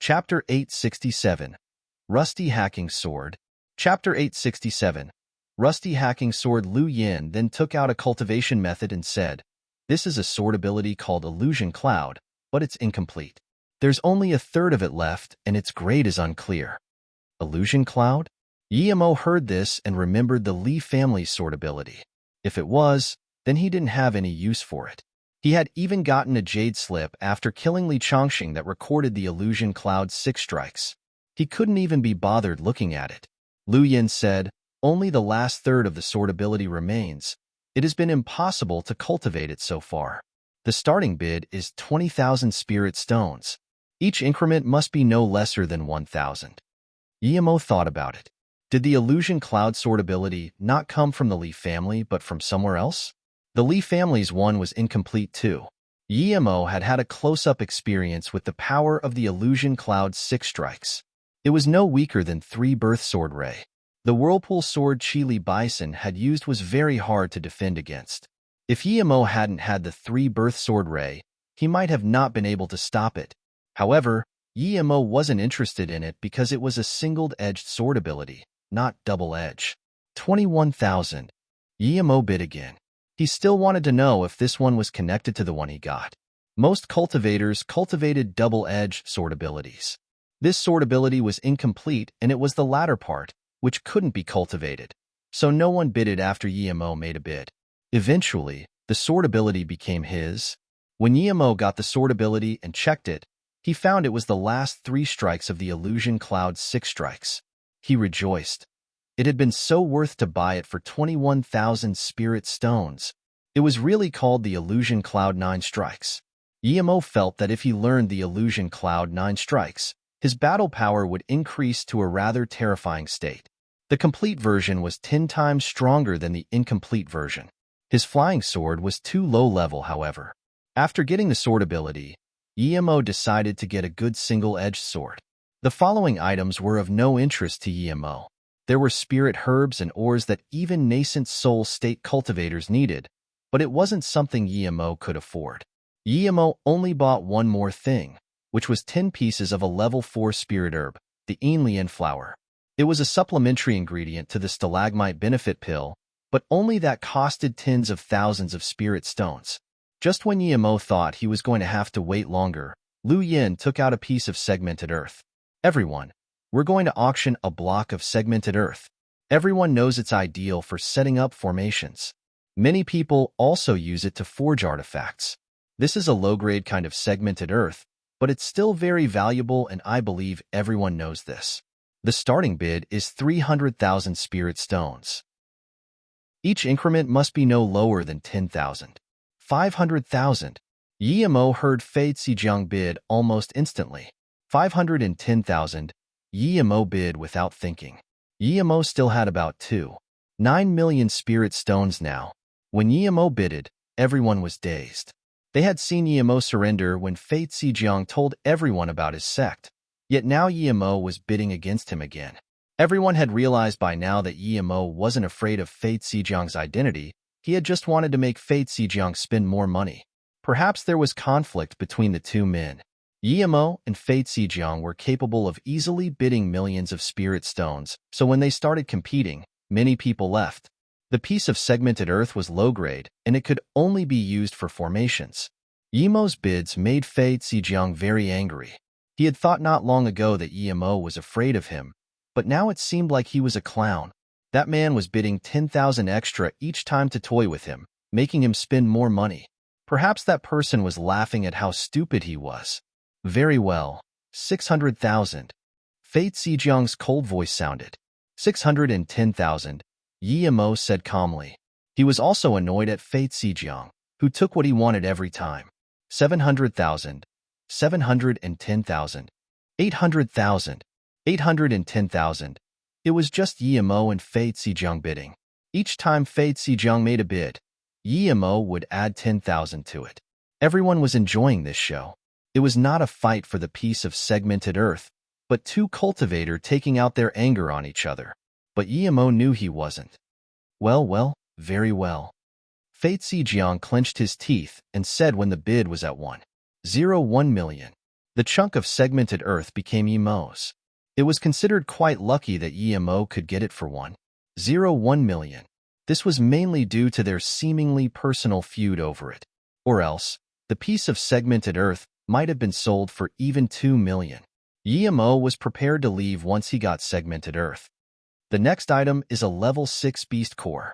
Chapter 867. Rusty Hacking Sword. Chapter 867. Rusty Hacking Sword. Lu Yin then took out a cultivation method and said, "This is a sword ability called Illusion Cloud, but it's incomplete. There's only a third of it left, and its grade is unclear." Illusion Cloud? Yimo heard this and remembered the Li family's sword ability. If it was, then he didn't have any use for it. He had even gotten a jade slip after killing Li Chongqing that recorded the Illusion Cloud's 6 strikes. He couldn't even be bothered looking at it. Lu Yin said, "Only the last third of the sword ability remains. It has been impossible to cultivate it so far. The starting bid is 20,000 spirit stones. Each increment must be no lesser than 1,000. Yimo thought about it. Did the Illusion Cloud sword ability not come from the Li family but from somewhere else? The Li family's one was incomplete too. Yimo had had a close-up experience with the power of the Illusion Cloud's 6 strikes. It was no weaker than 3 Birth Sword Ray. The Whirlpool sword Li Bison had used was very hard to defend against. If Yimo hadn't had the 3 Birth Sword Ray, he might have not been able to stop it. However, Yimo wasn't interested in it because it was a single-edged sword ability, not double-edge. 21,000. Yimo bid again. He still wanted to know if this one was connected to the one he got. Most cultivators cultivated double-edged sword abilities. This sword ability was incomplete, and it was the latter part, which couldn't be cultivated. So no one bidded after Yimo made a bid. Eventually, the sword ability became his. When Yimo got the sword ability and checked it, he found it was the last 3 strikes of the Illusion Cloud's 6 strikes. He rejoiced. It had been so worth to buy it for 21,000 spirit stones. It was really called the Illusion Cloud 9 strikes. Yimo felt that if he learned the Illusion Cloud 9 strikes, his battle power would increase to a rather terrifying state. The complete version was 10 times stronger than the incomplete version. His flying sword was too low level, however. After getting the sword ability, Yimo decided to get a good single-edged sword. The following items were of no interest to Yimo. There were spirit herbs and ores that even nascent soul state cultivators needed, but it wasn't something Yimo could afford. Yimo only bought one more thing, which was 10 pieces of a level 4 spirit herb, the Enlian flower. It was a supplementary ingredient to the stalagmite benefit pill, but only that costed tens of thousands of spirit stones. Just when Yimo thought he was going to have to wait longer, Lu Yin took out a piece of segmented earth. "Everyone, we're going to auction a block of segmented earth. Everyone knows it's ideal for setting up formations. Many people also use it to forge artifacts. This is a low-grade kind of segmented earth, but it's still very valuable, and I believe everyone knows this. The starting bid is 300,000 spirit stones. Each increment must be no lower than 10,000. 500,000. Yimo heard Fei Zijiang bid almost instantly. 510,000. Yimo bid without thinking. Yimo still had about 2.9 million spirit stones now. When Yimo bidded, everyone was dazed. They had seen Yimo surrender when Fei Zijiang told everyone about his sect. Yet now Yimo was bidding against him again. Everyone had realized by now that Yimo wasn't afraid of Fei Zijiang's identity. He had just wanted to make Fei Zijiang spend more money. Perhaps there was conflict between the two men. Yimo and Fei Zijiang were capable of easily bidding millions of spirit stones, so when they started competing, many people left. The piece of segmented earth was low-grade, and it could only be used for formations. Yimo's bids made Fei Zijiang very angry. He had thought not long ago that Yimo was afraid of him, but now it seemed like he was a clown. That man was bidding 10,000 extra each time to toy with him, making him spend more money. Perhaps that person was laughing at how stupid he was. Very well. 600,000. Fei Zijiang's cold voice sounded. 610,000. Yimo said calmly. He was also annoyed at Fei Zijiang, who took what he wanted every time. 700,000. 710,000. 800,000. 810,000. It was just Yimo and Fei Zijiang bidding. Each time Fei Zijiang made a bid, Yimo would add 10,000 to it. Everyone was enjoying this show. It was not a fight for the piece of segmented earth, but two cultivators taking out their anger on each other. But Yimo knew he wasn't. Well, very well. Fei Zijiang clenched his teeth and said when the bid was at 1.01 million. The chunk of segmented earth became Yemo's. It was considered quite lucky that Yemo could get it for 1.01 million. This was mainly due to their seemingly personal feud over it. Or else, the piece of segmented earth might have been sold for even 2 million. Yemo was prepared to leave once he got segmented earth. The next item is a level 6 beast core.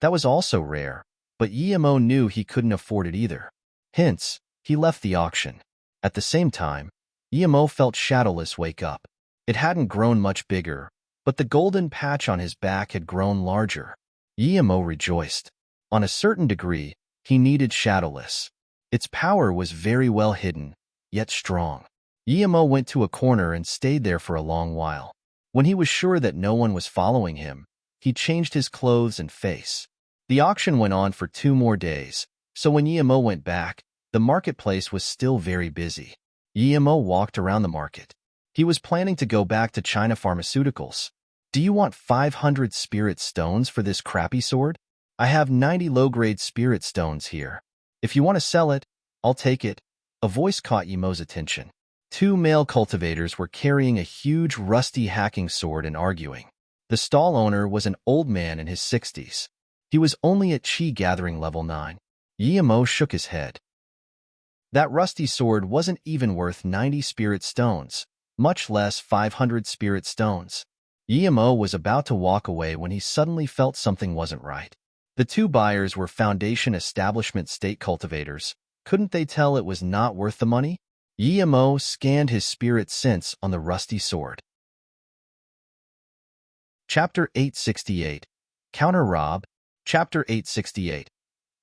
That was also rare, but Yemo knew he couldn't afford it either. Hence, he left the auction. At the same time, Yemo felt Shadowless wake up. It hadn't grown much bigger, but the golden patch on his back had grown larger. Yemo rejoiced. On a certain degree, he needed Shadowless. Its power was very well hidden, yet strong. Yemo went to a corner and stayed there for a long while. When he was sure that no one was following him, he changed his clothes and face. The auction went on for 2 more days, so when Yemo went back, the marketplace was still very busy. Yemo walked around the market. He was planning to go back to China Pharmaceuticals. Do you want 500 spirit stones for this crappy sword? I have 90 low-grade spirit stones here. If you want to sell it, I'll take it. A voice caught Yemo's attention. 2 male cultivators were carrying a huge rusty hacking sword and arguing. The stall owner was an old man in his 60s. He was only at Chi Gathering level 9. Yemo shook his head. That rusty sword wasn't even worth 90 spirit stones, much less 500 spirit stones. Yemo was about to walk away when he suddenly felt something wasn't right. The 2 buyers were Foundation Establishment State cultivators. Couldn't they tell it was not worth the money? Yemo scanned his spirit sense on the rusty sword. Chapter 868. Counter Rob. Chapter 868.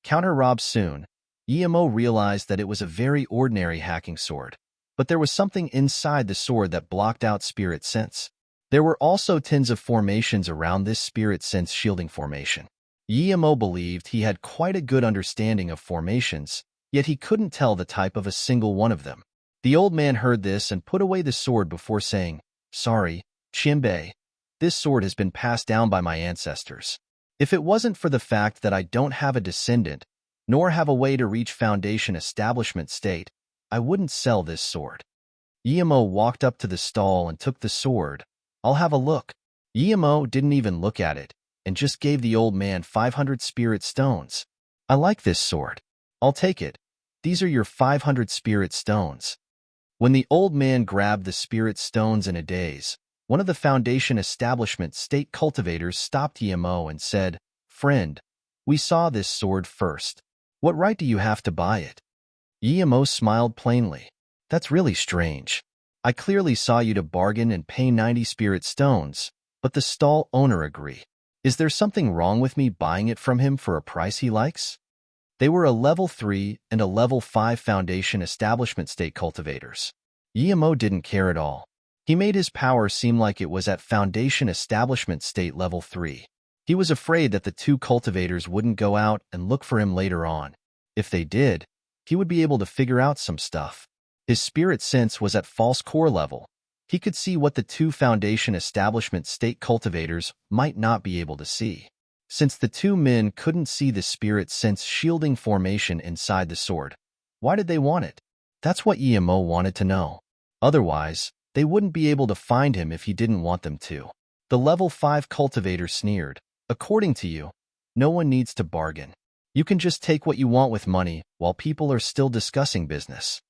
Counter Rob. Soon, Yemo realized that it was a very ordinary hacking sword, but there was something inside the sword that blocked out spirit sense. There were also tins of formations around this spirit sense shielding formation. Yemo believed he had quite a good understanding of formations, yet he couldn't tell the type of a single one of them. The old man heard this and put away the sword before saying, "Sorry, Chimbe. This sword has been passed down by my ancestors. If it wasn't for the fact that I don't have a descendant, nor have a way to reach Foundation Establishment State, I wouldn't sell this sword." Yemo walked up to the stall and took the sword. "I'll have a look." Yemo didn't even look at it, and just gave the old man 500 spirit stones. "I like this sword. I'll take it. These are your 500 spirit stones." When the old man grabbed the spirit stones in a daze, one of the Foundation Establishment State cultivators stopped Yemo and said, "Friend, we saw this sword first. What right do you have to buy it?" Yemo smiled plainly. "That's really strange. I clearly saw you to bargain and pay 90 spirit stones, but the stall owner agreed. Is there something wrong with me buying it from him for a price he likes?" They were a level 3 and a level 5 Foundation Establishment State cultivators. Yemo didn't care at all. He made his power seem like it was at Foundation Establishment State level 3. He was afraid that the 2 cultivators wouldn't go out and look for him later on. If they did, he would be able to figure out some stuff. His spirit sense was at false core level. He could see what the 2 Foundation Establishment State cultivators might not be able to see. Since the 2 men couldn't see the spirit sense shielding formation inside the sword, why did they want it? That's what Yemo wanted to know. Otherwise, they wouldn't be able to find him if he didn't want them to. The level 5 cultivator sneered. "According to you, no one needs to bargain. You can just take what you want with money while people are still discussing business."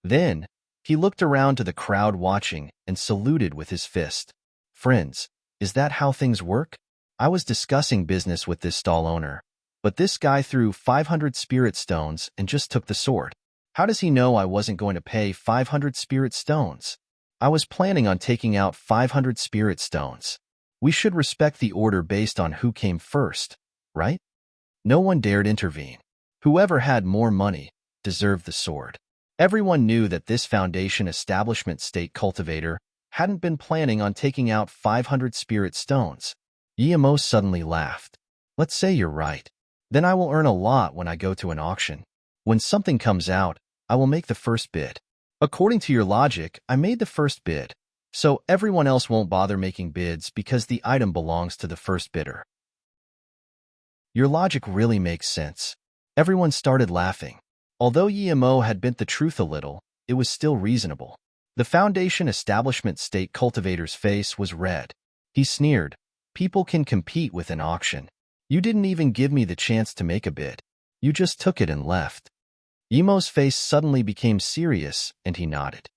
Then, he looked around to the crowd watching and saluted with his fist. "Friends, is that how things work? I was discussing business with this stall owner, but this guy threw 500 spirit stones and just took the sword. How does he know I wasn't going to pay 500 spirit stones? I was planning on taking out 500 spirit stones. We should respect the order based on who came first, right?" No one dared intervene. Whoever had more money deserved the sword. Everyone knew that this Foundation Establishment State cultivator hadn't been planning on taking out 500 spirit stones. Yemo suddenly laughed. "Let's say you're right. Then I will earn a lot when I go to an auction. When something comes out, I will make the first bid. According to your logic, I made the first bid, so everyone else won't bother making bids because the item belongs to the first bidder." Your logic really makes sense. Everyone started laughing. Although Yemo had bent the truth a little, it was still reasonable. The Foundation Establishment State cultivator's face was red. He sneered, "People can compete with an auction. You didn't even give me the chance to make a bid. You just took it and left." Yemo's face suddenly became serious, and he nodded.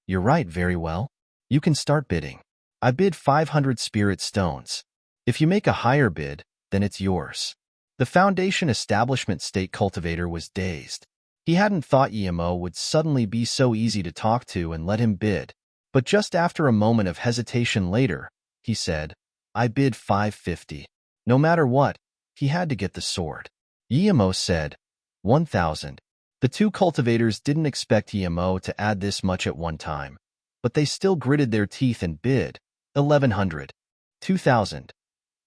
"You're right, very well. You can start bidding. I bid 500 spirit stones. If you make a higher bid, then it's yours." The Foundation Establishment State cultivator was dazed. He hadn't thought Yemo would suddenly be so easy to talk to and let him bid. But just after a moment of hesitation later, he said, "I bid 550. No matter what, he had to get the sword." Yemo said, 1,000. The two cultivators didn't expect Yemo to add this much at one time, but they still gritted their teeth and bid, 1,100. 2,000.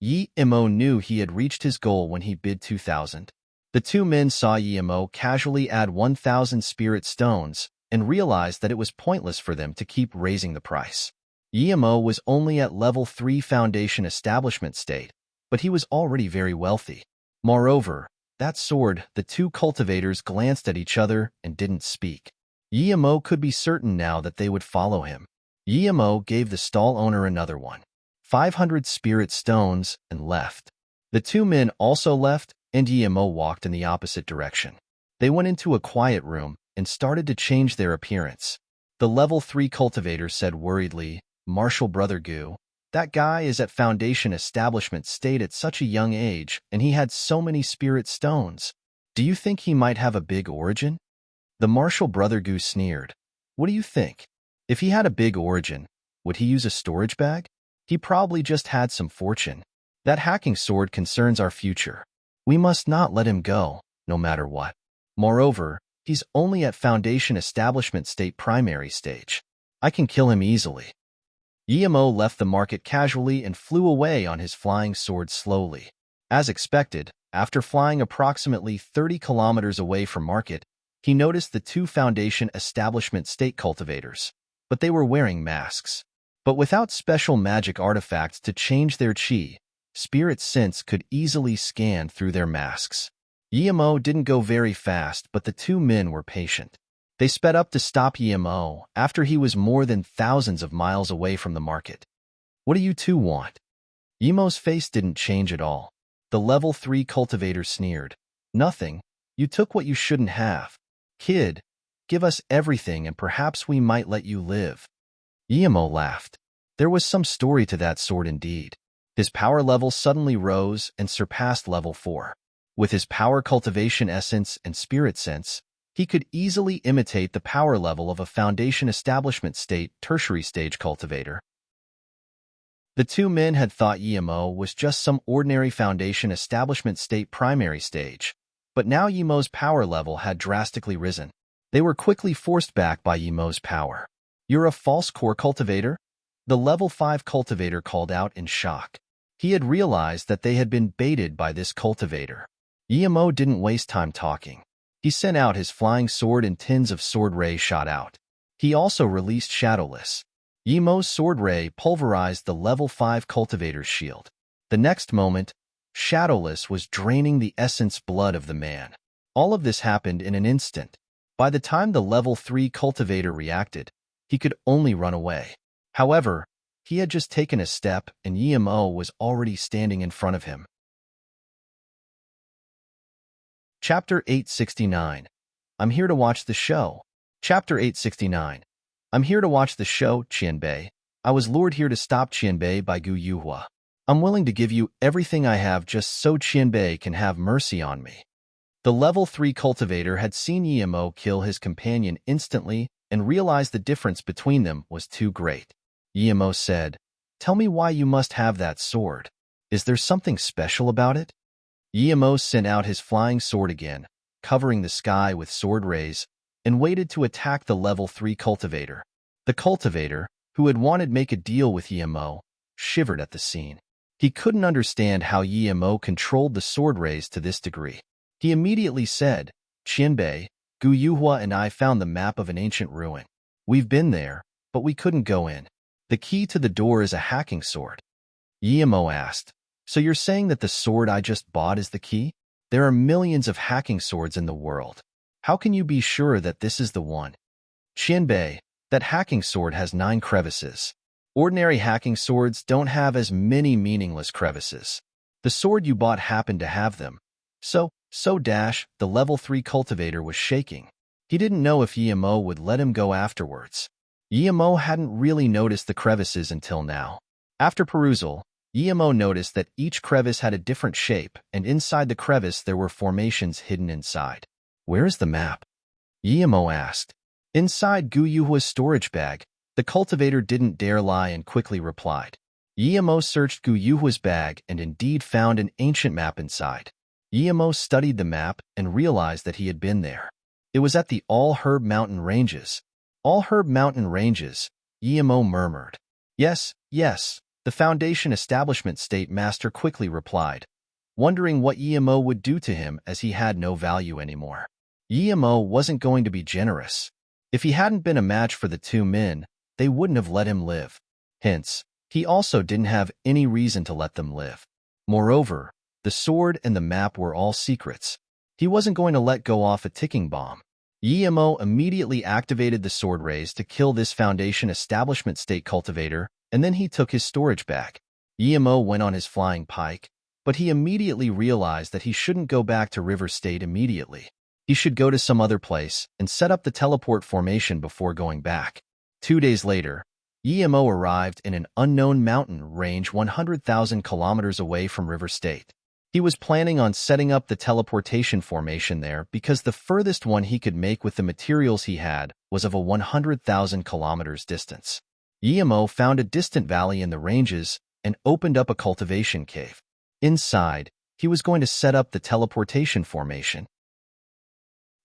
Yemo knew he had reached his goal when he bid 2,000. The two men saw Yemo casually add 1,000 spirit stones and realized that it was pointless for them to keep raising the price. Yemo was only at level 3 Foundation Establishment State, but he was already very wealthy. Moreover, that sword, the two cultivators glanced at each other and didn't speak. Yemo could be certain now that they would follow him. Yemo gave the stall owner another one, 500 spirit stones, and left. The two men also left, and Yemo walked in the opposite direction. They went into a quiet room and started to change their appearance. The level 3 cultivator said worriedly, "Marshal Brother Gu, that guy is at Foundation Establishment State at such a young age, and he had so many spirit stones. Do you think he might have a big origin?" The Marshal Brother Gu sneered. "What do you think? If he had a big origin, would he use a storage bag? He probably just had some fortune. That hacking sword concerns our future. We must not let him go, no matter what. Moreover, he's only at Foundation Establishment State primary stage. I can kill him easily." Yemo left the market casually and flew away on his flying sword slowly. As expected, after flying approximately 30 kilometers away from market, he noticed the two Foundation Establishment State cultivators, but they were wearing masks. But without special magic artifacts to change their chi, Spirit Sense could easily scan through their masks. Yemo didn't go very fast, but the two men were patient. They sped up to stop Yemo after he was more than thousands of miles away from the market. "What do you two want?" Yemo's face didn't change at all. The level 3 cultivator sneered. "Nothing. You took what you shouldn't have. Kid, give us everything and perhaps we might let you live." Yemo laughed. There was some story to that sword indeed. His power level suddenly rose and surpassed level 4. With his power cultivation essence and spirit sense, he could easily imitate the power level of a Foundation Establishment State tertiary stage cultivator. The two men had thought Yemo was just some ordinary Foundation Establishment State primary stage, but now Yemo's power level had drastically risen. They were quickly forced back by Yemo's power. "You're a false core cultivator?" The level 5 cultivator called out in shock. He had realized that they had been baited by this cultivator. Yemo didn't waste time talking. He sent out his flying sword and tins of sword ray shot out. He also released Shadowless. Yemo's sword ray pulverized the level 5 cultivator's shield. The next moment, Shadowless was draining the essence blood of the man. All of this happened in an instant. By the time the level 3 cultivator reacted, he could only run away. However, he had just taken a step and Yemo was already standing in front of him. Chapter 869. I'm here to watch the show. Chapter 869. I'm here to watch the show, Qianbei. I was lured here to stop Qianbei by Gu Yuhua. I'm willing to give you everything I have just so Qianbei can have mercy on me. The level 3 cultivator had seen Yemo kill his companion instantly and realized the difference between them was too great. Yemo said, "Tell me why you must have that sword. Is there something special about it?" Yemo sent out his flying sword again, covering the sky with sword rays, and waited to attack the level 3 cultivator. The cultivator, who had wanted to make a deal with Yemo, shivered at the scene. He couldn't understand how Yemo controlled the sword rays to this degree. He immediately said, "Qianbei, Gu Yuhua and I found the map of an ancient ruin. We've been there, but we couldn't go in. The key to the door is a hacking sword." Yemo asked, "So you're saying that the sword I just bought is the key? There are millions of hacking swords in the world. How can you be sure that this is the one?" Qianbei, that hacking sword has 9 crevices. Ordinary hacking swords don't have as many meaningless crevices. The sword you bought happened to have them. The level 3 cultivator was shaking. He didn't know if Yimo would let him go afterwards. Yimo hadn't really noticed the crevices until now. After perusal, Yimo noticed that each crevice had a different shape, and inside the crevice there were formations hidden inside. Where is the map? Yimo asked. Inside Gu Yuhua's storage bag. The cultivator didn't dare lie and quickly replied. Yimo searched Gu Yuhua's bag and indeed found an ancient map inside. Yimo studied the map and realized that he had been there. It was at the All-Herb Mountain Ranges. All-Herb Mountain Ranges, Yimo murmured. Yes, the Foundation Establishment State Master quickly replied, wondering what Yimo would do to him as he had no value anymore. Yimo wasn't going to be generous. If he hadn't been a match for the 2 men, they wouldn't have let him live. Hence, he also didn't have any reason to let them live. Moreover, the sword and the map were all secrets. He wasn't going to let go off a ticking bomb. Yimo immediately activated the sword rays to kill this Foundation Establishment State cultivator, and then he took his storage bag. Yimo went on his flying pike, but he immediately realized that he shouldn't go back to River State immediately. He should go to some other place and set up the teleport formation before going back. 2 days later, Yimo arrived in an unknown mountain range 100,000 kilometers away from River State. He was planning on setting up the teleportation formation there because the furthest one he could make with the materials he had was of a 100,000 kilometers distance. Yimo found a distant valley in the ranges and opened up a cultivation cave. Inside, he was going to set up the teleportation formation.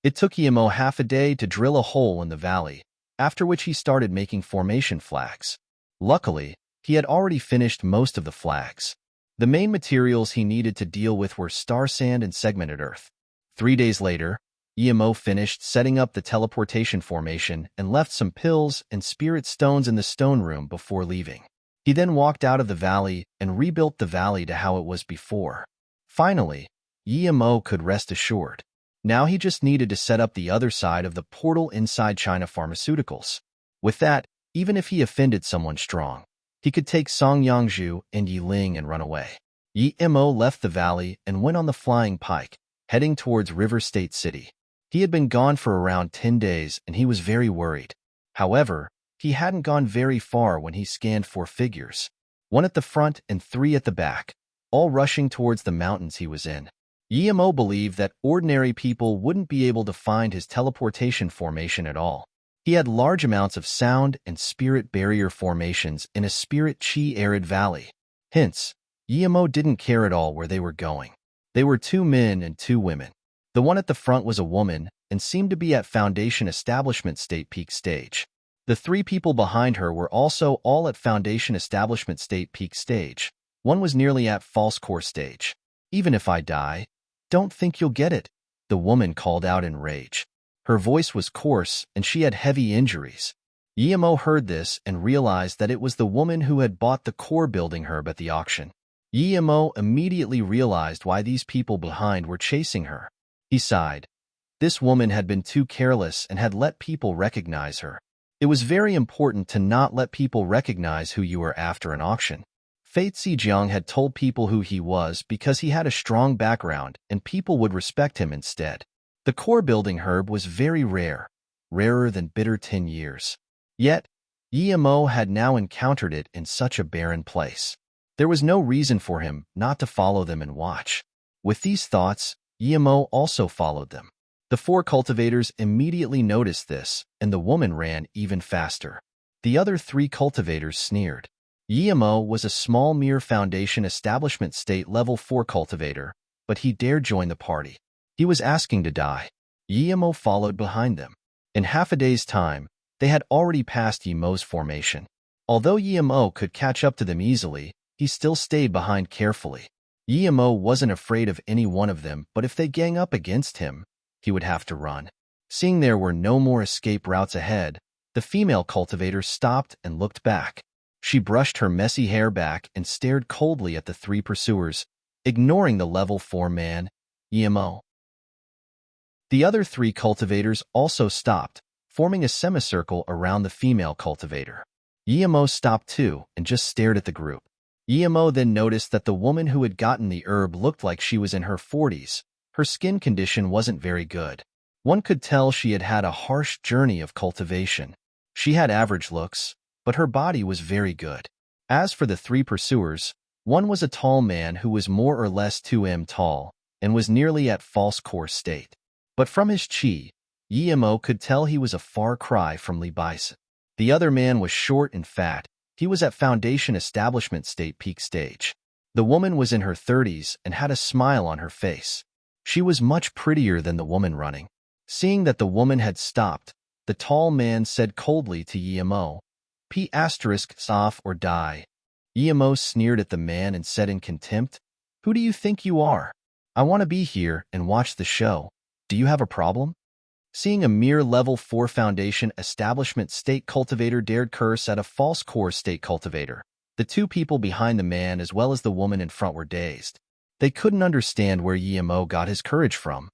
It took Yimo half a day to drill a hole in the valley, after which he started making formation flags. Luckily, he had already finished most of the flags. The main materials he needed to deal with were star sand and segmented earth. 3 days later, Yimo finished setting up the teleportation formation and left some pills and spirit stones in the stone room before leaving. He then walked out of the valley and rebuilt the valley to how it was before. Finally, Yimo could rest assured. Now he just needed to set up the other side of the portal inside China Pharmaceuticals. With that, even if he offended someone strong, he could take Song Yangzhu and Yi Ling and run away. Yimo left the valley and went on the flying pike, heading towards River State City. He had been gone for around 10 days and he was very worried. However, he hadn't gone very far when he scanned 4 figures, 1 at the front and 3 at the back, all rushing towards the mountains he was in. Yimo believed that ordinary people wouldn't be able to find his teleportation formation at all. He had large amounts of sound and spirit barrier formations in a spirit chi arid valley. Hence, Yimo didn't care at all where they were going. They were 2 men and 2 women. The one at the front was a woman and seemed to be at Foundation Establishment State Peak Stage. The 3 people behind her were also all at Foundation Establishment State Peak Stage. One was nearly at False Core Stage. Even if I die, don't think you'll get it, the woman called out in rage. Her voice was coarse and she had heavy injuries. Yimo heard this and realized that it was the woman who had bought the core building herb at the auction. Yimo immediately realized why these people behind were chasing her. He sighed. This woman had been too careless and had let people recognize her. It was very important to not let people recognize who you were after an auction. Fate Zijiang had told people who he was because he had a strong background and people would respect him instead. The core building herb was very rare, rarer than bitter 10 years. Yet, Yimo had now encountered it in such a barren place. There was no reason for him not to follow them and watch. With these thoughts, Yimo also followed them. The 4 cultivators immediately noticed this, and the woman ran even faster. The other 3 cultivators sneered. Yimo was a small mere Foundation Establishment State Level 4 cultivator, but he dared join the party. He was asking to die. Yimo followed behind them. In half a day's time, they had already passed Yimo's formation. Although Yimo could catch up to them easily, he still stayed behind carefully. Yimo wasn't afraid of any one of them, but if they gang up against him, he would have to run. Seeing there were no more escape routes ahead, the female cultivator stopped and looked back. She brushed her messy hair back and stared coldly at the 3 pursuers, ignoring the level 4 man, Yimo. The other 3 cultivators also stopped, forming a semicircle around the female cultivator. Yemo stopped too and just stared at the group. Yemo then noticed that the woman who had gotten the herb looked like she was in her 40s. Her skin condition wasn't very good. One could tell she had had a harsh journey of cultivation. She had average looks, but her body was very good. As for the three pursuers, one was a tall man who was more or less 2 m tall and was nearly at false core state. But from his chi, Yemo could tell he was a far cry from Li Bison. The other man was short and fat. He was at foundation establishment state peak stage. The woman was in her 30s and had a smile on her face. She was much prettier than the woman running. Seeing that the woman had stopped, the tall man said coldly to Yemo, "P** off or die." Yemo sneered at the man and said in contempt, "Who do you think you are? I want to be here and watch the show. Do you have a problem?" Seeing a mere level 4 foundation establishment state cultivator dared curse at a false core state cultivator, the two people behind the man as well as the woman in front were dazed. They couldn't understand where Yemo got his courage from.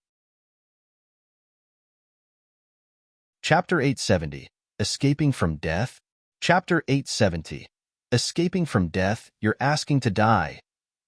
Chapter 870. Escaping from Death. Chapter 870. Escaping from death, you're asking to die.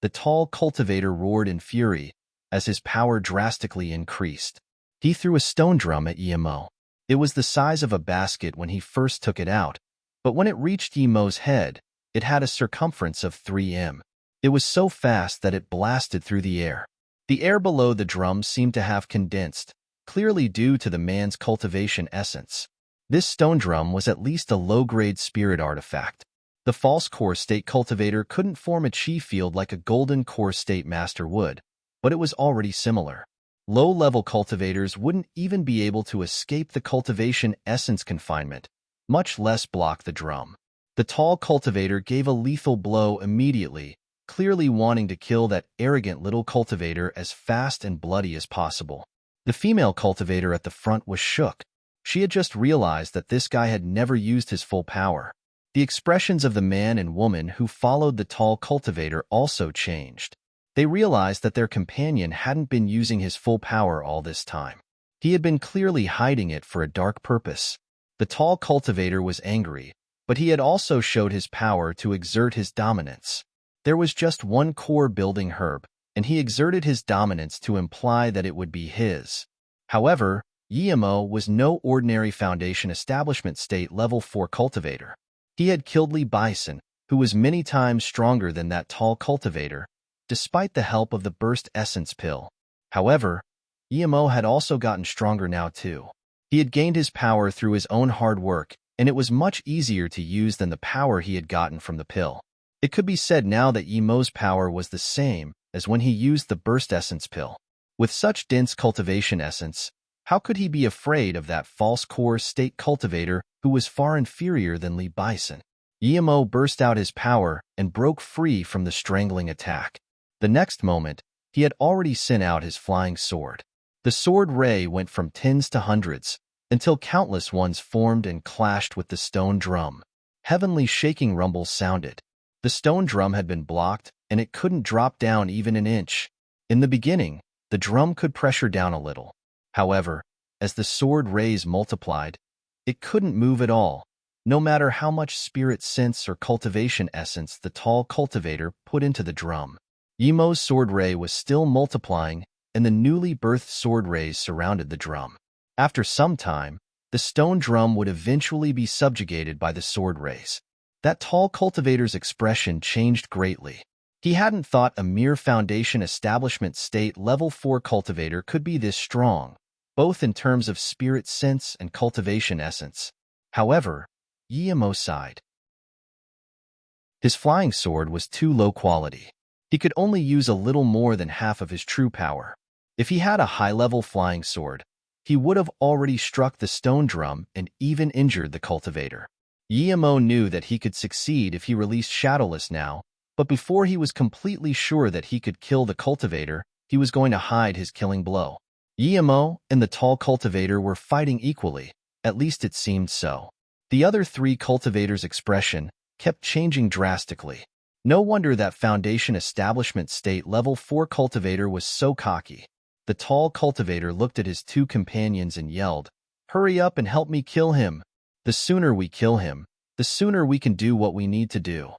The tall cultivator roared in fury as his power drastically increased. He threw a stone drum at Yemo. It was the size of a basket when he first took it out, but when it reached Yemo's head, it had a circumference of 3 m. It was so fast that it blasted through the air. The air below the drum seemed to have condensed, clearly due to the man's cultivation essence. This stone drum was at least a low-grade spirit artifact. The false core state cultivator couldn't form a chi field like a golden core state master would, but it was already similar. Low-level cultivators wouldn't even be able to escape the cultivation essence confinement, much less block the drum. The tall cultivator gave a lethal blow immediately, clearly wanting to kill that arrogant little cultivator as fast and bloody as possible. The female cultivator at the front was shook. She had just realized that this guy had never used his full power. The expressions of the man and woman who followed the tall cultivator also changed. They realized that their companion hadn't been using his full power all this time. He had been clearly hiding it for a dark purpose. The tall cultivator was angry, but he had also showed his power to exert his dominance. There was just one core building herb, and he exerted his dominance to imply that it would be his. However, Yemo was no ordinary foundation establishment state level 4 cultivator. He had killed Li Bison, who was many times stronger than that tall cultivator, despite the help of the burst essence pill. However, Yemo had also gotten stronger now too. He had gained his power through his own hard work, and it was much easier to use than the power he had gotten from the pill. It could be said now that Yemo's power was the same as when he used the burst essence pill. With such dense cultivation essence, how could he be afraid of that false core state cultivator who was far inferior than Li Bison? Yemo burst out his power and broke free from the strangling attack. The next moment, he had already sent out his flying sword. The sword ray went from tens to hundreds, until countless ones formed and clashed with the stone drum. Heavenly shaking rumbles sounded. The stone drum had been blocked, and it couldn't drop down even an inch. In the beginning, the drum could pressure down a little. However, as the sword rays multiplied, it couldn't move at all, no matter how much spirit sense or cultivation essence the tall cultivator put into the drum. Yemo's sword ray was still multiplying, and the newly birthed sword rays surrounded the drum. After some time, the stone drum would eventually be subjugated by the sword rays. That tall cultivator's expression changed greatly. He hadn't thought a mere foundation establishment state level 4 cultivator could be this strong, both in terms of spirit sense and cultivation essence. However, Yemo sighed. His flying sword was too low quality. He could only use a little more than half of his true power. If he had a high-level flying sword, he would have already struck the stone drum and even injured the cultivator. Yemo knew that he could succeed if he released Shadowless now, but before he was completely sure that he could kill the cultivator, he was going to hide his killing blow. Yemo and the tall cultivator were fighting equally, at least it seemed so. The other three cultivators' expression kept changing drastically. No wonder that foundation establishment state level 4 cultivator was so cocky. The tall cultivator looked at his two companions and yelled, Hurry up and help me kill him. The sooner we kill him, the sooner we can do what we need to do."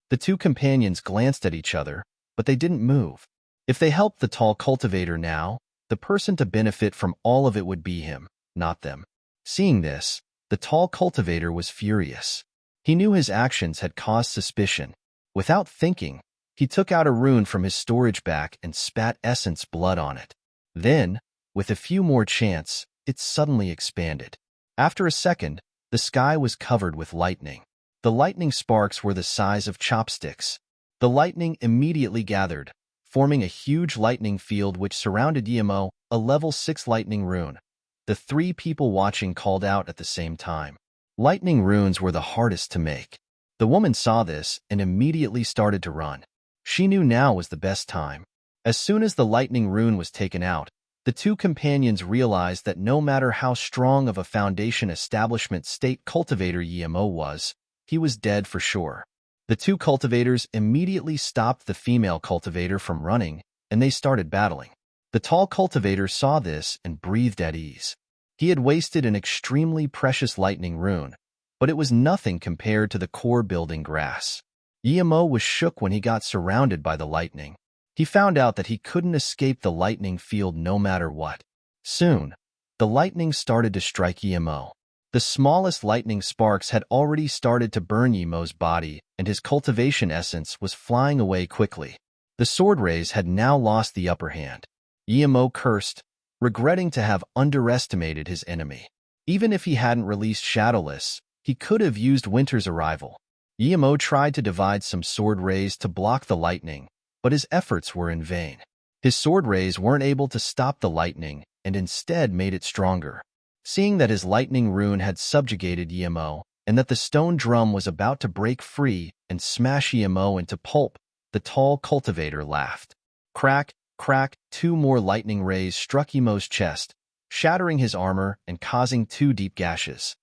The two companions glanced at each other, but they didn't move. If they helped the tall cultivator now, the person to benefit from all of it would be him, not them. Seeing this, the tall cultivator was furious. He knew his actions had caused suspicion. Without thinking, he took out a rune from his storage bag and spat essence blood on it. Then, with a few more chants, it suddenly expanded. After a second, the sky was covered with lightning. The lightning sparks were the size of chopsticks. The lightning immediately gathered, forming a huge lightning field which surrounded Emo, a level 6 lightning rune. The three people watching called out at the same time. Lightning runes were the hardest to make. The woman saw this and immediately started to run. She knew now was the best time. As soon as the lightning rune was taken out, the two companions realized that no matter how strong of a foundation establishment state cultivator Emo was, he was dead for sure. The two cultivators immediately stopped the female cultivator from running, and they started battling. The tall cultivator saw this and breathed at ease. He had wasted an extremely precious lightning rune, but it was nothing compared to the core building grass. Emo was shook when he got surrounded by the lightning. He found out that he couldn't escape the lightning field no matter what. Soon, the lightning started to strike Emo. The smallest lightning sparks had already started to burn Emo's body, and his cultivation essence was flying away quickly. The sword rays had now lost the upper hand. Emo cursed, regretting to have underestimated his enemy. Even if he hadn't released Shadowless, he could have used Winter's Arrival. Emo tried to divide some sword rays to block the lightning, but his efforts were in vain. His sword rays weren't able to stop the lightning and instead made it stronger. Seeing that his lightning rune had subjugated Emo and that the stone drum was about to break free and smash Emo into pulp, the tall cultivator laughed. Crack, crack, two more lightning rays struck Emo's chest, shattering his armor and causing 2 deep gashes.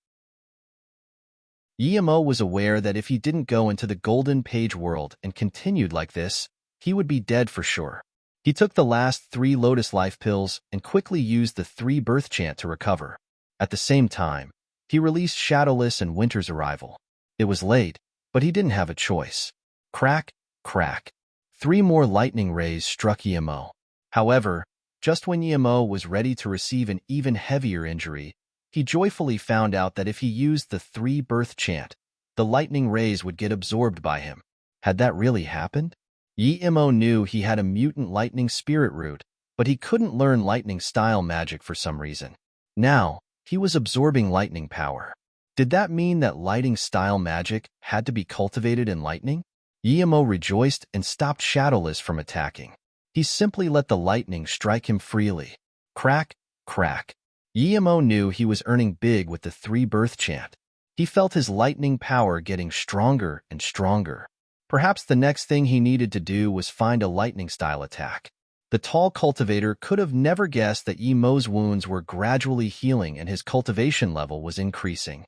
Emo was aware that if he didn't go into the Golden Page world and continued like this, he would be dead for sure. He took the last 3 Lotus Life pills and quickly used the 3 birth chant to recover. At the same time, he released Shadowless and Winter's Arrival. It was late, but he didn't have a choice. Crack, crack. 3 more lightning rays struck Emo. However, just when Emo was ready to receive an even heavier injury, he joyfully found out that if he used the 3 birth chant, the lightning rays would get absorbed by him. Had that really happened? Emo knew he had a mutant lightning spirit root, but he couldn't learn lightning-style magic for some reason. Now, he was absorbing lightning power. Did that mean that lighting-style magic had to be cultivated in lightning? Emo rejoiced and stopped Shadowless from attacking. He simply let the lightning strike him freely. Crack, crack. Emo knew he was earning big with the 3 birth chant. He felt his lightning power getting stronger and stronger. Perhaps the next thing he needed to do was find a lightning-style attack. The tall cultivator could have never guessed that Emo's wounds were gradually healing and his cultivation level was increasing.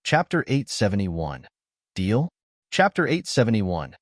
Chapter 871. Deal? Chapter 871.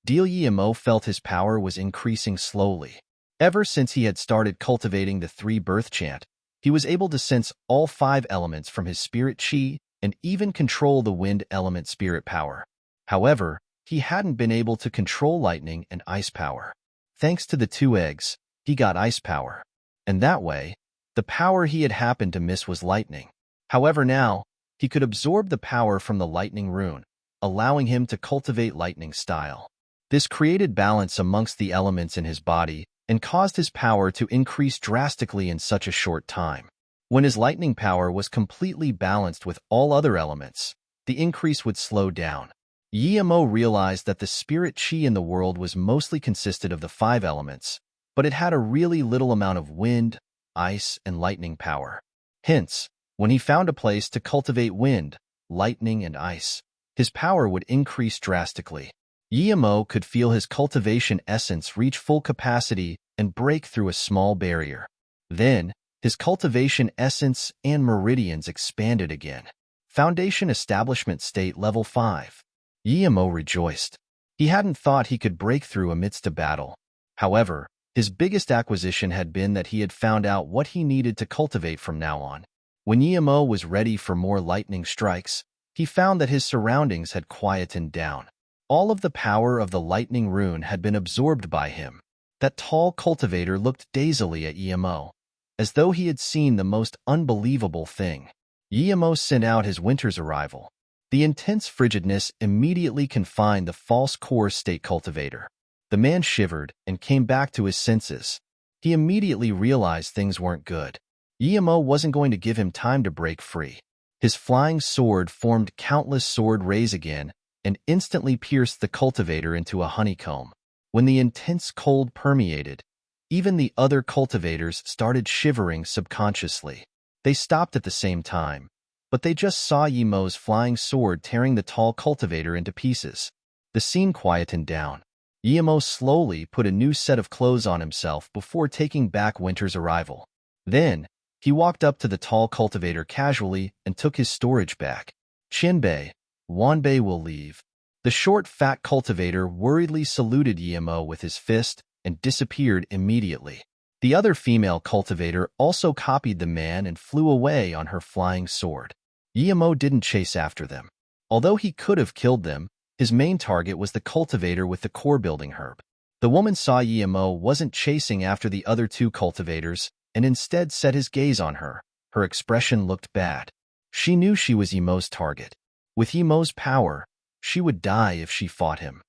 Deal. Emo felt his power was increasing slowly. Ever since he had started cultivating the 3 birth chant, he was able to sense all 5 elements from his spirit chi and even control the wind element spirit power. However, he hadn't been able to control lightning and ice power. Thanks to the 2 eggs, he got ice power. And that way, the power he had happened to miss was lightning. However, now, he could absorb the power from the lightning rune, allowing him to cultivate lightning style. This created balance amongst the elements in his body and caused his power to increase drastically in such a short time. When his lightning power was completely balanced with all other elements, the increase would slow down. Emo realized that the spirit chi in the world was mostly consisted of the 5 elements, but it had a really little amount of wind, ice, and lightning power. Hence, when he found a place to cultivate wind, lightning, and ice, his power would increase drastically. Emo could feel his cultivation essence reach full capacity and break through a small barrier. Then, his cultivation essence and meridians expanded again. Foundation Establishment State Level 5. Emo rejoiced. He hadn't thought he could break through amidst a battle. However, His biggest acquisition had been that he had found out what he needed to cultivate from now on. When Yemo was ready for more lightning strikes, he found that his surroundings had quietened down. All of the power of the lightning rune had been absorbed by him. That tall cultivator looked dazedly at Yemo, as though he had seen the most unbelievable thing. Yemo sent out his winter's arrival. The intense frigidness immediately confined the false core state cultivator. The man shivered and came back to his senses. He immediately realized things weren't good. Yemo wasn't going to give him time to break free. His flying sword formed countless sword rays again and instantly pierced the cultivator into a honeycomb. When the intense cold permeated, even the other cultivators started shivering subconsciously. They stopped at the same time, but they just saw Yemo's flying sword tearing the tall cultivator into pieces. The scene quietened down. Yemo slowly put a new set of clothes on himself before taking back winter's arrival. Then, he walked up to the tall cultivator casually and took his storage back. Chinbei, Wanbei will leave. The short, fat cultivator worriedly saluted Yemo with his fist and disappeared immediately. The other female cultivator also copied the man and flew away on her flying sword. Yemo didn't chase after them. Although he could have killed them, his main target was the cultivator with the core-building herb. The woman saw Yemo wasn't chasing after the other two cultivators and instead set his gaze on her. Her expression looked bad. She knew she was Yemo's target. With Yemo's power, she would die if she fought him.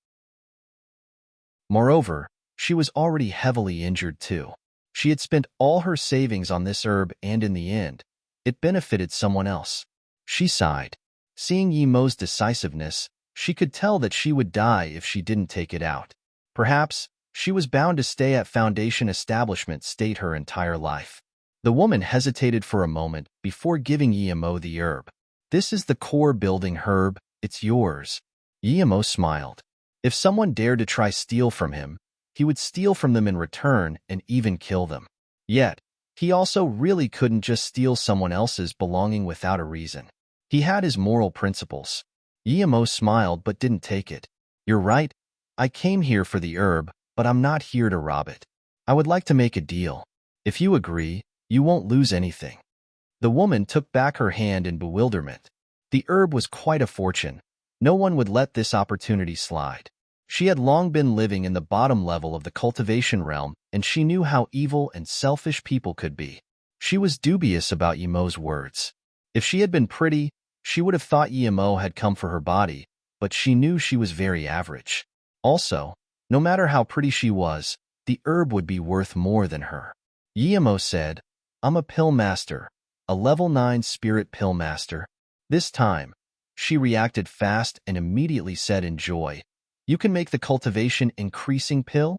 Moreover, she was already heavily injured too. She had spent all her savings on this herb and in the end, it benefited someone else. She sighed. Seeing Yemo's decisiveness, she could tell that she would die if she didn't take it out. Perhaps, she was bound to stay at Foundation Establishment State her entire life. The woman hesitated for a moment before giving Yemo the herb. This is the core-building herb, it's yours. Yemo smiled. If someone dared to try steal from him, he would steal from them in return and even kill them. Yet, he also really couldn't just steal someone else's belonging without a reason. He had his moral principles. Yemo smiled but didn't take it. You're right, I came here for the herb, but I'm not here to rob it. I would like to make a deal. If you agree, you won't lose anything. The woman took back her hand in bewilderment. The herb was quite a fortune. No one would let this opportunity slide. She had long been living in the bottom level of the cultivation realm, and she knew how evil and selfish people could be. She was dubious about Yemo's words. If she had been pretty, she would have thought Yemo had come for her body, but she knew she was very average. Also, no matter how pretty she was, the herb would be worth more than her. Yemo said, I'm a pill master, a level 9 spirit pill master. This time, she reacted fast and immediately said in joy, You can make the cultivation increasing pill?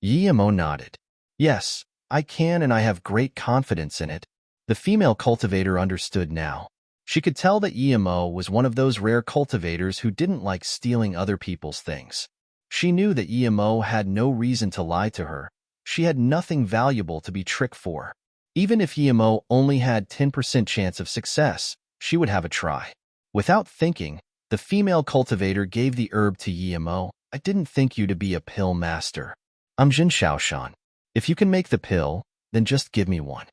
Yemo nodded. Yes, I can and I have great confidence in it. The female cultivator understood now. She could tell that Yemo was one of those rare cultivators who didn't like stealing other people's things. She knew that Yemo had no reason to lie to her. She had nothing valuable to be tricked for. Even if Yemo only had 10% chance of success, she would have a try. Without thinking, the female cultivator gave the herb to Yemo. I didn't think you to be a pill master. I'm Jin Shaoshan. If you can make the pill, then just give me one.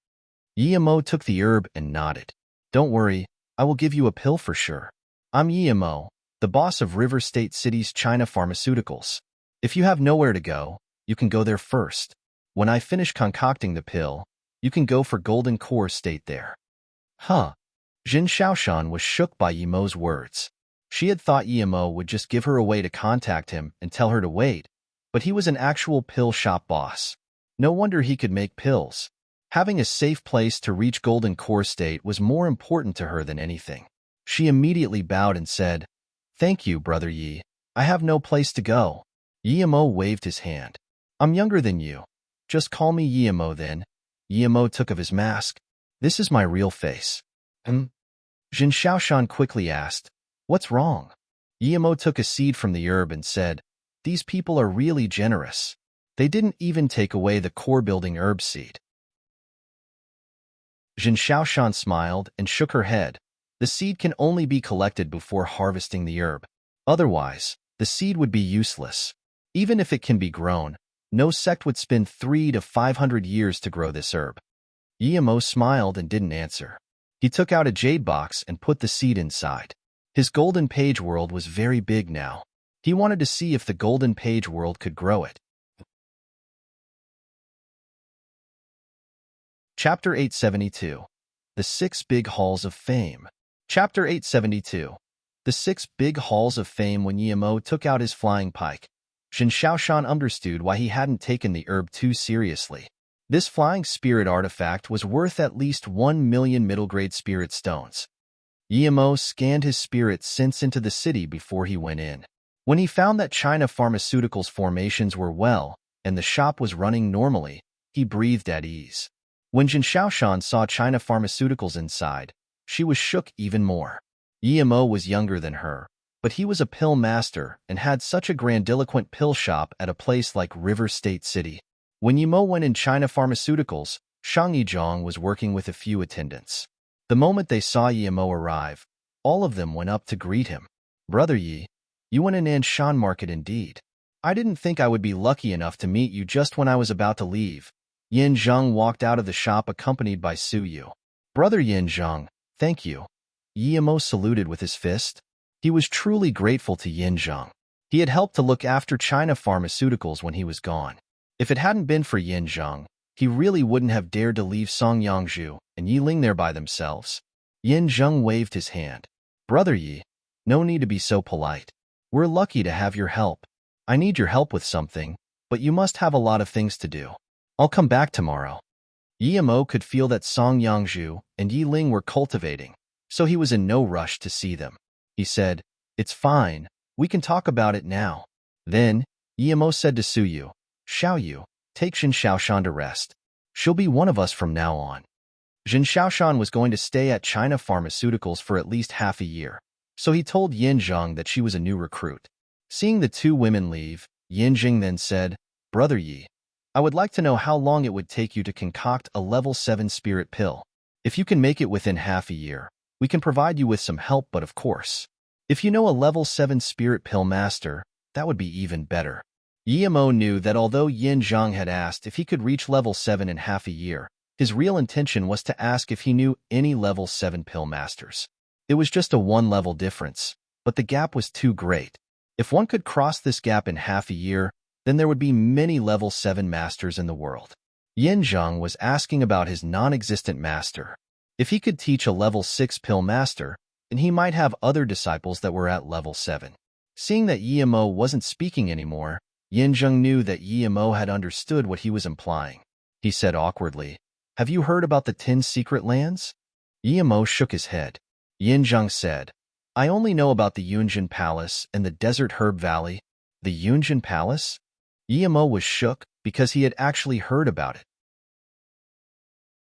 Yemo took the herb and nodded. Don't worry, I will give you a pill for sure. I'm Yemo, the boss of River State City's China Pharmaceuticals. If you have nowhere to go, you can go there first. When I finish concocting the pill, you can go for Golden Core State there. Huh. Jin Shaoshan was shook by Yemo's words. She had thought Yemo would just give her a way to contact him and tell her to wait, but he was an actual pill shop boss. No wonder he could make pills. Having a safe place to reach Golden Core State was more important to her than anything. She immediately bowed and said, Thank you, Brother Yi. I have no place to go. Yemo waved his hand. I'm younger than you. Just call me Yemo then. Yemo took off his mask. This is my real face. Jin Shaoshan quickly asked, What's wrong? Yemo took a seed from the herb and said, These people are really generous. They didn't even take away the core-building herb seed. Jin Shaoshan smiled and shook her head. The seed can only be collected before harvesting the herb. Otherwise, the seed would be useless. Even if it can be grown, No sect would spend 300 to 500 years to grow this herb. Yemo smiled and didn't answer. He took out a jade box and put the seed inside. His golden page world was very big now. He wanted to see if the golden page world could grow it. Chapter 872. The 6 Big Halls of Fame. Chapter 872. The 6 Big Halls of Fame. When Yemo took out his flying pike, Jin Shaoshan understood why he hadn't taken the herb too seriously. This flying spirit artifact was worth at least 1 million middle-grade spirit stones. Yemo scanned his spirit sense into the city before he went in. When he found that China Pharmaceuticals formations were well, and the shop was running normally, he breathed at ease. When Jin Shaoshan saw China Pharmaceuticals inside, she was shook even more. Yemo was younger than her, but he was a pill master and had such a grandiloquent pill shop at a place like River State City. When Yemo went in China Pharmaceuticals, Shang Yizhong was working with a few attendants. The moment they saw Yemo arrive, all of them went up to greet him. "Brother Yi, you went in Anshan Market indeed. I didn't think I would be lucky enough to meet you just when I was about to leave." Yin Zheng walked out of the shop accompanied by Su Yu. "Brother Yin Zheng, thank you." Yemo saluted with his fist. He was truly grateful to Yin Zheng. He had helped to look after China Pharmaceuticals when he was gone. If it hadn't been for Yin Zheng, he really wouldn't have dared to leave Song Yangzhu and Yi Ling there by themselves. Yin Zheng waved his hand. "Brother Yi, no need to be so polite. We're lucky to have your help. I need your help with something, but you must have a lot of things to do. I'll come back tomorrow." Yemo could feel that Song Yangzhu and Yi Ling were cultivating, so he was in no rush to see them. He said, "It's fine, we can talk about it now." Then, Yemo said to Su Yu, "Xiao Yu, take Jin Shaoshan to rest. She'll be one of us from now on." Jin Shaoshan was going to stay at China Pharmaceuticals for at least half a year, so he told Yin Zheng that she was a new recruit. Seeing the two women leave, Yin Zheng then said, "Brother Yi, I would like to know how long it would take you to concoct a level 7 spirit pill. If you can make it within half a year, we can provide you with some help, but of course, if you know a level 7 spirit pill master, that would be even better." Yemo knew that although Yin Zhang had asked if he could reach level 7 in half a year, his real intention was to ask if he knew any level 7 pill masters. It was just a 1-level difference, but the gap was too great. If one could cross this gap in half a year, then there would be many level 7 masters in the world. Yin Zhang was asking about his non-existent master. If he could teach a level 6 pill master, then he might have other disciples that were at level 7. Seeing that Yemo wasn't speaking anymore, Yin Zheng knew that Yemo had understood what he was implying. He said awkwardly, "Have you heard about the 10 secret lands?" Yemo shook his head. Yin Zheng said, "I only know about the Yunjin Palace and the Desert Herb Valley." The Yunjin Palace? Yemo was shook because he had actually heard about it.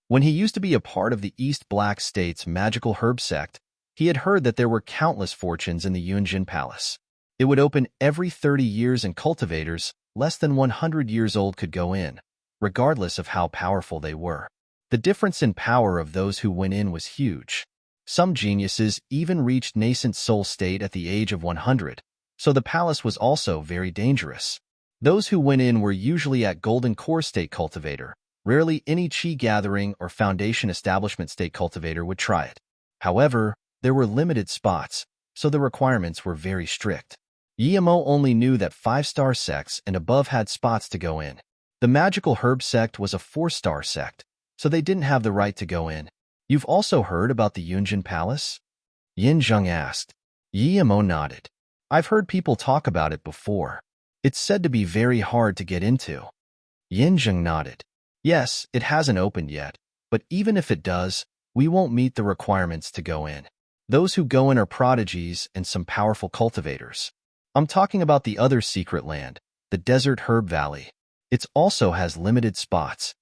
When he used to be a part of the East Black State's magical herb sect, he had heard that there were countless fortunes in the Yunjin Palace. It would open every 30 years and cultivators less than 100 years old could go in, regardless of how powerful they were. The difference in power of those who went in was huge. Some geniuses even reached nascent soul state at the age of 100, so the palace was also very dangerous. Those who went in were usually at Golden Core State Cultivator. Rarely any Qi Gathering or Foundation Establishment State Cultivator would try it. However, there were limited spots, so the requirements were very strict. Yemo only knew that 5-star sects and above had spots to go in. The Magical Herb sect was a 4-star sect, so they didn't have the right to go in. "You've also heard about the Yunjin Palace?" Yin Zheng asked. Yemo nodded. "I've heard people talk about it before. It's said to be very hard to get into." Yin Zheng nodded. "Yes, it hasn't opened yet, but even if it does, we won't meet the requirements to go in. Those who go in are prodigies and some powerful cultivators. I'm talking about the other secret land, the Desert Herb Valley. It also has limited spots."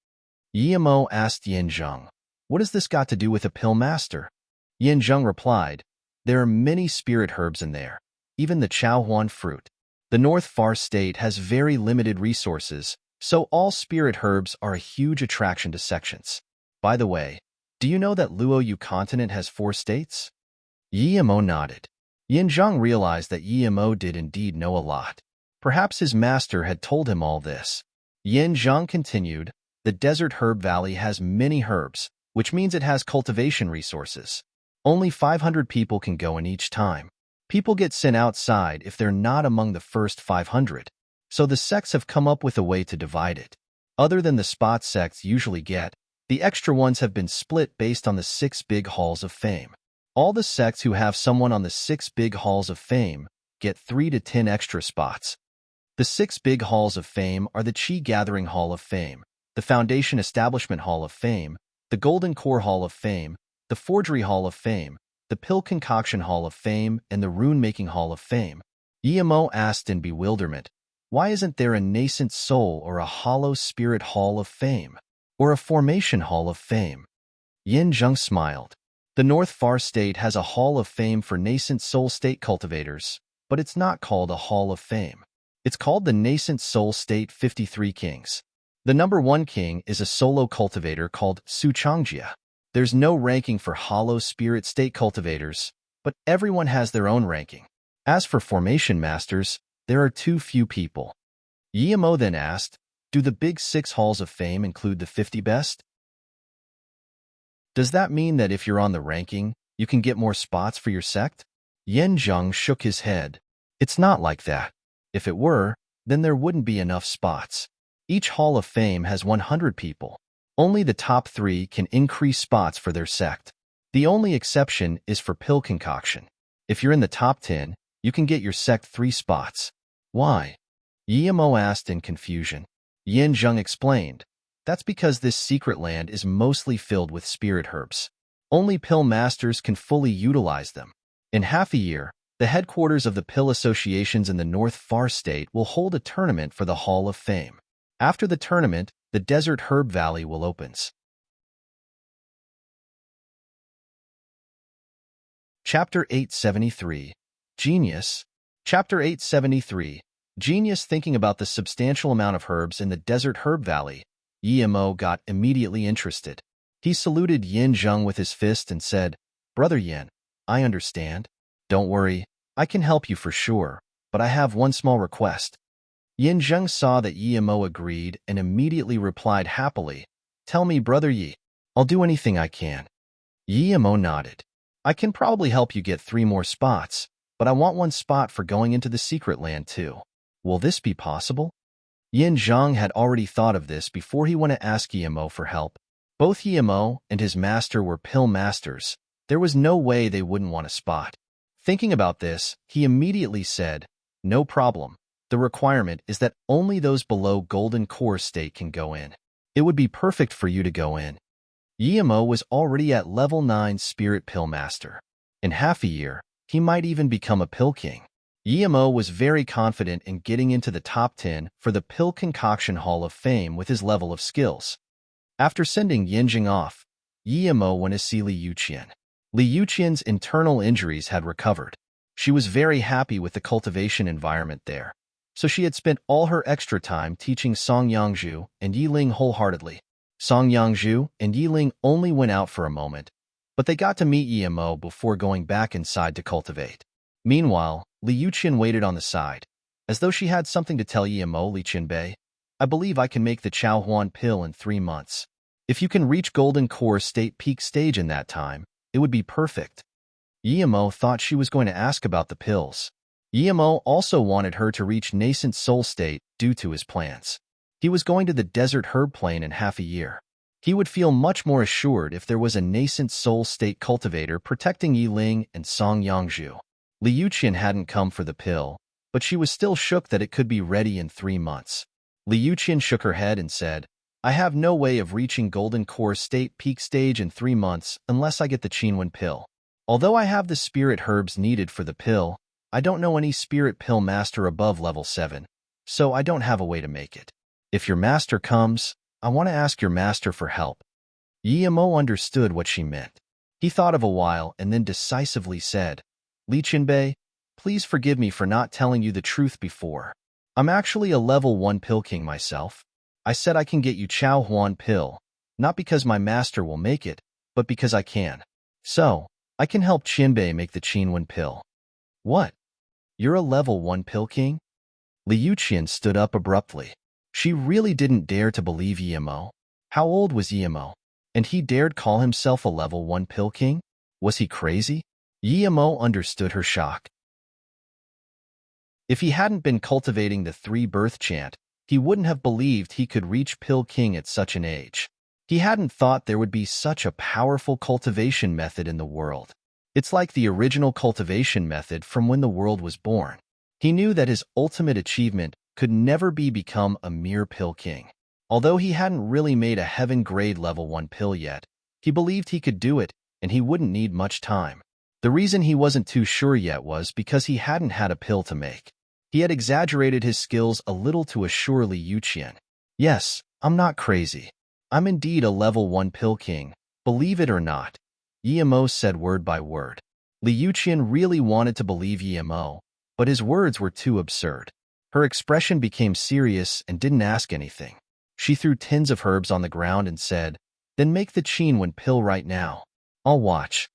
Yemo asked Yin Zheng, "What has this got to do with a pill master?" Yin Zheng replied, "There are many spirit herbs in there, even the Chaohuan fruit. The North Far State has very limited resources, so all spirit herbs are a huge attraction to sections. By the way, do you know that Luoyu continent has 4 states?" Yemo nodded. Yin Zheng realized that Yemo did indeed know a lot. Perhaps his master had told him all this. Yin Zhang continued, the desert herb valley has many herbs, which means it has cultivation resources. Only 500 people can go in each time. People get sent outside if they're not among the first 500. So the sects have come up with a way to divide it. Other than the spot sects usually get, the extra ones have been split based on the 6 big halls of fame. All the sects who have someone on the 6 big halls of fame get 3 to 10 extra spots. The 6 big halls of fame are the Qi Gathering Hall of Fame, the Foundation Establishment Hall of Fame, the Golden Core Hall of Fame, the Forgery Hall of Fame, the Pill Concoction Hall of Fame, and the Rune-Making Hall of Fame. Yemo asked in bewilderment, why isn't there a Nascent Soul or a Hollow Spirit Hall of Fame? Or a Formation Hall of Fame? Yin Zheng smiled. The North Far State has a Hall of Fame for Nascent Soul State cultivators, but it's not called a Hall of Fame. It's called the Nascent Soul State 53 Kings. The number 1 king is a solo cultivator called Su Changjia. There's no ranking for Hollow Spirit State cultivators, but everyone has their own ranking. As for Formation Masters, there are too few people. Yemo then asked, do the big 6 halls of fame include the 50 best? Does that mean that if you're on the ranking, you can get more spots for your sect? Yin Zheng shook his head. It's not like that. If it were, then there wouldn't be enough spots. Each hall of fame has 100 people. Only the top 3 can increase spots for their sect. The only exception is for pill concoction. If you're in the top 10, you can get your sect 3 spots. Why? Yemo asked in confusion. Yin Zheng explained, that's because this secret land is mostly filled with spirit herbs. Only pill masters can fully utilize them. In half a year, the headquarters of the pill associations in the North Far State will hold a tournament for the Hall of Fame. After the tournament, the Desert Herb Valley will opens. Chapter 873. Genius. Chapter 873. Genius. Thinking about the substantial amount of herbs in the Desert Herb Valley, Yemo got immediately interested. He saluted Yin Zheng with his fist and said, Brother Yin, I understand. Don't worry, I can help you for sure, but I have one small request. Yin Zheng saw that Yemo agreed and immediately replied happily, Tell me, Brother Yi, I'll do anything I can. Yemo nodded. I can probably help you get 3 more spots, but I want 1 spot for going into the secret land too. Will this be possible? Yin Zheng had already thought of this before he went to ask Yemo for help. Both Yemo and his master were pill masters. There was no way they wouldn't want a spot. Thinking about this, he immediately said, No problem. The requirement is that only those below Golden Core State can go in. It would be perfect for you to go in. Yemo was already at level 9 Spirit Pill Master. In half a year, he might even become a Pill King. Yemo was very confident in getting into the top 10 for the Pill Concoction Hall of Fame with his level of skills. After sending Yinjing off, Yemo went to see Li Yuqian. Li Yuqian's internal injuries had recovered. She was very happy with the cultivation environment there, so she had spent all her extra time teaching Song Yangzhu and Yiling wholeheartedly. Song Yangzhu and Yiling only went out for a moment, but they got to meet Yemo before going back inside to cultivate. Meanwhile, Li Yuqian waited on the side. As though she had something to tell Yemo, Li Qinbei, I believe I can make the Chaohuan pill in 3 months. If you can reach Golden Core State peak stage in that time, it would be perfect. Yemo thought she was going to ask about the pills. Yemo also wanted her to reach Nascent Soul State due to his plans. He was going to the Desert Herb Plain in half a year. He would feel much more assured if there was a Nascent Soul State cultivator protecting Yiling and Song Yangzhu. Li Yuqian hadn't come for the pill, but she was still shook that it could be ready in 3 months. Li Yuqian shook her head and said, I have no way of reaching Golden Core State peak stage in 3 months unless I get the Qinwen pill. Although I have the spirit herbs needed for the pill, I don't know any spirit pill master above level 7, so I don't have a way to make it. If your master comes, I want to ask your master for help. Yemo understood what she meant. He thought of a while and then decisively said, Li Qinbei, please forgive me for not telling you the truth before. I'm actually a level 1 pill king myself. I said I can get you Chao Huan pill, not because my master will make it, but because I can. So, I can help Qinbei make the Qinwen pill. What? You're a level 1 pill king? Li Yuqian stood up abruptly. She really didn't dare to believe Yemo. How old was Yemo? And he dared call himself a level 1 pill king? Was he crazy? Yemo understood her shock. If he hadn't been cultivating the 3-birth chant, he wouldn't have believed he could reach pill king at such an age. He hadn't thought there would be such a powerful cultivation method in the world. It's like the original cultivation method from when the world was born. He knew that his ultimate achievement could never be become a mere pill king. Although he hadn't really made a heaven-grade level 1 pill yet, he believed he could do it, and he wouldn't need much time. The reason he wasn't too sure yet was because he hadn't had a pill to make. He had exaggerated his skills a little to assure Li Yuqian. Yes, I'm not crazy. I'm indeed a level 1 pill king, believe it or not. Yemo said word by word. Li Yuqian really wanted to believe Yemo, but his words were too absurd. Her expression became serious and didn't ask anything. She threw tins of herbs on the ground and said, "Then make the Qin pill right now. I'll watch."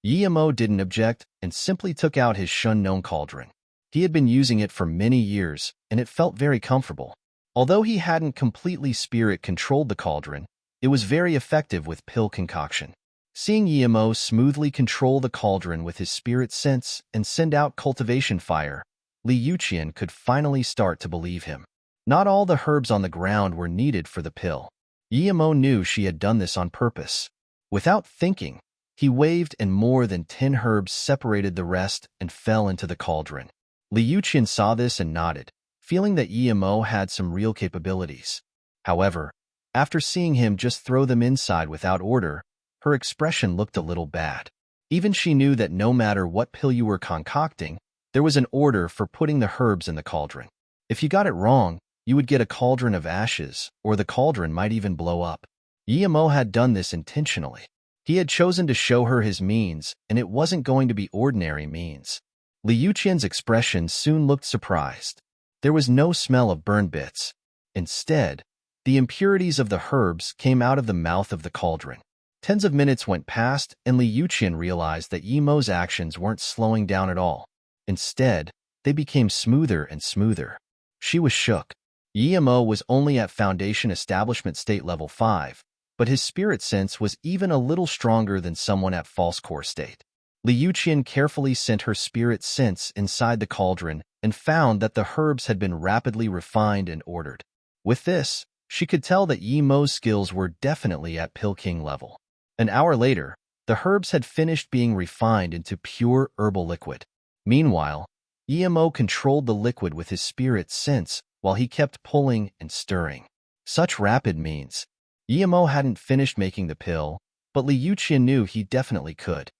Yemo didn't object and simply took out his Shun-known cauldron. He had been using it for many years, and it felt very comfortable. Although he hadn't completely spirit-controlled the cauldron, it was very effective with pill concoction. Seeing Yemo smoothly control the cauldron with his spirit sense and send out cultivation fire, Li Yuqian could finally start to believe him. Not all the herbs on the ground were needed for the pill. Yemo knew she had done this on purpose. Without thinking, he waved and more than 10 herbs separated the rest and fell into the cauldron. Li Yuqian saw this and nodded, feeling that Yemo had some real capabilities. However, after seeing him just throw them inside without order, her expression looked a little bad. Even she knew that no matter what pill you were concocting, there was an order for putting the herbs in the cauldron. If you got it wrong, you would get a cauldron of ashes, or the cauldron might even blow up. Yemo had done this intentionally. He had chosen to show her his means, and it wasn't going to be ordinary means. Li Yuqian's expression soon looked surprised. There was no smell of burned bits. Instead, the impurities of the herbs came out of the mouth of the cauldron. Tens of minutes went past, and Li Yuqian realized that Yemo's actions weren't slowing down at all. Instead, they became smoother and smoother. She was shook. Yemo was only at Foundation Establishment State Level 5, but his spirit sense was even a little stronger than someone at False Core State. Li Yuqian carefully sent her spirit sense inside the cauldron and found that the herbs had been rapidly refined and ordered. With this, she could tell that Yemo's skills were definitely at Pill King level. An hour later, the herbs had finished being refined into pure herbal liquid. Meanwhile, Yemo controlled the liquid with his spirit sense while he kept pulling and stirring. Such rapid means. Yemo hadn't finished making the pill, but Li Yuqian knew he definitely could.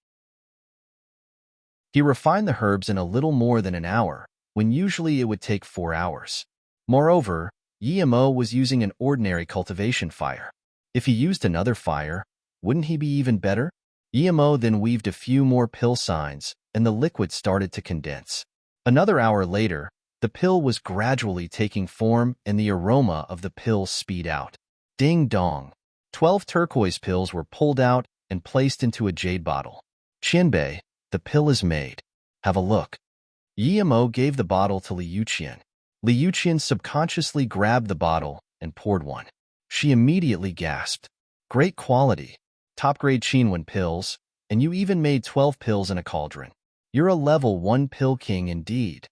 He refined the herbs in a little more than an hour, when usually it would take 4 hours. Moreover, Yemo was using an ordinary cultivation fire. If he used another fire, wouldn't he be even better? Yemo then weaved a few more pill signs, and the liquid started to condense. Another hour later, the pill was gradually taking form and the aroma of the pill sped out. Ding dong. 12 turquoise pills were pulled out and placed into a jade bottle. Qianbei, the pill is made. Have a look. Yemo gave the bottle to Li Yuqian. Li Yuqian subconsciously grabbed the bottle and poured one. She immediately gasped. Great quality. Top-grade Qinwen pills, and you even made 12 pills in a cauldron. You're a level 1 pill king indeed.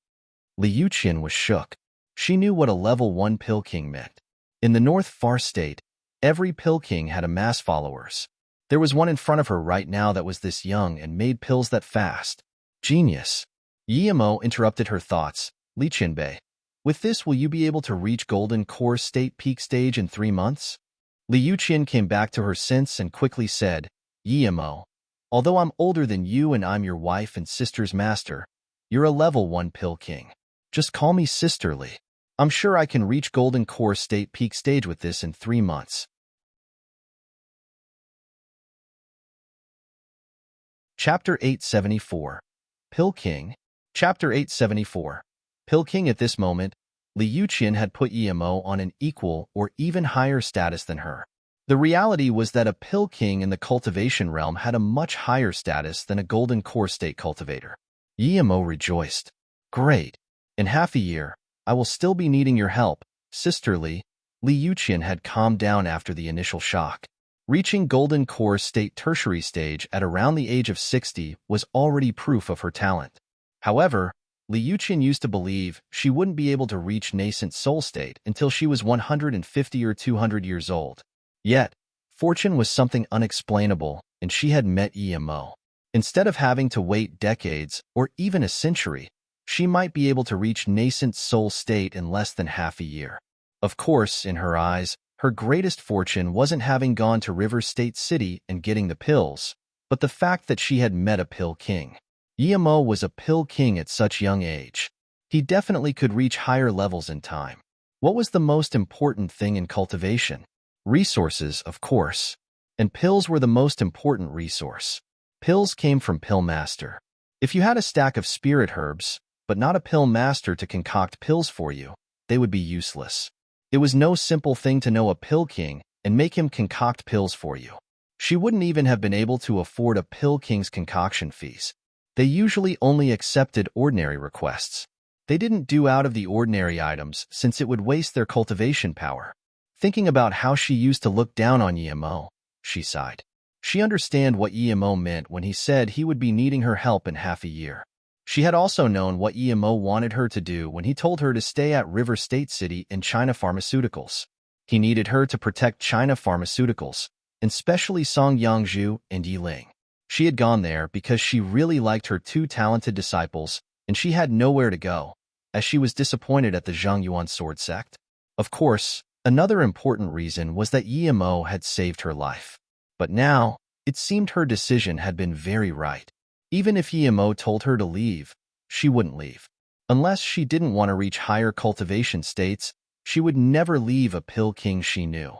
Li Yuqian was shook. She knew what a level 1 pill king meant. In the North Far State, every pill king had a mass followers. There was one in front of her right now that was this young and made pills that fast. Genius. Yemo interrupted her thoughts. Li Qianbei, with this will you be able to reach Golden Core State Peak Stage in 3 months? Li Yuqian came back to her sense and quickly said, Yemo, although I'm older than you and I'm your wife and sister's master, you're a level 1 pill king. Just call me sisterly. I'm sure I can reach Golden Core State Peak Stage with this in 3 months. Chapter 874. Pill King. Chapter 874. Pill King. At this moment, Li Yuqian had put Yemo on an equal or even higher status than her. The reality was that a Pill King in the cultivation realm had a much higher status than a Golden Core State cultivator. Yemo rejoiced. Great. In half a year, I will still be needing your help, sisterly, Li Yuqian had calmed down after the initial shock. Reaching Golden Core State Tertiary stage at around the age of 60 was already proof of her talent. However, Li Yuqian used to believe she wouldn't be able to reach nascent soul state until she was 150 or 200 years old. Yet, fortune was something unexplainable, and she had met Emo. Instead of having to wait decades or even a century, she might be able to reach nascent soul state in less than half a year. Of course, in her eyes, her greatest fortune wasn't having gone to River State City and getting the pills, but the fact that she had met a pill king. Emo was a pill king at such young age. He definitely could reach higher levels in time. What was the most important thing in cultivation? Resources, of course. And pills were the most important resource. Pills came from Pill Master. If you had a stack of spirit herbs, but not a pill master to concoct pills for you, they would be useless. It was no simple thing to know a pill king and make him concoct pills for you. She wouldn't even have been able to afford a pill king's concoction fees. They usually only accepted ordinary requests. They didn't do out-of-the-ordinary items since it would waste their cultivation power. Thinking about how she used to look down on Emo, she sighed. She understood what Emo meant when he said he would be needing her help in half a year. She had also known what Emo wanted her to do when he told her to stay at River State City in China Pharmaceuticals. He needed her to protect China Pharmaceuticals, and especially Song Yangzhu and Yi Ling. She had gone there because she really liked her two talented disciples, and she had nowhere to go, as she was disappointed at the Zhongyuan sword sect. Of course, another important reason was that Emo had saved her life. But now, it seemed her decision had been very right. Even if Emo told her to leave, she wouldn't leave. Unless she didn't want to reach higher cultivation states, she would never leave a pill king she knew.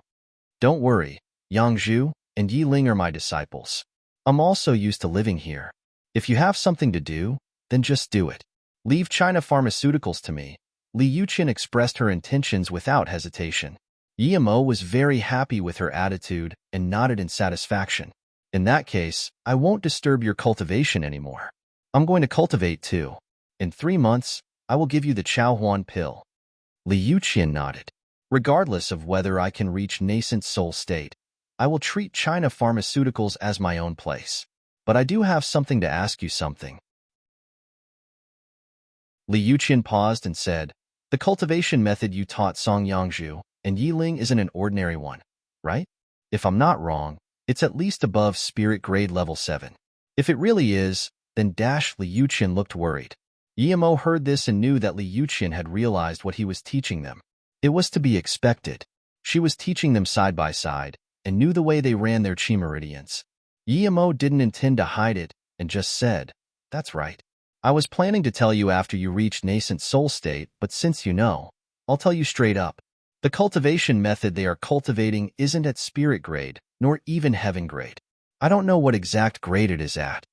Don't worry, Yangzhu and Yi Ling are my disciples. I'm also used to living here. If you have something to do, then just do it. Leave China Pharmaceuticals to me. Li Yuqian expressed her intentions without hesitation. Emo was very happy with her attitude and nodded in satisfaction. In that case, I won't disturb your cultivation anymore. I'm going to cultivate too. In 3 months, I will give you the Chaohuan pill. Li Yuqian nodded. Regardless of whether I can reach nascent soul state, I will treat China Pharmaceuticals as my own place. But I do have something to ask you something. Li Yuqian paused and said, the cultivation method you taught Song Yangzhu and Yi Ling isn't an ordinary one, right? If I'm not wrong, it's at least above spirit grade level 7. If it really is, then Li Yuqian looked worried. Emo heard this and knew that Li Yuqian had realized what he was teaching them. It was to be expected. She was teaching them side by side, and knew the way they ran their chi meridians. Emo didn't intend to hide it, and just said, that's right. I was planning to tell you after you reached nascent soul state, but since you know, I'll tell you straight up. The cultivation method they are cultivating isn't at spirit grade, nor even heaven grade. I don't know what exact grade it is at.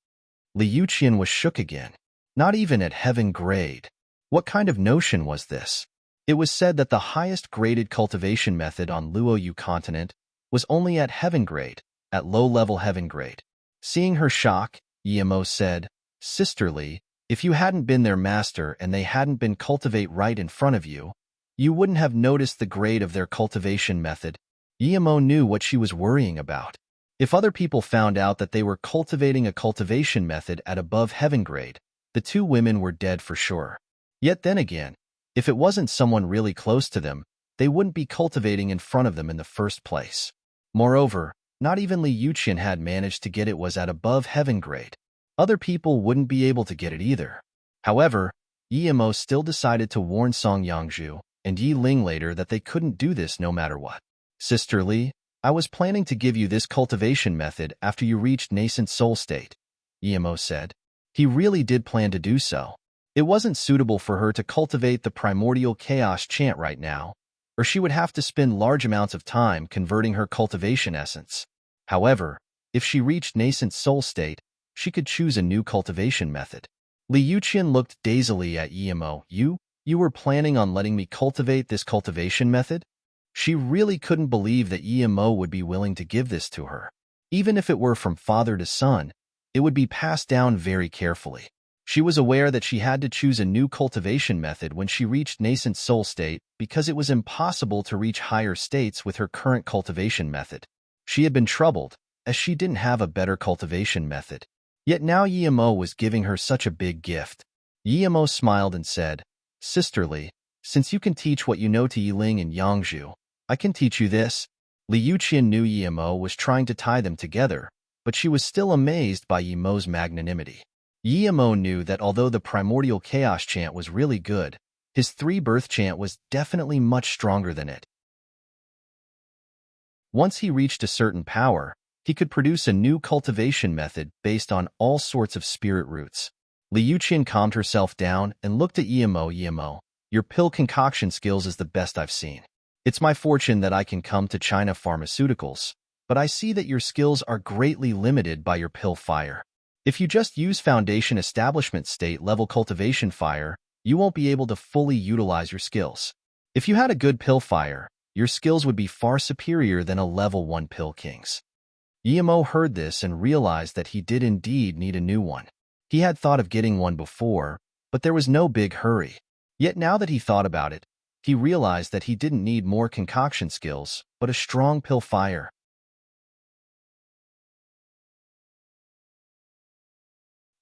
Li Yuqian was shook again. Not even at heaven grade. What kind of notion was this? It was said that the highest graded cultivation method on Luoyu continent was only at heaven grade, at low-level heaven grade. Seeing her shock, Emo said, Sisterly, if you hadn't been their master and they hadn't been cultivate right in front of you, you wouldn't have noticed the grade of their cultivation method. Emo knew what she was worrying about. If other people found out that they were cultivating a cultivation method at above heaven grade, the two women were dead for sure. Yet then again, if it wasn't someone really close to them, they wouldn't be cultivating in front of them in the first place. Moreover, not even Li Yuqian had managed to get it was at above heaven grade. Other people wouldn't be able to get it either. However, Emo still decided to warn Song Yangzhu and Yi Ling later that they couldn't do this no matter what. Sisterly, I was planning to give you this cultivation method after you reached nascent soul state, Emo said. He really did plan to do so. It wasn't suitable for her to cultivate the primordial chaos chant right now, or she would have to spend large amounts of time converting her cultivation essence. However, if she reached nascent soul state, she could choose a new cultivation method. Li Yuqian looked dazedly at Emo. You were planning on letting me cultivate this cultivation method? She really couldn't believe that Emo would be willing to give this to her. Even if it were from father to son, it would be passed down very carefully. She was aware that she had to choose a new cultivation method when she reached nascent soul state because it was impossible to reach higher states with her current cultivation method. She had been troubled, as she didn't have a better cultivation method. Yet now Yimo was giving her such a big gift. Yimo smiled and said, "Sisterly, since you can teach what you know to Yiling and Yangzhu, I can teach you this." Liu Qian knew Yimo was trying to tie them together, but she was still amazed by Yimo's magnanimity. Yimo knew that although the primordial chaos chant was really good, his three-birth chant was definitely much stronger than it. Once he reached a certain power, he could produce a new cultivation method based on all sorts of spirit roots. Liu Qian calmed herself down and looked at Yimo. "Yimo, your pill concoction skills is the best I've seen. It's my fortune that I can come to China Pharmaceuticals, but I see that your skills are greatly limited by your pill fire. If you just use foundation establishment state level cultivation fire, you won't be able to fully utilize your skills. If you had a good pill fire, your skills would be far superior than a level 1 pill king's." Yimo heard this and realized that he did indeed need a new one. He had thought of getting one before, but there was no big hurry. Yet now that he thought about it, he realized that he didn't need more concoction skills, but a strong pill fire.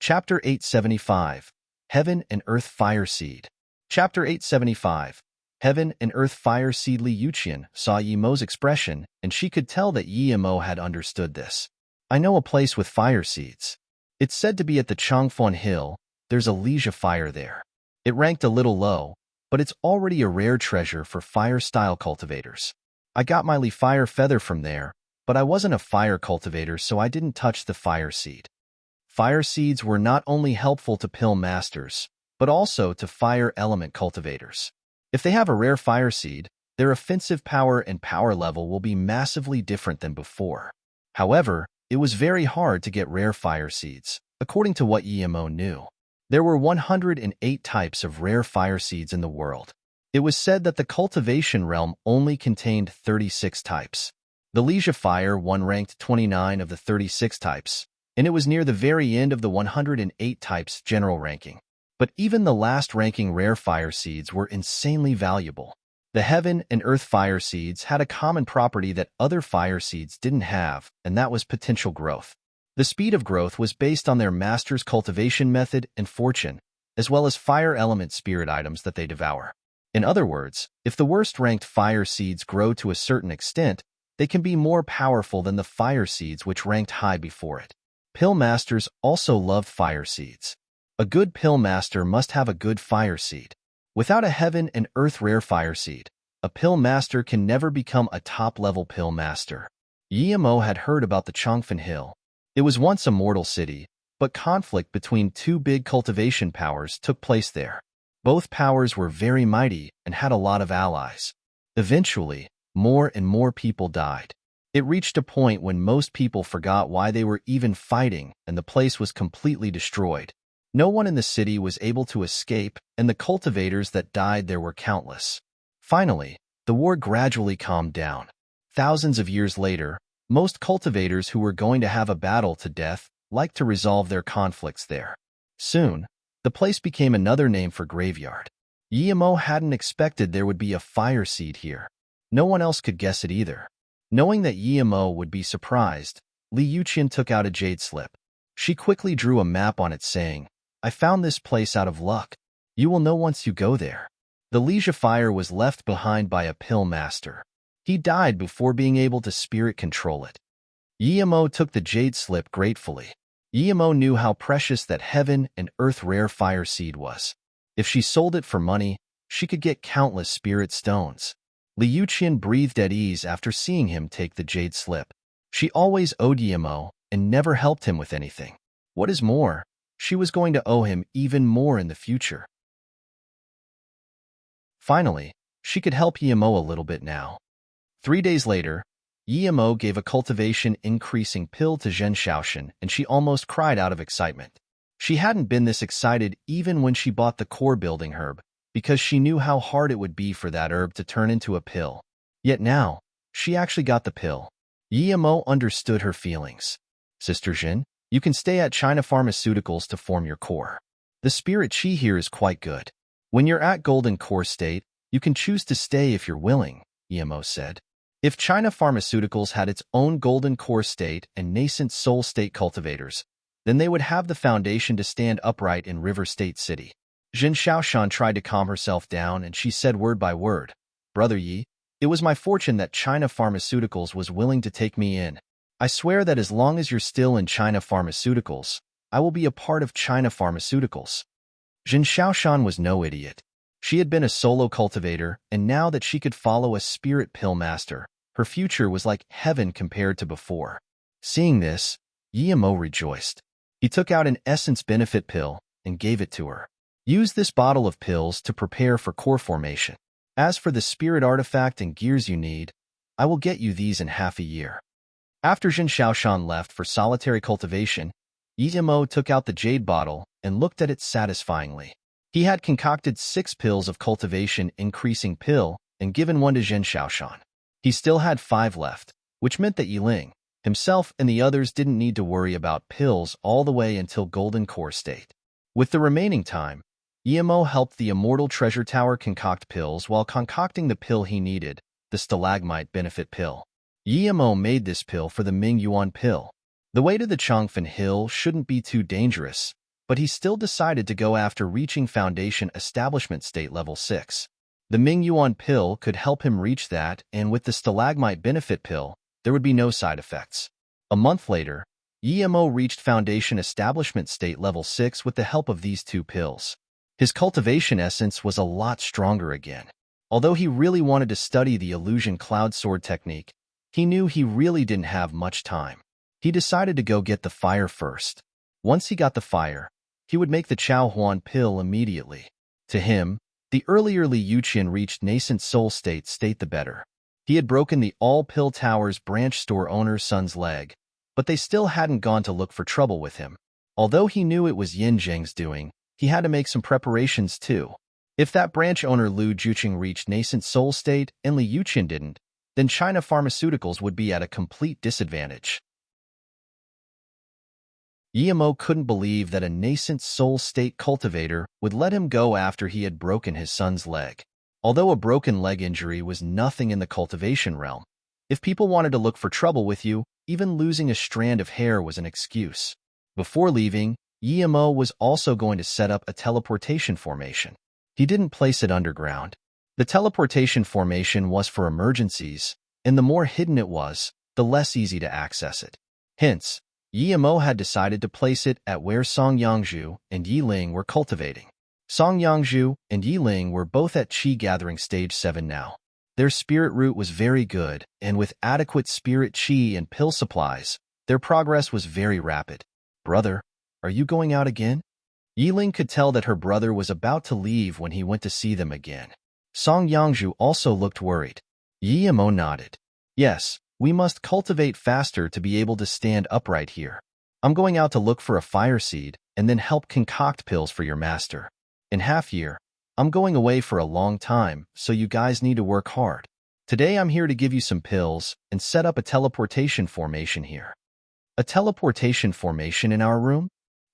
Chapter 875, Heaven and Earth Fire Seed. Chapter 875, Heaven and Earth Fire Seed. Liu Qian saw Yimo's expression, and she could tell that Yimo had understood this. "I know a place with fire seeds. It's said to be at the Changfan Hill. There's a Leisure fire there. It ranked a little low, but it's already a rare treasure for fire-style cultivators. I got my Li fire feather from there, but I wasn't a fire cultivator, so I didn't touch the fire seed." Fire seeds were not only helpful to pill masters, but also to fire element cultivators. If they have a rare fire seed, their offensive power and power level will be massively different than before. However, it was very hard to get rare fire seeds, according to what Yimo knew. There were 108 types of rare fire seeds in the world. It was said that the cultivation realm only contained 36 types. The Leisure Fire one ranked 29 of the 36 types, and it was near the very end of the 108 types general ranking. But even the last ranking rare fire seeds were insanely valuable. The Heaven and Earth fire seeds had a common property that other fire seeds didn't have, and that was potential growth. The speed of growth was based on their master's cultivation method and fortune, as well as fire element spirit items that they devour. In other words, if the worst-ranked fire seeds grow to a certain extent, they can be more powerful than the fire seeds which ranked high before it. Pill masters also loved fire seeds. A good pill master must have a good fire seed. Without a Heaven and Earth rare fire seed, a pill master can never become a top-level pill master. Yimo had heard about the Changfan Hill. It was once a mortal city, but conflict between two big cultivation powers took place there. Both powers were very mighty and had a lot of allies. Eventually, more and more people died. It reached a point when most people forgot why they were even fighting, and the place was completely destroyed. No one in the city was able to escape, and the cultivators that died there were countless. Finally, the war gradually calmed down. Thousands of years later, most cultivators who were going to have a battle to death liked to resolve their conflicts there. Soon, the place became another name for graveyard. Yimo hadn't expected there would be a fire seed here. No one else could guess it either. Knowing that Yimo would be surprised, Liu Qian took out a jade slip. She quickly drew a map on it saying, "I found this place out of luck. You will know once you go there." The Leisure Fire was left behind by a pill master. He died before being able to spirit control it. Yimo took the jade slip gratefully. Yimo knew how precious that Heaven and Earth rare fire seed was. If she sold it for money, she could get countless spirit stones. Liu Qian breathed at ease after seeing him take the jade slip. She always owed Yimo and never helped him with anything. What is more, she was going to owe him even more in the future. Finally, she could help Yimo a little bit now. 3 days later, Yimo gave a cultivation-increasing pill to Zhen Shaoxin, and she almost cried out of excitement. She hadn't been this excited even when she bought the core building herb, because she knew how hard it would be for that herb to turn into a pill. Yet now, she actually got the pill. Yimo understood her feelings. "Sister Zhen, you can stay at China Pharmaceuticals to form your core. The spirit chi here is quite good. When you're at golden core state, you can choose to stay if you're willing, Emo said. If China Pharmaceuticals had its own golden core state and nascent soul state cultivators, then they would have the foundation to stand upright in River State City. Jin Shaoshan tried to calm herself down, and she said word by word, Brother Yi, it was my fortune that China Pharmaceuticals was willing to take me in. I swear that as long as you're still in China Pharmaceuticals, I will be a part of China Pharmaceuticals. Jin Shaoshan was no idiot. She had been a solo cultivator, and now that she could follow a spirit pill master, her future was like heaven compared to before. Seeing this, Yimo rejoiced. He took out an essence benefit pill and gave it to her. Use this bottle of pills to prepare for core formation. As for the spirit artifact and gears you need, I will get you these in half a year. After Jin Shaoshan left for solitary cultivation, Yimo took out the jade bottle and looked at it satisfyingly. He had concocted 6 pills of cultivation increasing pill and given one to Jin Shaoshan. He still had 5 left, which meant that Yiling, himself and the others didn't need to worry about pills all the way until golden core state. With the remaining time, Yimo helped the Immortal Treasure Tower concoct pills while concocting the pill he needed, the Stalagmite Benefit Pill. Yimo made this pill for the Ming Yuan pill. The way to the Changfen Hill shouldn't be too dangerous, but he still decided to go after reaching Foundation Establishment State Level 6. The Ming Yuan pill could help him reach that, and with the Stalagmite Benefit Pill, there would be no side effects. A month later, Yimo reached Foundation Establishment State Level 6 with the help of these 2 pills. His cultivation essence was a lot stronger again. Although he really wanted to study the illusion cloud sword technique, he knew he really didn't have much time. He decided to go get the fire first. Once he got the fire, he would make the Chao Huan pill immediately. To him, the earlier Li Yuqian reached nascent soul state the better. He had broken the All-Pill Tower's branch store owner's son's leg, but they still hadn't gone to look for trouble with him. Although he knew it was Yin Zheng's doing, he had to make some preparations too. If that branch owner Lu Juqing reached nascent soul state and Li Yuqian didn't, then China Pharmaceuticals would be at a complete disadvantage. Yimo couldn't believe that a nascent soul state cultivator would let him go after he had broken his son's leg. Although a broken leg injury was nothing in the cultivation realm, if people wanted to look for trouble with you, even losing a strand of hair was an excuse. Before leaving, Yimo was also going to set up a teleportation formation. He didn't place it underground. The teleportation formation was for emergencies, and the more hidden it was, the less easy to access it. Hence, Yimo had decided to place it at where Song Yangzhu and Yiling were cultivating. Song Yangzhu and Yiling were both at Qi Gathering Stage 7 now. Their spirit root was very good, and with adequate spirit Qi and pill supplies, their progress was very rapid. Brother, are you going out again? Yiling could tell that her brother was about to leave when he went to see them again. Song Yangzhu also looked worried. Yimo nodded. Yes, we must cultivate faster to be able to stand upright here. I'm going out to look for a fire seed and then help concoct pills for your master. In half year, I'm going away for a long time, so you guys need to work hard. Today I'm here to give you some pills and set up a teleportation formation here. A teleportation formation in our room?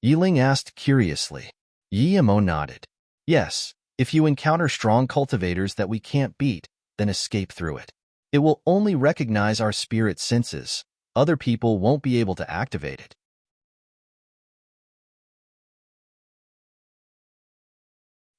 Yiling asked curiously. Yimo nodded. Yes, if you encounter strong cultivators that we can't beat, then escape through it. It will only recognize our spirit senses. Other people won't be able to activate it.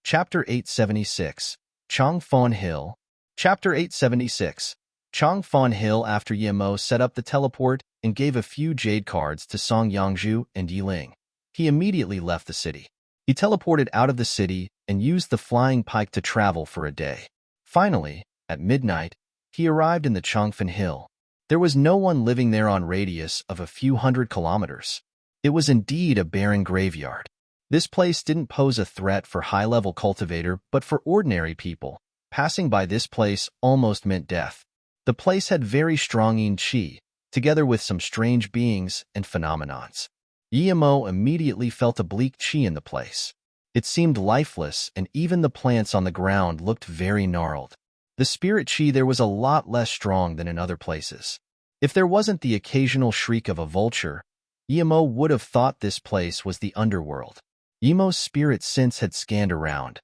Chapter 876, Changfen Hill. Chapter 876, Changfen Hill. After Yimo set up the teleport and gave a few jade cards to Song Yangzhu and Yiling, he immediately left the city. He teleported out of the city and used the flying pike to travel for a day. Finally, at midnight, he arrived in the Changfen Hill. There was no one living there on radius of a few hundred kilometers. It was indeed a barren graveyard. This place didn't pose a threat for high-level cultivator, but for ordinary people, passing by this place almost meant death. The place had very strong yin qi, together with some strange beings and phenomenons. Yimo immediately felt a bleak qi in the place. It seemed lifeless, and even the plants on the ground looked very gnarled. The spirit qi there was a lot less strong than in other places. If there wasn't the occasional shriek of a vulture, Yimo would have thought this place was the underworld. Yemo's spirit sense had scanned around.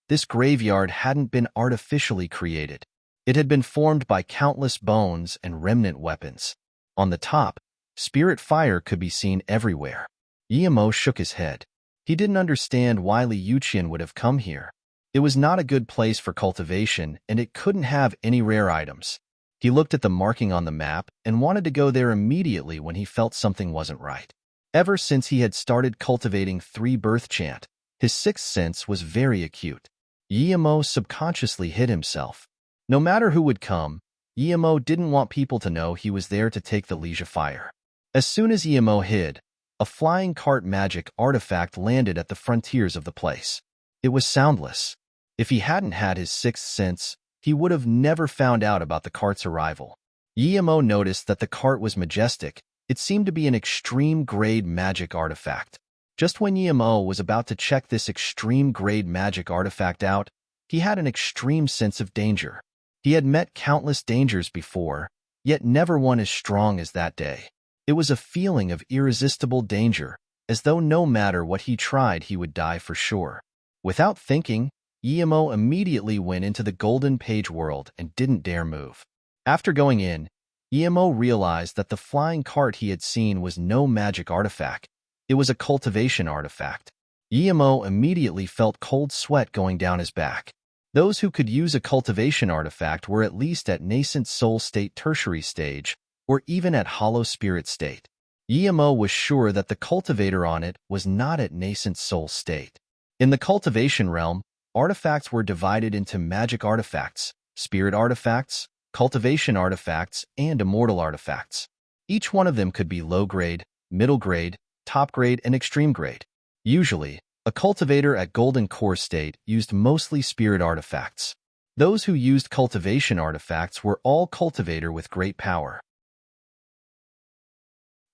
This graveyard hadn't been artificially created. It had been formed by countless bones and remnant weapons. On the top, spirit fire could be seen everywhere. Yemo shook his head. He didn't understand why Liu Qian would have come here. It was not a good place for cultivation, and it couldn't have any rare items. He looked at the marking on the map and wanted to go there immediately when he felt something wasn't right. Ever since he had started cultivating three-birth chant, his sixth sense was very acute. Yemo subconsciously hid himself. No matter who would come, Yemo didn't want people to know he was there to take the Leisure Fire. As soon as Yemo hid, a flying cart magic artifact landed at the frontiers of the place. It was soundless. If he hadn't had his sixth sense, he would have never found out about the cart's arrival. Yemo noticed that the cart was majestic. It seemed to be an extreme-grade magic artifact. Just when Yemo was about to check this extreme-grade magic artifact out, he had an extreme sense of danger. He had met countless dangers before, yet never one as strong as that day. It was a feeling of irresistible danger, as though no matter what he tried he would die for sure. Without thinking, Yemo immediately went into the Golden Page world and didn't dare move. After going in, Yemo realized that the flying cart he had seen was no magic artifact. It was a cultivation artifact. Yemo immediately felt cold sweat going down his back. Those who could use a cultivation artifact were at least at nascent soul state tertiary stage, or even at hollow spirit state. Yemo was sure that the cultivator on it was not at nascent soul state. In the cultivation realm, artifacts were divided into magic artifacts, spirit artifacts, cultivation artifacts, and immortal artifacts. Each one of them could be low grade, middle grade, top grade, and extreme grade. Usually, a cultivator at Golden Core state used mostly spirit artifacts. Those who used cultivation artifacts were all cultivator with great power.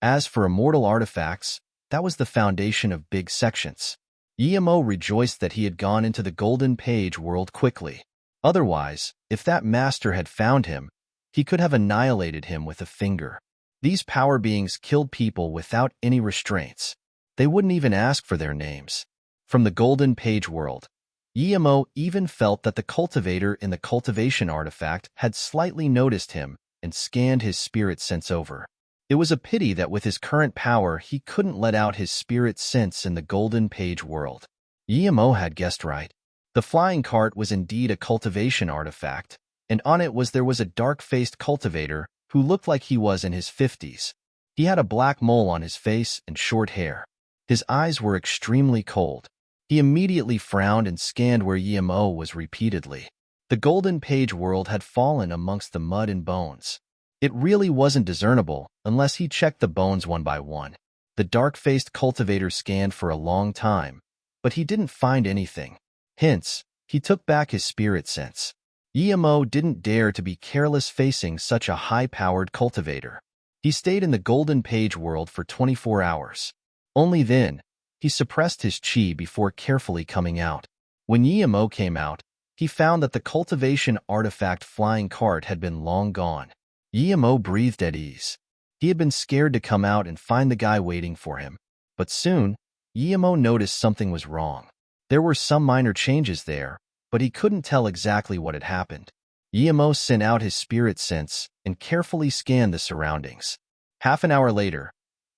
As for immortal artifacts, that was the foundation of big sections. Yemo rejoiced that he had gone into the Golden Page world quickly. Otherwise, if that master had found him, he could have annihilated him with a finger. These power beings killed people without any restraints. They wouldn't even ask for their names. From the Golden Page world, Yemo even felt that the cultivator in the cultivation artifact had slightly noticed him and scanned his spirit sense over. It was a pity that with his current power he couldn't let out his spirit sense in the Golden Page world. Yemo had guessed right. The flying cart was indeed a cultivation artifact, and on it there was a dark-faced cultivator who looked like he was in his 50s. He had a black mole on his face and short hair. His eyes were extremely cold. He immediately frowned and scanned where Yemo was repeatedly. The Golden Page world had fallen amongst the mud and bones. It really wasn't discernible unless he checked the bones one by one. The dark-faced cultivator scanned for a long time, but he didn't find anything. Hence, he took back his spirit sense. Yemo didn't dare to be careless facing such a high-powered cultivator. He stayed in the Golden Page world for 24 hours. Only then, he suppressed his chi before carefully coming out. When Yemo came out, he found that the cultivation artifact flying cart had been long gone. Yemo breathed at ease. He had been scared to come out and find the guy waiting for him. But soon, Yemo noticed something was wrong. There were some minor changes there, but he couldn't tell exactly what had happened. Yemo sent out his spirit sense and carefully scanned the surroundings. Half an hour later,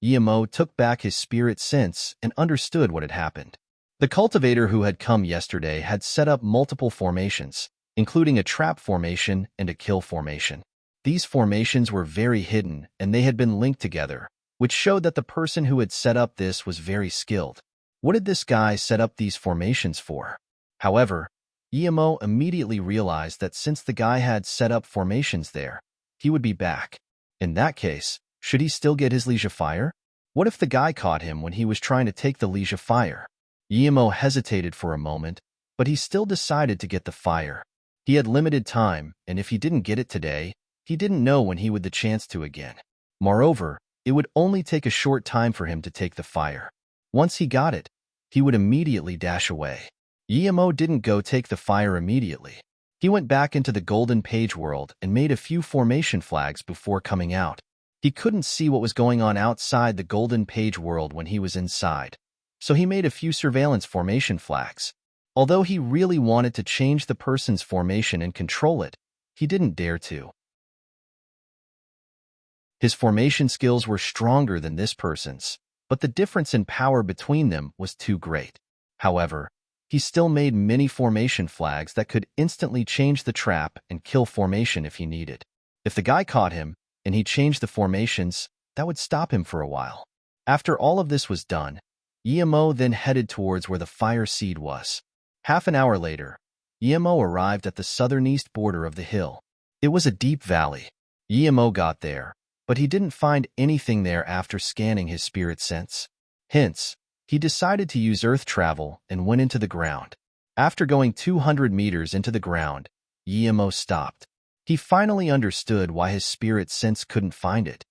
Yemo took back his spirit sense and understood what had happened. The cultivator who had come yesterday had set up multiple formations, including a trap formation and a kill formation. These formations were very hidden and they had been linked together, which showed that the person who had set up this was very skilled. What did this guy set up these formations for? However, Yemo immediately realized that since the guy had set up formations there, he would be back. In that case, should he still get his Leisure Fire? What if the guy caught him when he was trying to take the Leisure Fire? Yemo hesitated for a moment, but he still decided to get the fire. He had limited time, and if he didn't get it today, he didn't know when he would the chance to again. Moreover, it would only take a short time for him to take the fire. Once he got it, he would immediately dash away. Yemo didn't go take the fire immediately. He went back into the Golden Page world and made a few formation flags before coming out. He couldn't see what was going on outside the Golden Page world when he was inside. so he made a few surveillance formation flags. Although he really wanted to change the person's formation and control it, he didn't dare to. His formation skills were stronger than this person's, but the difference in power between them was too great. However, he still made many formation flags that could instantly change the trap and kill formation if he needed. If the guy caught him and he changed the formations, that would stop him for a while. After all of this was done, Emo then headed towards where the fire seed was. Half an hour later, Emo arrived at the southern-east border of the hill. It was a deep valley. Emo got there, but he didn't find anything there after scanning his spirit sense. Hence, he decided to use earth travel and went into the ground. After going 200 meters into the ground, Emo stopped. He finally understood why his spirit sense couldn't find it.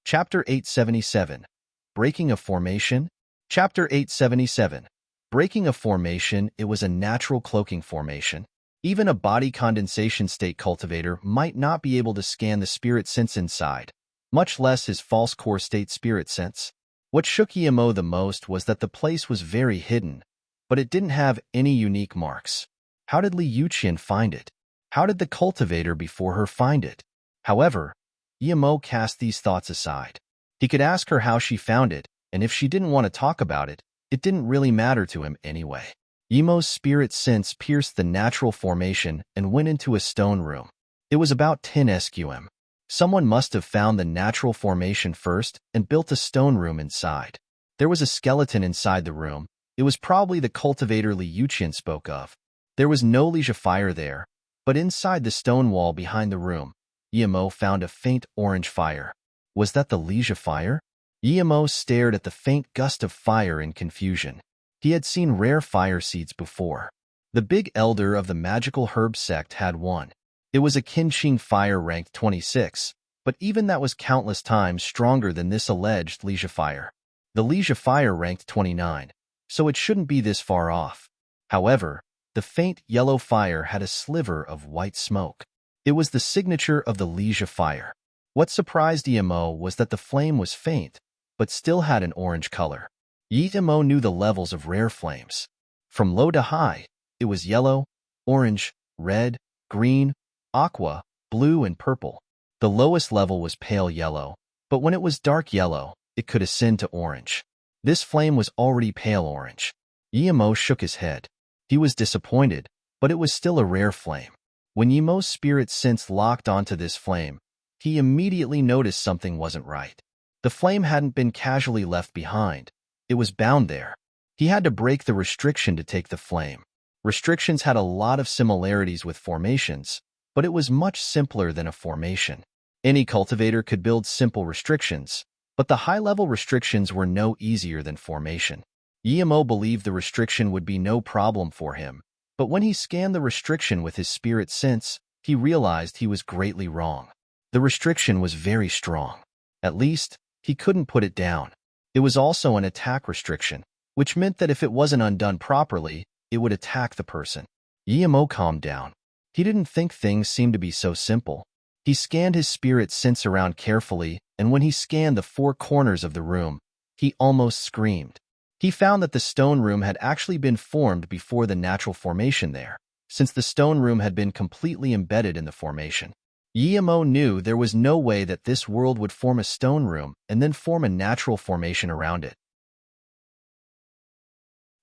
Chapter 877. Breaking a Formation. Chapter 877. Breaking a formation. It was a natural cloaking formation. Even a body condensation state cultivator might not be able to scan the spirit sense inside, much less his false core state spirit sense. What shook Emo the most was that the place was very hidden, but it didn't have any unique marks. How did Li Yuqian find it? How did the cultivator before her find it? However, Emo cast these thoughts aside. He could ask her how she found it, and if she didn't want to talk about it, it didn't really matter to him anyway. Emo's spirit sense pierced the natural formation and went into a stone room. It was about 10 SQM. Someone must have found the natural formation first and built a stone room inside. There was a skeleton inside the room. It was probably the cultivator Li Yuqian spoke of. There was no Leisure fire there, but inside the stone wall behind the room, Emo found a faint orange fire. Was that the Leisure fire? Emo stared at the faint gust of fire in confusion. He had seen rare fire seeds before. The big elder of the magical herb sect had one. It was a Qinqing fire ranked 26, but even that was countless times stronger than this alleged Leisure fire. The Leisure fire ranked 29, so it shouldn't be this far off. However, the faint yellow fire had a sliver of white smoke. It was the signature of the Leisure fire. What surprised Emo was that the flame was faint, but still had an orange color. Emo knew the levels of rare flames. From low to high, it was yellow, orange, red, green, aqua, blue, and purple. The lowest level was pale yellow, but when it was dark yellow, it could ascend to orange. This flame was already pale orange. Emo shook his head. He was disappointed, but it was still a rare flame. When Emo's spirit sense locked onto this flame, he immediately noticed something wasn't right. The flame hadn't been casually left behind. It was bound there. He had to break the restriction to take the flame. Restrictions had a lot of similarities with formations, but it was much simpler than a formation. Any cultivator could build simple restrictions, but the high-level restrictions were no easier than formation. Emo believed the restriction would be no problem for him, but when he scanned the restriction with his spirit sense, he realized he was greatly wrong. The restriction was very strong. At least, he couldn't put it down. It was also an attack restriction, which meant that if it wasn't undone properly, it would attack the person. Emo calmed down. He didn't think things seemed to be so simple. He scanned his spirit sense around carefully, and when he scanned the four corners of the room, he almost screamed. He found that the stone room had actually been formed before the natural formation there, since the stone room had been completely embedded in the formation. Emo knew there was no way that this world would form a stone room and then form a natural formation around it.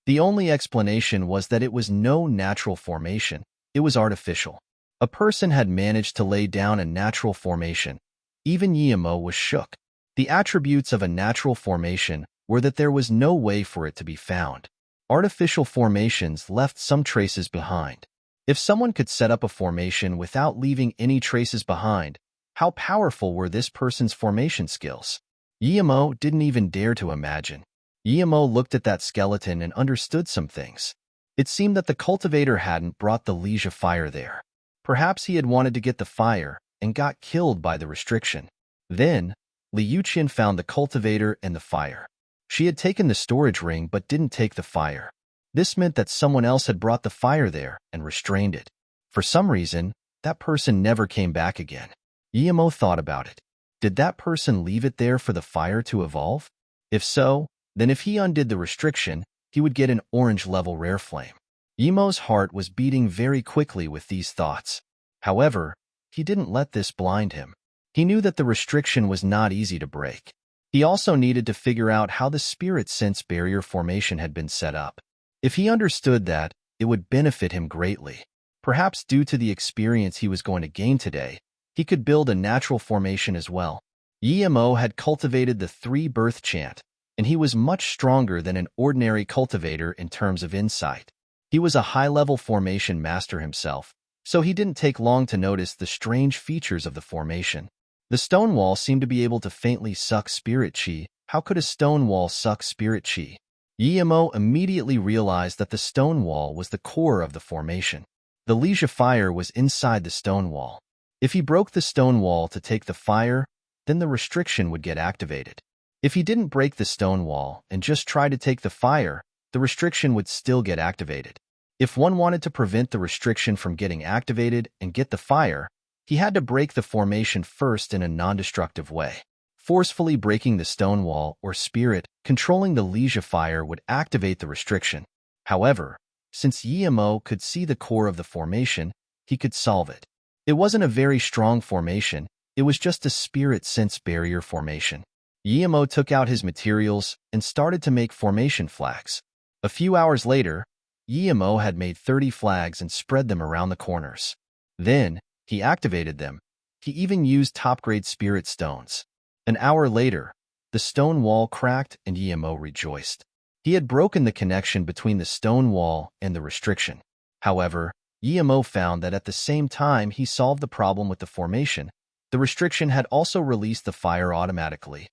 The only explanation was that it was no natural formation, it was artificial. A person had managed to lay down a natural formation. Even Emo was shook. The attributes of a natural formation were that there was no way for it to be found. Artificial formations left some traces behind. If someone could set up a formation without leaving any traces behind, how powerful were this person's formation skills? Emo didn't even dare to imagine. Emo looked at that skeleton and understood some things. It seemed that the cultivator hadn't brought the Leisure fire there. Perhaps he had wanted to get the fire and got killed by the restriction. Then, Li Yuqian found the cultivator and the fire. She had taken the storage ring but didn't take the fire. This meant that someone else had brought the fire there and restrained it. For some reason, that person never came back again. Emo thought about it. Did that person leave it there for the fire to evolve? If so, then if he undid the restriction, he would get an orange-level rare flame. Yemo's heart was beating very quickly with these thoughts. However, he didn't let this blind him. He knew that the restriction was not easy to break. He also needed to figure out how the spirit sense barrier formation had been set up. If he understood that, it would benefit him greatly. Perhaps due to the experience he was going to gain today, he could build a natural formation as well. Yemo had cultivated the 3-birth chant, and he was much stronger than an ordinary cultivator in terms of insight. He was a high-level formation master himself, so he didn't take long to notice the strange features of the formation. The stone wall seemed to be able to faintly suck spirit chi. How could a stone wall suck spirit chi? Yemo immediately realized that the stone wall was the core of the formation. The Leisure Fire was inside the stone wall. If he broke the stone wall to take the fire, then the restriction would get activated. If he didn't break the stone wall and just try to take the fire, the restriction would still get activated. If one wanted to prevent the restriction from getting activated and get the fire, he had to break the formation first in a non-destructive way. Forcefully breaking the stone wall or spirit, controlling the Leisure Fire would activate the restriction. However, since Yemo could see the core of the formation, he could solve it. It wasn't a very strong formation, it was just a spirit sense barrier formation. Yemo took out his materials and started to make formation flags. A few hours later, Yemo had made 30 flags and spread them around the corners. Then, he activated them. He even used top-grade spirit stones. An hour later, the stone wall cracked and Yemo rejoiced. He had broken the connection between the stone wall and the restriction. However, Yemo found that at the same time he solved the problem with the formation, the restriction had also released the fire automatically.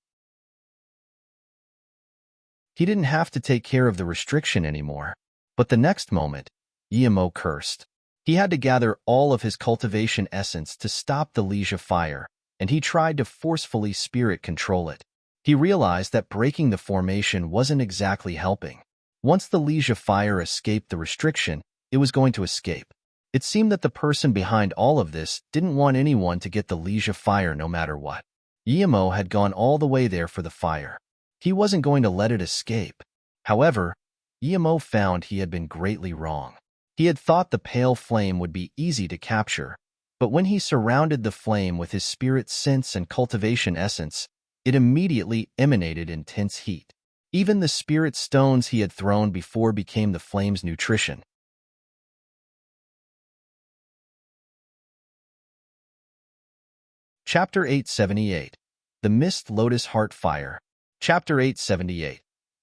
He didn't have to take care of the restriction anymore. But the next moment, Yemo cursed. He had to gather all of his cultivation essence to stop the Leisure Fire, and he tried to forcefully spirit control it. He realized that breaking the formation wasn't exactly helping. Once the Leisure Fire escaped the restriction, it was going to escape. It seemed that the person behind all of this didn't want anyone to get the Leisure Fire no matter what. Yemo had gone all the way there for the fire. He wasn't going to let it escape. However, Yemo found he had been greatly wrong. He had thought the pale flame would be easy to capture, but when he surrounded the flame with his spirit sense and cultivation essence, it immediately emanated intense heat. Even the spirit stones he had thrown before became the flame's nutrition. Chapter 878. The Mist Lotus Heart Fire. Chapter 878.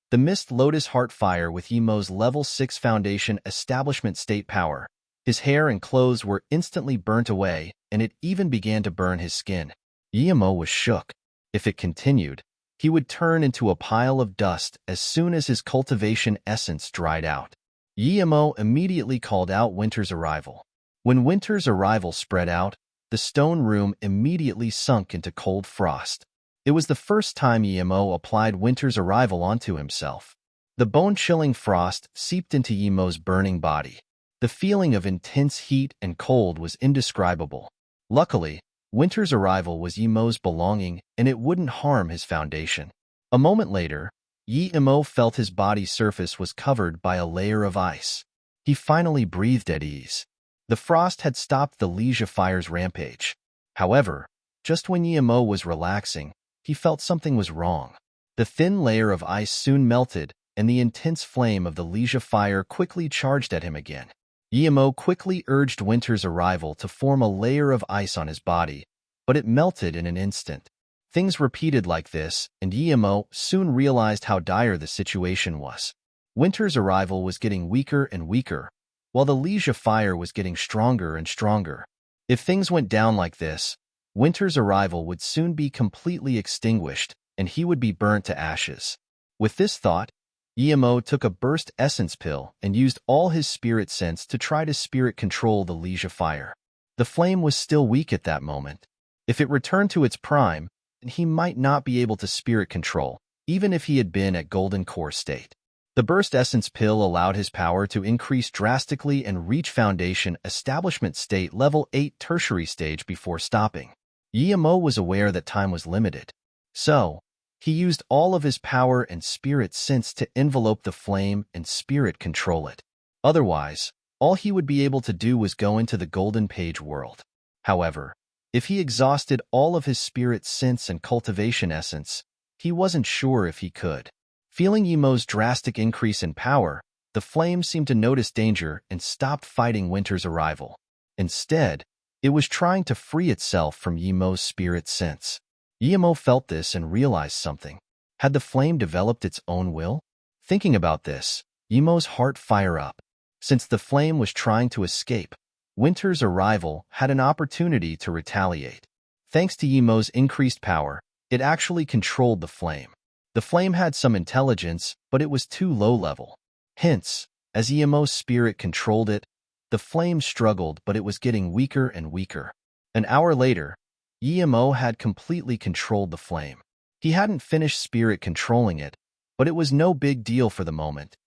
The Mist Lotus Heart Fire with Yemo's Level 6 Foundation Establishment State Power. His hair and clothes were instantly burnt away, and it even began to burn his skin. Yemo was shook. If it continued, he would turn into a pile of dust as soon as his cultivation essence dried out. Yemo immediately called out Winter's Arrival. When Winter's Arrival spread out, the stone room immediately sunk into cold frost. It was the first time Yemo applied Winter's Arrival onto himself. The bone-chilling frost seeped into Yemo's burning body. The feeling of intense heat and cold was indescribable. Luckily, Winter's Arrival was Yemo's belonging, and it wouldn't harm his foundation. A moment later, Yemo felt his body's surface was covered by a layer of ice. He finally breathed at ease. The frost had stopped the Leisure Fire's rampage. However, just when Yemo was relaxing, he felt something was wrong. The thin layer of ice soon melted, and the intense flame of the Leisure Fire quickly charged at him again. Yemo quickly urged Winter's Arrival to form a layer of ice on his body, but it melted in an instant. Things repeated like this, and Yemo soon realized how dire the situation was. Winter's Arrival was getting weaker and weaker, while the Leisure Fire was getting stronger and stronger. If things went down like this, Winter's Arrival would soon be completely extinguished, and he would be burnt to ashes. With this thought, Yemo took a burst essence pill and used all his spirit sense to try to spirit control the Leisure Fire. The flame was still weak at that moment. If it returned to its prime, he might not be able to spirit control, even if he had been at Golden Core state. The burst essence pill allowed his power to increase drastically and reach Foundation Establishment State Level 8 Tertiary stage before stopping. Yimo was aware that time was limited. So, he used all of his power and spirit sense to envelope the flame and spirit control it. Otherwise, all he would be able to do was go into the golden page world. However, if he exhausted all of his spirit sense and cultivation essence, he wasn't sure if he could. Feeling Yimo's drastic increase in power, the flame seemed to notice danger and stopped fighting Winter's arrival. Instead, it was trying to free itself from Yimo's spirit sense. Yimo felt this and realized something. Had the flame developed its own will? Thinking about this, Yimo's heart fired up. Since the flame was trying to escape, Winter's arrival had an opportunity to retaliate. Thanks to Yimo's increased power, it actually controlled the flame. The flame had some intelligence, but it was too low level. Hence, as Yimo's spirit controlled it, the flame struggled, but it was getting weaker and weaker. An hour later, Yimo had completely controlled the flame. He hadn't finished spirit controlling it, but it was no big deal for the moment.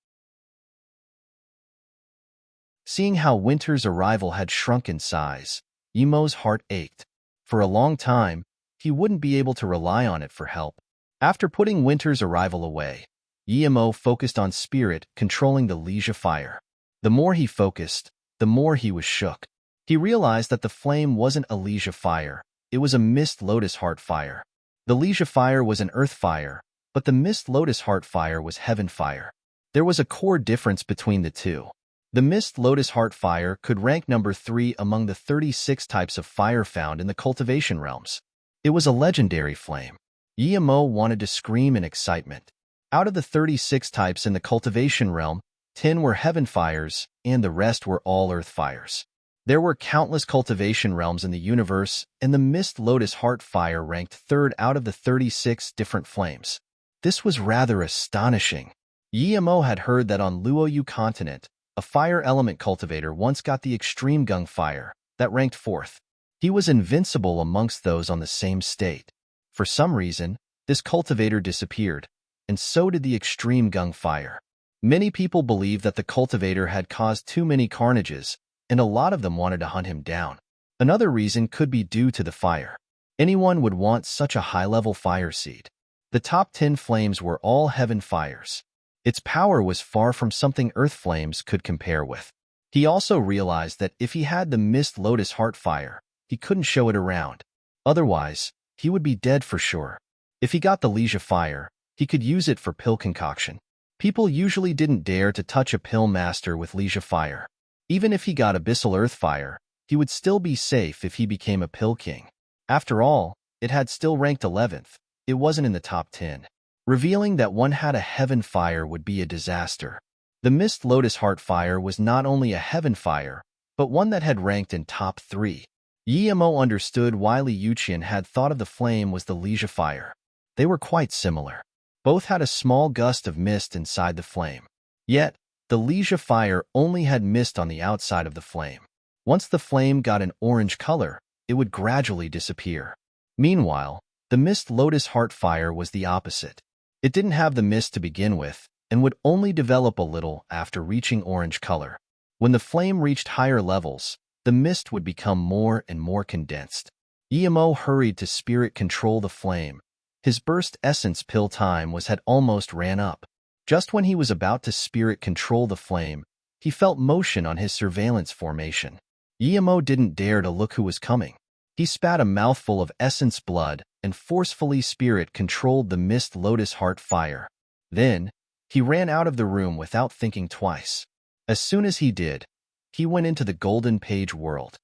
Seeing how Winter's arrival had shrunk in size, Yimo's heart ached. For a long time, he wouldn't be able to rely on it for help. After putting Winter's arrival away, Yimo focused on spirit controlling the Leisure fire. The more he focused, the more he was shook. He realized that the flame wasn't a Leisure fire, it was a Mist Lotus Heart fire. The Leisure fire was an earth fire, but the Mist Lotus Heart fire was heaven fire. There was a core difference between the two. The Mist Lotus Heart fire could rank number 3 among the 36 types of fire found in the cultivation realms. It was a legendary flame. Yimo wanted to scream in excitement. Out of the 36 types in the cultivation realm, 10 were heaven fires, and the rest were all earth fires. There were countless cultivation realms in the universe, and the Mist Lotus Heart fire ranked 3rd out of the 36 different flames. This was rather astonishing. Yimo had heard that on Luoyu continent, a fire element cultivator once got the extreme gung fire, that ranked 4th. He was invincible amongst those on the same state. For some reason, this cultivator disappeared, and so did the extreme gung fire. Many people believe that the cultivator had caused too many carnages, and a lot of them wanted to hunt him down. Another reason could be due to the fire. Anyone would want such a high-level fire seed. The top 10 flames were all heaven fires. Its power was far from something earth flames could compare with. He also realized that if he had the Mist Lotus Heart fire, he couldn't show it around. Otherwise, he would be dead for sure. If he got the Leisure fire, he could use it for pill concoction. People usually didn't dare to touch a pill master with Leisure fire. Even if he got Abyssal Earth fire, he would still be safe if he became a pill king. After all, it had still ranked 11th. It wasn't in the top 10. Revealing that one had a heaven fire would be a disaster. The Mist Lotus Heart fire was not only a heaven fire, but one that had ranked in top 3. Yimo understood why Li Yuqian had thought of the flame was the Leisure fire. They were quite similar. Both had a small gust of mist inside the flame. Yet, the Leisure fire only had mist on the outside of the flame. Once the flame got an orange color, it would gradually disappear. Meanwhile, the Mist Lotus Heart fire was the opposite. It didn't have the mist to begin with, and would only develop a little after reaching orange color. When the flame reached higher levels, the mist would become more and more condensed. Yimo hurried to spirit control the flame. His burst essence pill time had almost ran up. Just when he was about to spirit control the flame, he felt motion on his surveillance formation. Yimo didn't dare to look who was coming. He spat a mouthful of essence blood and forcefully spirit controlled the Mist Lotus Heart fire. Then, he ran out of the room without thinking twice. As soon as he did, he went into the golden page world.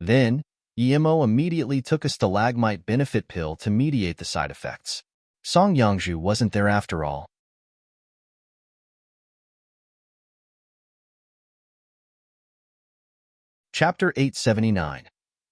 Then, Yimo immediately took a stalagmite benefit pill to mediate the side effects. Song Yangzhu wasn't there after all. Chapter 879.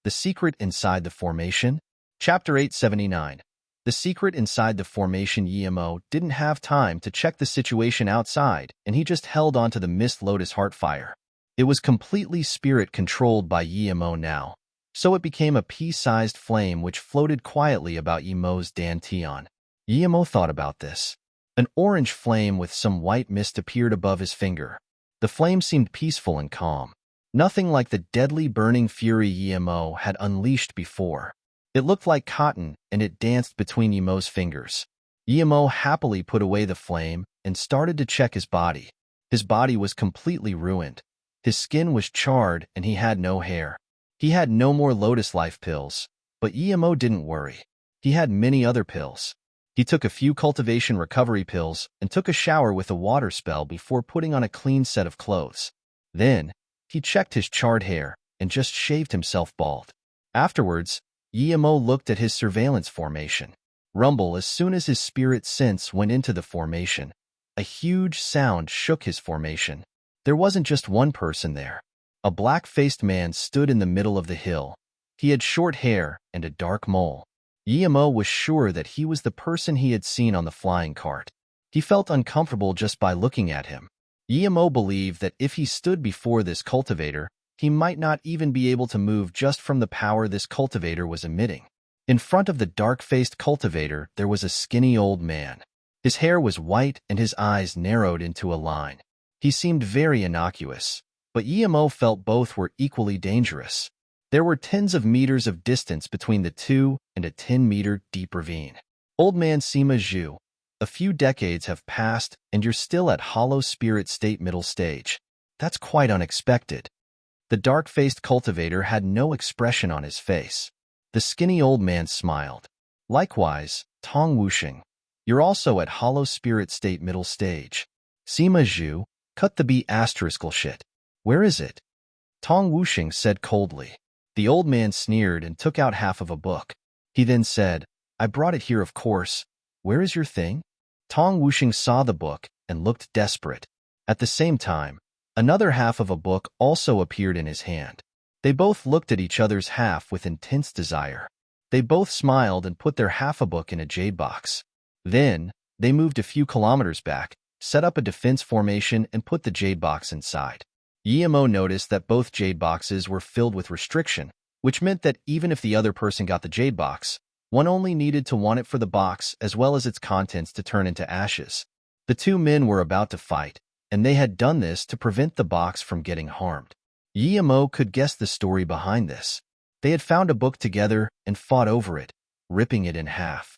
The Secret Inside the Formation. Chapter 879. The Secret Inside the Formation. Yimo didn't have time to check the situation outside, and he just held onto the Mist Lotus Heart fire. It was completely spirit-controlled by Yimo now, so it became a pea-sized flame which floated quietly about Yimo's dantian. Yimo thought about this. An orange flame with some white mist appeared above his finger. The flame seemed peaceful and calm. Nothing like the deadly burning fury Yemo had unleashed before. It looked like cotton, and it danced between Yemo's fingers. Yemo happily put away the flame and started to check his body. His body was completely ruined. His skin was charred and he had no hair. He had no more Lotus Life pills, but Yemo didn't worry. He had many other pills. He took a few cultivation recovery pills and took a shower with a water spell before putting on a clean set of clothes. Then, he checked his charred hair and just shaved himself bald. Afterwards, Yemo looked at his surveillance formation. Rumble as soon as his spirit sense went into the formation. A huge sound shook his formation. There wasn't just one person there. A black-faced man stood in the middle of the hill. He had short hair and a dark mole. Yemo was sure that he was the person he had seen on the flying cart. He felt uncomfortable just by looking at him. Yemo believed that if he stood before this cultivator, he might not even be able to move just from the power this cultivator was emitting. In front of the dark-faced cultivator, there was a skinny old man. His hair was white and his eyes narrowed into a line. He seemed very innocuous, but Yemo felt both were equally dangerous. There were tens of meters of distance between the two and a 10-meter deep ravine. Old man Sima Zhu, a few decades have passed and you're still at hollow spirit state middle stage. That's quite unexpected. The dark-faced cultivator had no expression on his face. The skinny old man smiled. Likewise, Tong Wuxing, you're also at hollow spirit state middle stage. Sima Zhu, cut the B** shit. Where is it? Tong Wuxing said coldly. The old man sneered and took out half of a book. He then said, I brought it here, of course. Where is your thing? Tong Wuxing saw the book and looked desperate. At the same time, another half of a book also appeared in his hand. They both looked at each other's half with intense desire. They both smiled and put their half a book in a jade box. Then, they moved a few kilometers back, set up a defense formation and put the jade box inside. Yemo noticed that both jade boxes were filled with restriction, which meant that even if the other person got the jade box, one only needed to want it for the box as well as its contents to turn into ashes. The two men were about to fight, and they had done this to prevent the box from getting harmed. Yemo could guess the story behind this. They had found a book together and fought over it, ripping it in half.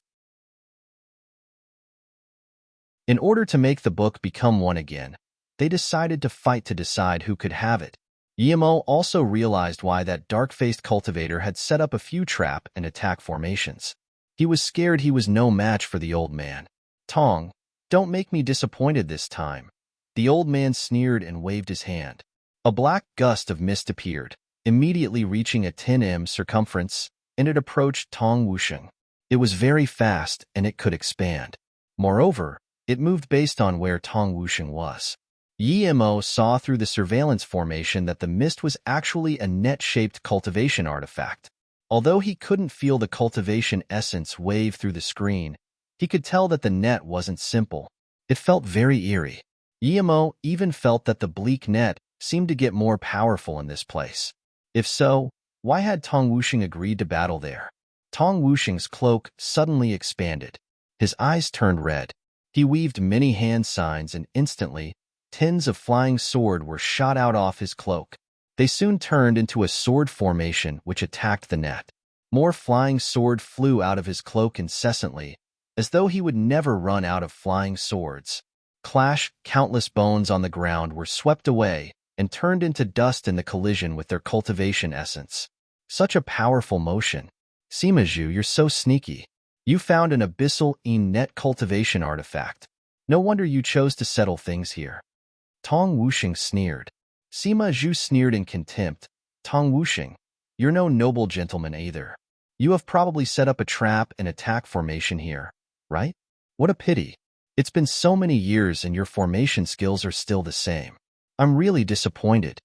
In order to make the book become one again, they decided to fight to decide who could have it. Yemo also realized why that dark-faced cultivator had set up a few trap and attack formations. He was scared he was no match for the old man. Tong, don't make me disappointed this time. The old man sneered and waved his hand. A black gust of mist appeared, immediately reaching a 10 m circumference, and it approached Tong Wuxing. It was very fast and it could expand. Moreover, it moved based on where Tong Wuxing was. Yemo saw through the surveillance formation that the mist was actually a net-shaped cultivation artifact. Although he couldn't feel the cultivation essence wave through the screen, he could tell that the net wasn't simple. It felt very eerie. Yemo even felt that the bleak net seemed to get more powerful in this place. If so, why had Tong Wuxing agreed to battle there? Tong Wuxing's cloak suddenly expanded. His eyes turned red. He weaved many hand signs and instantly, tens of flying sword were shot out off his cloak. They soon turned into a sword formation which attacked the net. More flying sword flew out of his cloak incessantly, as though he would never run out of flying swords. Clash, countless bones on the ground were swept away and turned into dust in the collision with their cultivation essence. Such a powerful motion. Sima Zhu, you're so sneaky. You found an abyssal net cultivation artifact. No wonder you chose to settle things here. Tong Wuxing sneered. Sima Zhu sneered in contempt. Tong Wuxing, you're no noble gentleman either. You have probably set up a trap and attack formation here, right? What a pity. It's been so many years and your formation skills are still the same. I'm really disappointed.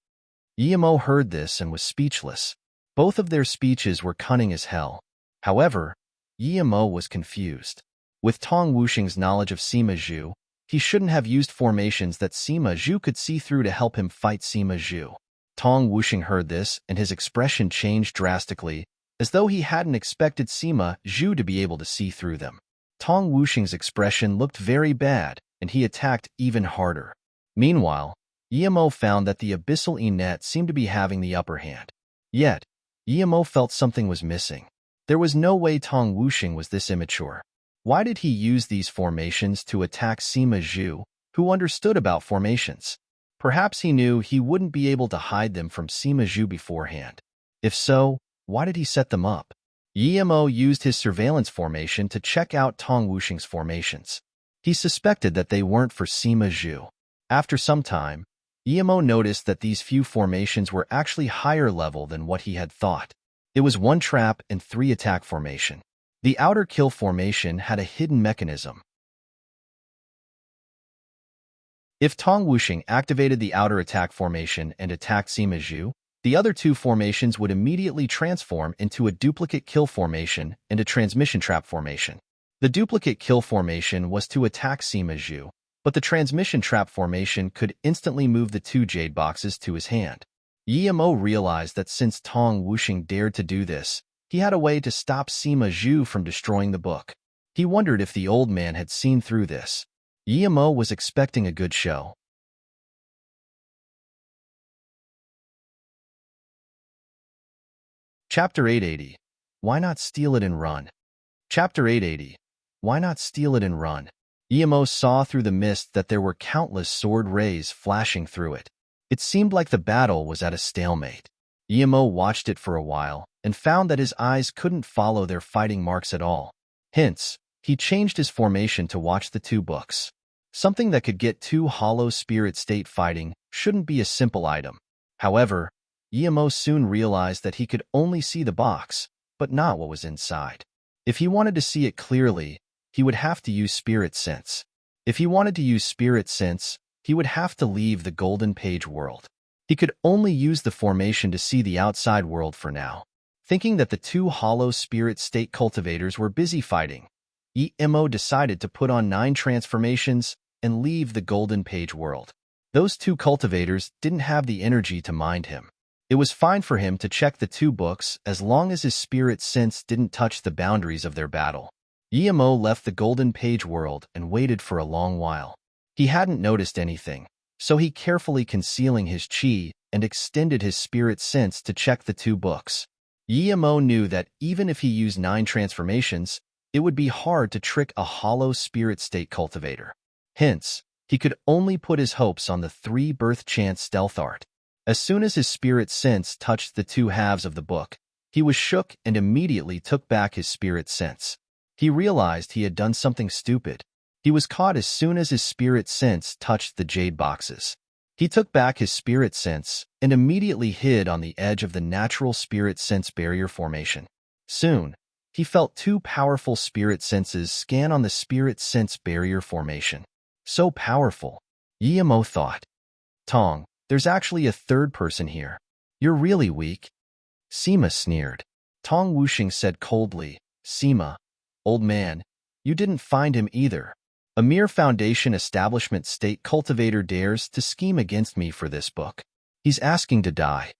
Yemo heard this and was speechless. Both of their speeches were cunning as hell. However, Yemo was confused. With Tong Wuxing's knowledge of Sima Zhu, he shouldn't have used formations that Sima Zhu could see through to help him fight Sima Zhu. Tong Wuxing heard this, and his expression changed drastically, as though he hadn't expected Sima Zhu to be able to see through them. Tong Wuxing's expression looked very bad, and he attacked even harder. Meanwhile, Yemo found that the abyssal Enet seemed to be having the upper hand. Yet, Yemo felt something was missing. There was no way Tong Wuxing was this immature. Why did he use these formations to attack Sima Zhu, who understood about formations? Perhaps he knew he wouldn't be able to hide them from Sima Zhu beforehand. If so, why did he set them up? Yemo used his surveillance formation to check out Tong Wuxing's formations. He suspected that they weren't for Sima Zhu. After some time, Yemo noticed that these few formations were actually higher level than what he had thought. It was 1 trap and 3 attack formation. The outer kill formation had a hidden mechanism. If Tong Wuxing activated the outer attack formation and attacked Sima Zhu, the other 2 formations would immediately transform into a duplicate kill formation and a transmission trap formation. The duplicate kill formation was to attack Sima Zhu, but the transmission trap formation could instantly move the 2 jade boxes to his hand. Yemo realized that since Tong Wuxing dared to do this, he had a way to stop Sima Zhu from destroying the book. He wondered if the old man had seen through this. Yemo was expecting a good show. Chapter 880. Why not steal it and run? Chapter 880. Why not steal it and run? Yemo saw through the mist that there were countless sword rays flashing through it. It seemed like the battle was at a stalemate. Yemo watched it for a while and found that his eyes couldn't follow their fighting marks at all. Hence, he changed his formation to watch the 2 books. Something that could get 2 hollow spirit state fighting shouldn't be a simple item. However, Yemo soon realized that he could only see the box, but not what was inside. If he wanted to see it clearly, he would have to use spirit sense. If he wanted to use spirit sense, he would have to leave the golden page world. He could only use the formation to see the outside world for now. Thinking that the 2 hollow spirit state cultivators were busy fighting, Yemo decided to put on 9 transformations and leave the golden page world. Those 2 cultivators didn't have the energy to mind him. It was fine for him to check the 2 books as long as his spirit sense didn't touch the boundaries of their battle. Yemo left the golden page world and waited for a long while. He hadn't noticed anything, so he carefully concealing his chi and extended his spirit sense to check the 2 books. Yemo knew that even if he used 9 transformations, it would be hard to trick a hollow spirit state cultivator. Hence, he could only put his hopes on the 3 birth chance stealth art. As soon as his spirit sense touched the 2 halves of the book, he was shook and immediately took back his spirit sense. He realized he had done something stupid. He was caught as soon as his spirit sense touched the jade boxes. He took back his spirit sense and immediately hid on the edge of the natural spirit sense barrier formation. Soon, he felt 2 powerful spirit senses scan on the spirit sense barrier formation. So powerful, Yemo thought. Tong, there's actually a 3rd person here. You're really weak. Sima sneered. Tong Wuxing said coldly, Sima, old man, you didn't find him either. A mere foundation establishment state cultivator dares to scheme against me for this book. He's asking to die.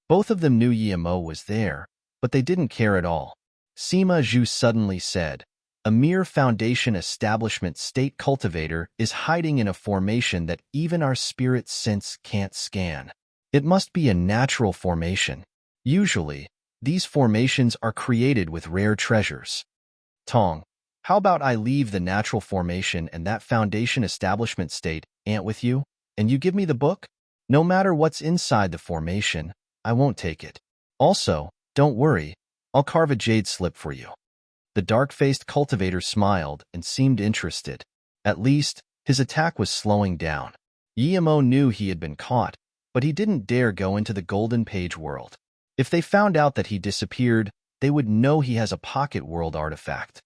Both of them knew Yemo was there, but they didn't care at all. Sima Zhu suddenly said, a mere foundation establishment state cultivator is hiding in a formation that even our spirit sense can't scan. It must be a natural formation. Usually, these formations are created with rare treasures. Tong, how about I leave the natural formation and that foundation establishment state ant with you, and you give me the book? No matter what's inside the formation, I won't take it. Also, don't worry, I'll carve a jade slip for you. The dark-faced cultivator smiled and seemed interested. At least, his attack was slowing down. Yemo knew he had been caught, but he didn't dare go into the golden page world. If they found out that he disappeared, they would know he has a pocket world artifact.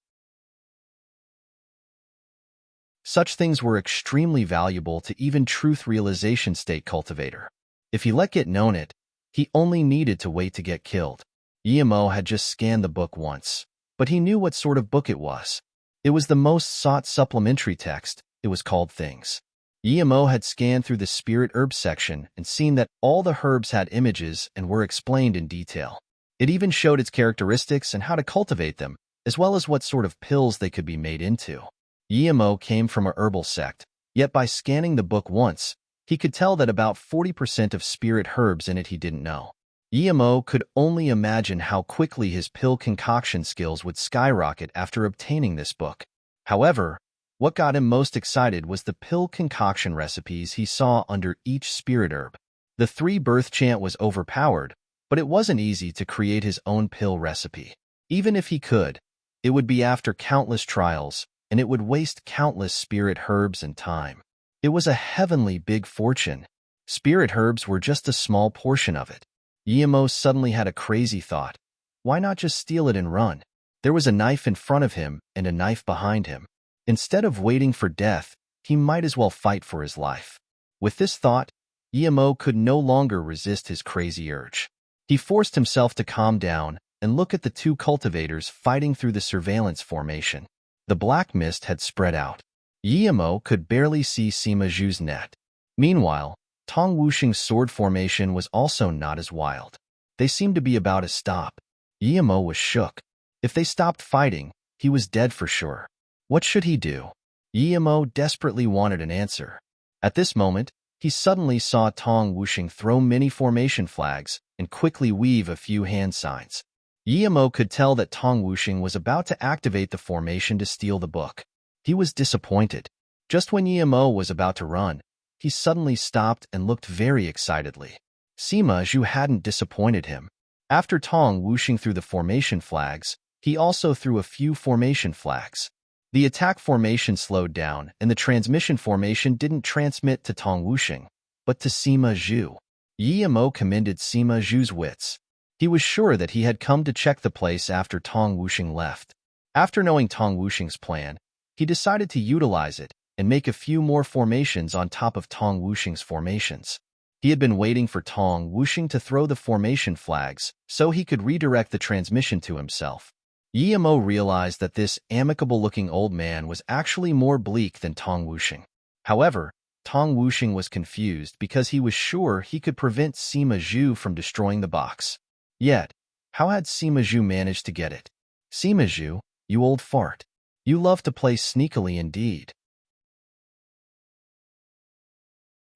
Such things were extremely valuable to even truth realization state cultivator. If he let get known it, he only needed to wait to get killed. Yemo had just scanned the book once, but he knew what sort of book it was. It was the most sought supplementary text. It was called Things. Yemo had scanned through the spirit herb section and seen that all the herbs had images and were explained in detail. It even showed its characteristics and how to cultivate them, as well as what sort of pills they could be made into. Yemo came from a herbal sect, yet by scanning the book once, He could tell that about 40% of spirit herbs in it he didn't know. Emo could only imagine how quickly his pill concoction skills would skyrocket after obtaining this book. However, what got him most excited was the pill concoction recipes he saw under each spirit herb. The 3-birth chant was overpowered, but it wasn't easy to create his own pill recipe. Even if he could, it would be after countless trials, and it would waste countless spirit herbs and time. It was a heavenly big fortune. Spirit herbs were just a small portion of it. Emo suddenly had a crazy thought. Why not just steal it and run? There was a knife in front of him and a knife behind him. Instead of waiting for death, he might as well fight for his life. With this thought, Emo could no longer resist his crazy urge. He forced himself to calm down and look at the 2 cultivators fighting through the surveillance formation. The black mist had spread out. Emo could barely see Sima Zhu's net. Meanwhile, Tong Wuxing's sword formation was also not as wild. They seemed to be about to stop. Emo was shook. If they stopped fighting, he was dead for sure. What should he do? Emo desperately wanted an answer. At this moment, he suddenly saw Tong Wuxing throw many formation flags and quickly weave a few hand signs. Emo could tell that Tong Wuxing was about to activate the formation to steal the book. He was disappointed. Just when Emo was about to run, he suddenly stopped and looked very excitedly. Sima Zhu hadn't disappointed him. After Tong Wuxing threw the formation flags, he also threw a few formation flags. The attack formation slowed down, and the transmission formation didn't transmit to Tong Wuxing, but to Sima Zhu. Emo commended Sima Zhu's wits. He was sure that he had come to check the place after Tong Wuxing left. After knowing Tong Wuxing's plan, he decided to utilize it and make a few more formations on top of Tong Wuxing's formations. He had been waiting for Tong Wuxing to throw the formation flags so he could redirect the transmission to himself. Emo realized that this amicable-looking old man was actually more bleak than Tong Wuxing. However, Tong Wuxing was confused because he was sure he could prevent Sima Zhu from destroying the box. Yet, how had Sima Zhu managed to get it? Sima Zhu, you old fart. You love to play sneakily indeed.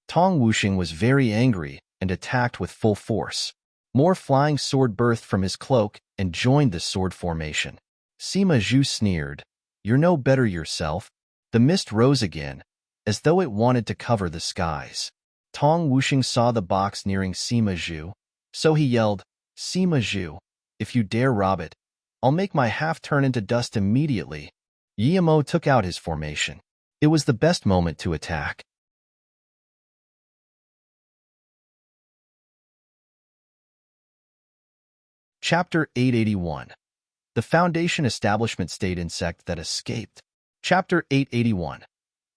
Tong Wuxing was very angry and attacked with full force. More flying sword burst from his cloak and joined the sword formation. Sima Zhu sneered, "You're no better yourself." The mist rose again, as though it wanted to cover the skies. Tong Wuxing saw the box nearing Sima Zhu, so he yelled, "Sima Zhu, if you dare rob it, I'll make my half turn into dust immediately." Emo took out his formation. It was the best moment to attack. Chapter 881. The Foundation Establishment State Insect That Escaped. Chapter 881.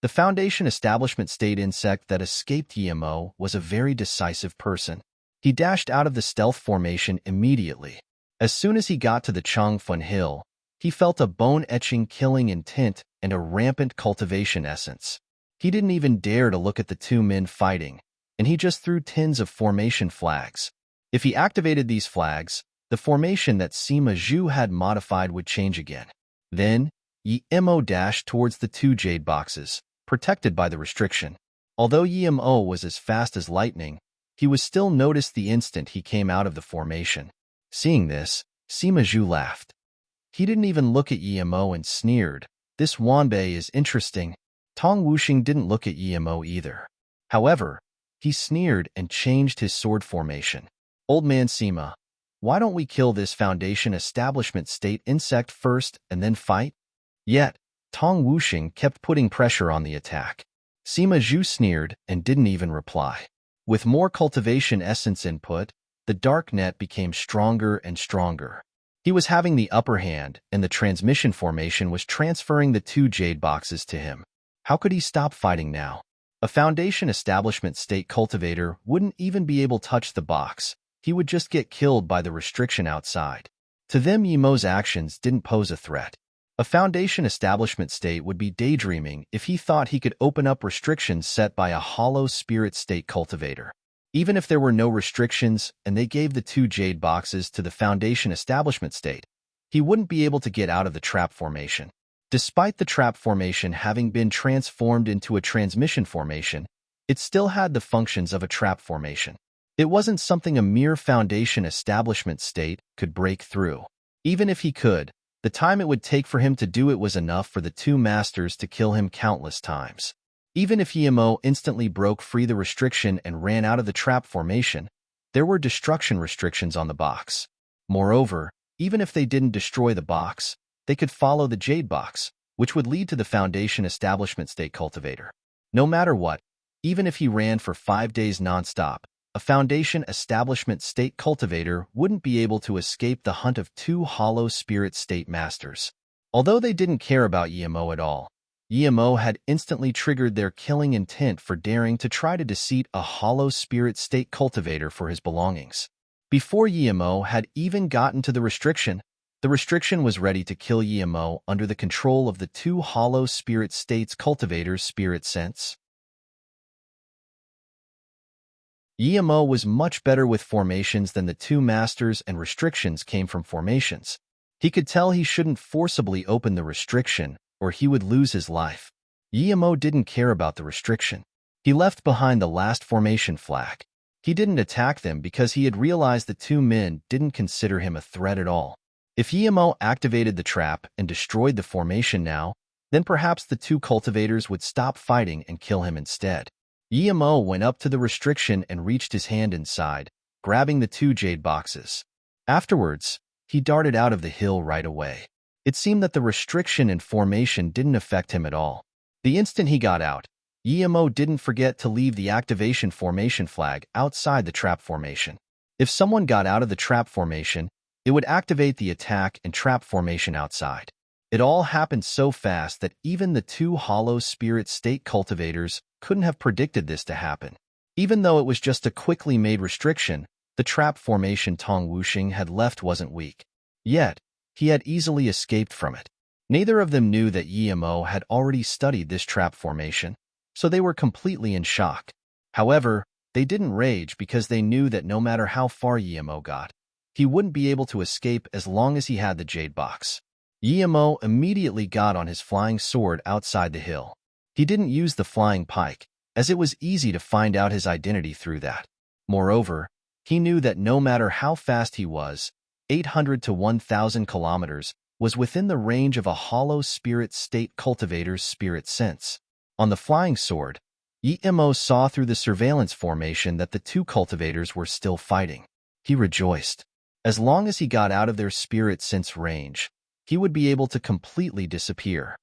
The Foundation Establishment State Insect that escaped Emo was a very decisive person. He dashed out of the stealth formation immediately. As soon as he got to the Changfun Hill, he felt a bone-etching killing intent and a rampant cultivation essence. He didn't even dare to look at the 2 men fighting, and he just threw tins of formation flags. If he activated these flags, the formation that Sima Zhu had modified would change again. Then, Emo dashed towards the 2 jade boxes, protected by the restriction. Although Emo was as fast as lightning, he was still noticed the instant he came out of the formation. Seeing this, Sima Zhu laughed. He didn't even look at Emo and sneered, "This Wanbei is interesting." Tong Wuxing didn't look at Emo either. However, he sneered and changed his sword formation. "Old man Sima, why don't we kill this Foundation Establishment State insect first and then fight?" Yet, Tong Wuxing kept putting pressure on the attack. Sima Zhu sneered and didn't even reply. With more cultivation essence input, the dark net became stronger and stronger. He was having the upper hand, and the transmission formation was transferring the 2 jade boxes to him. How could he stop fighting now? A Foundation Establishment State cultivator wouldn't even be able to touch the box. He would just get killed by the restriction outside. To them, Emo's actions didn't pose a threat. A Foundation Establishment State would be daydreaming if he thought he could open up restrictions set by a hollow spirit state cultivator. Even if there were no restrictions and they gave the 2 jade boxes to the Foundation Establishment State, he wouldn't be able to get out of the trap formation. Despite the trap formation having been transformed into a transmission formation, It still had the functions of a trap formation. It wasn't something a mere foundation establishment state could break through. Even if he could, the time it would take for him to do it was enough for the two masters to kill him countless times. Even if EMO instantly broke free the restriction and ran out of the trap formation, there were destruction restrictions on the box. Moreover, even if they didn't destroy the box, they could follow the Jade box, which would lead to the Foundation Establishment State Cultivator. No matter what, even if he ran for 5 days nonstop, a Foundation Establishment State Cultivator wouldn't be able to escape the hunt of two Hollow Spirit State Masters. Although they didn't care about EMO at all, EMO had instantly triggered their killing intent for daring to try to deceit a Hollow Spirit State Cultivator for his belongings. Before EMO had even gotten to the restriction was ready to kill EMO under the control of the two Hollow Spirit States Cultivators' spirit sense. EMO was much better with formations than the two masters, and restrictions came from formations. He could tell he shouldn't forcibly open the restriction, or he would lose his life. EMO didn't care about the restriction. He left behind the last formation flag. He didn't attack them because he had realized the two men didn't consider him a threat at all. If EMO activated the trap and destroyed the formation now, then perhaps the two cultivators would stop fighting and kill him instead. EMO went up to the restriction and reached his hand inside, grabbing the two jade boxes. Afterwards, he darted out of the hill right away. It seemed that the restriction and formation didn't affect him at all. The instant he got out, EMO didn't forget to leave the activation formation flag outside the trap formation. If someone got out of the trap formation, it would activate the attack and trap formation outside. It all happened so fast that even the two Hollow Spirit State Cultivators couldn't have predicted this to happen. Even though it was just a quickly made restriction, the trap formation Tong Wuxing had left wasn't weak. Yet, he had easily escaped from it. Neither of them knew that EMO had already studied this trap formation, so they were completely in shock. However, they didn't rage because they knew that no matter how far EMO got, he wouldn't be able to escape as long as he had the jade box. EMO immediately got on his flying sword outside the hill. He didn't use the flying pike, as it was easy to find out his identity through that. Moreover, he knew that no matter how fast he was, 800 to 1,000 kilometers was within the range of a Hollow Spirit State Cultivator's spirit sense. On the flying sword, EMO saw through the surveillance formation that the two cultivators were still fighting. He rejoiced. As long as he got out of their spirit sense range, he would be able to completely disappear.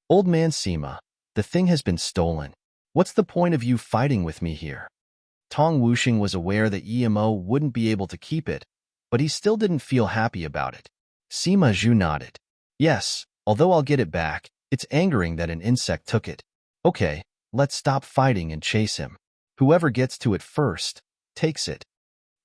Old man Sima, the thing has been stolen. What's the point of you fighting with me here? Tong Wuxing was aware that EMO wouldn't be able to keep it, but he still didn't feel happy about it. Sima Zhu nodded. Yes, although I'll get it back, it's angering that an insect took it. Okay, let's stop fighting and chase him. Whoever gets to it first, takes it.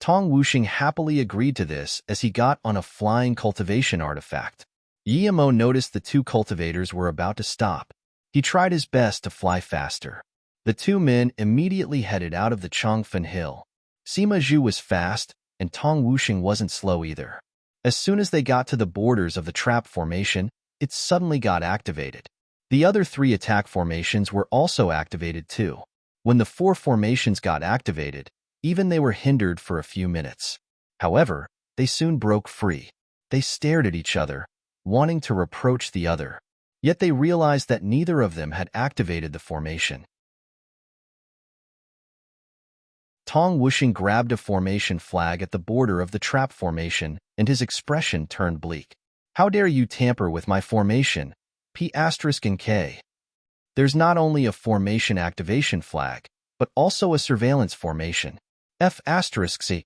Tong Wuxing happily agreed to this as he got on a flying cultivation artifact. EMO noticed the two cultivators were about to stop. He tried his best to fly faster. The two men immediately headed out of the Chongfen Hill. Sima Zhu was fast, and Tong Wuxing wasn't slow either. As soon as they got to the borders of the trap formation, it suddenly got activated. The other 3 attack formations were also activated too. When the 4 formations got activated, even they were hindered for a few minutes. However, they soon broke free. They stared at each other, wanting to reproach the other. Yet they realized that neither of them had activated the formation. Tong Wuxing grabbed a formation flag at the border of the trap formation, and his expression turned bleak. How dare you tamper with my formation? P** and K. There's not only a formation activation flag, but also a surveillance formation. F** C.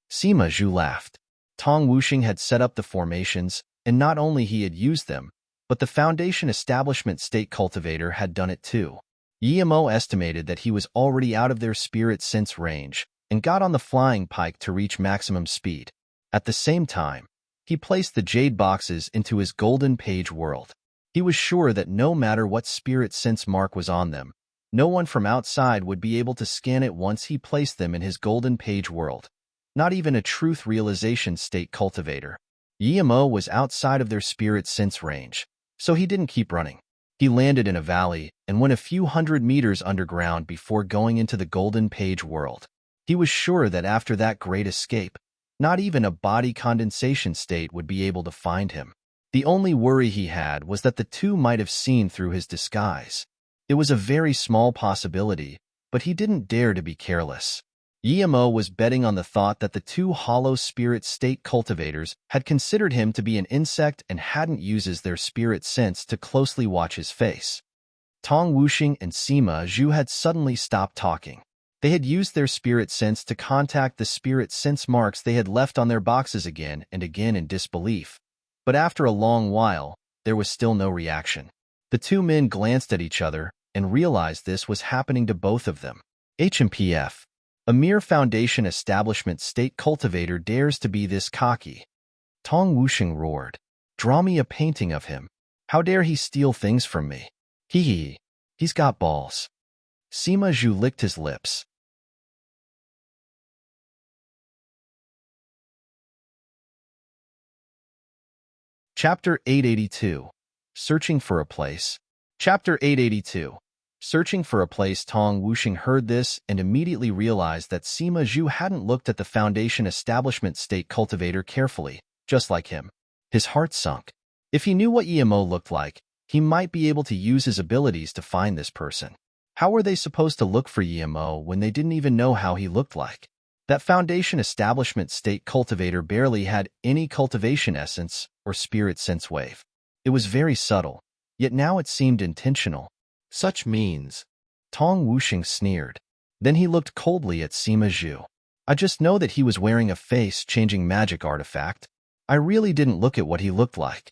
Sima Zhu laughed. Tong Wuxing had set up the formations, and not only he had used them, but the Foundation Establishment State Cultivator had done it too. EMO estimated that he was already out of their spirit sense range and got on the flying pike to reach maximum speed. At the same time, he placed the jade boxes into his golden page world. He was sure that no matter what spirit sense mark was on them, no one from outside would be able to scan it once he placed them in his golden page world. Not even a truth realization state cultivator. EMO was outside of their spirit sense range, so he didn't keep running. He landed in a valley and went a few hundred meters underground before going into the Golden Page world. He was sure that after that great escape, not even a body condensation state would be able to find him. The only worry he had was that the two might have seen through his disguise. It was a very small possibility, but he didn't dare to be careless. Yemo was betting on the thought that the two hollow spirit state cultivators had considered him to be an insect and hadn't uses their spirit sense to closely watch his face. Tong Wuxing and Sima Zhu had suddenly stopped talking. They had used their spirit sense to contact the spirit sense marks they had left on their boxes again and again in disbelief. But after a long while, there was still no reaction. The two men glanced at each other and realized this was happening to both of them. HMPF. A mere Foundation establishment state cultivator dares to be this cocky. Tong Wuxing roared. Draw me a painting of him. How dare he steal things from me? Hee hee. He's got balls. Sima Zhu licked his lips. Chapter 882. Searching for a place. Chapter 882. Searching for a place. Tong Wuxing heard this and immediately realized that Sima Zhu hadn't looked at the Foundation establishment state cultivator carefully, just like him. His heart sunk. If he knew what Yemo looked like, he might be able to use his abilities to find this person. How were they supposed to look for Yemo when they didn't even know how he looked like? That Foundation establishment state cultivator barely had any cultivation essence or spirit sense wave. It was very subtle, yet now it seemed intentional. Such means. Tong Wuxing sneered. Then he looked coldly at Sima Zhu. I just know that he was wearing a face-changing magic artifact. I really didn't look at what he looked like.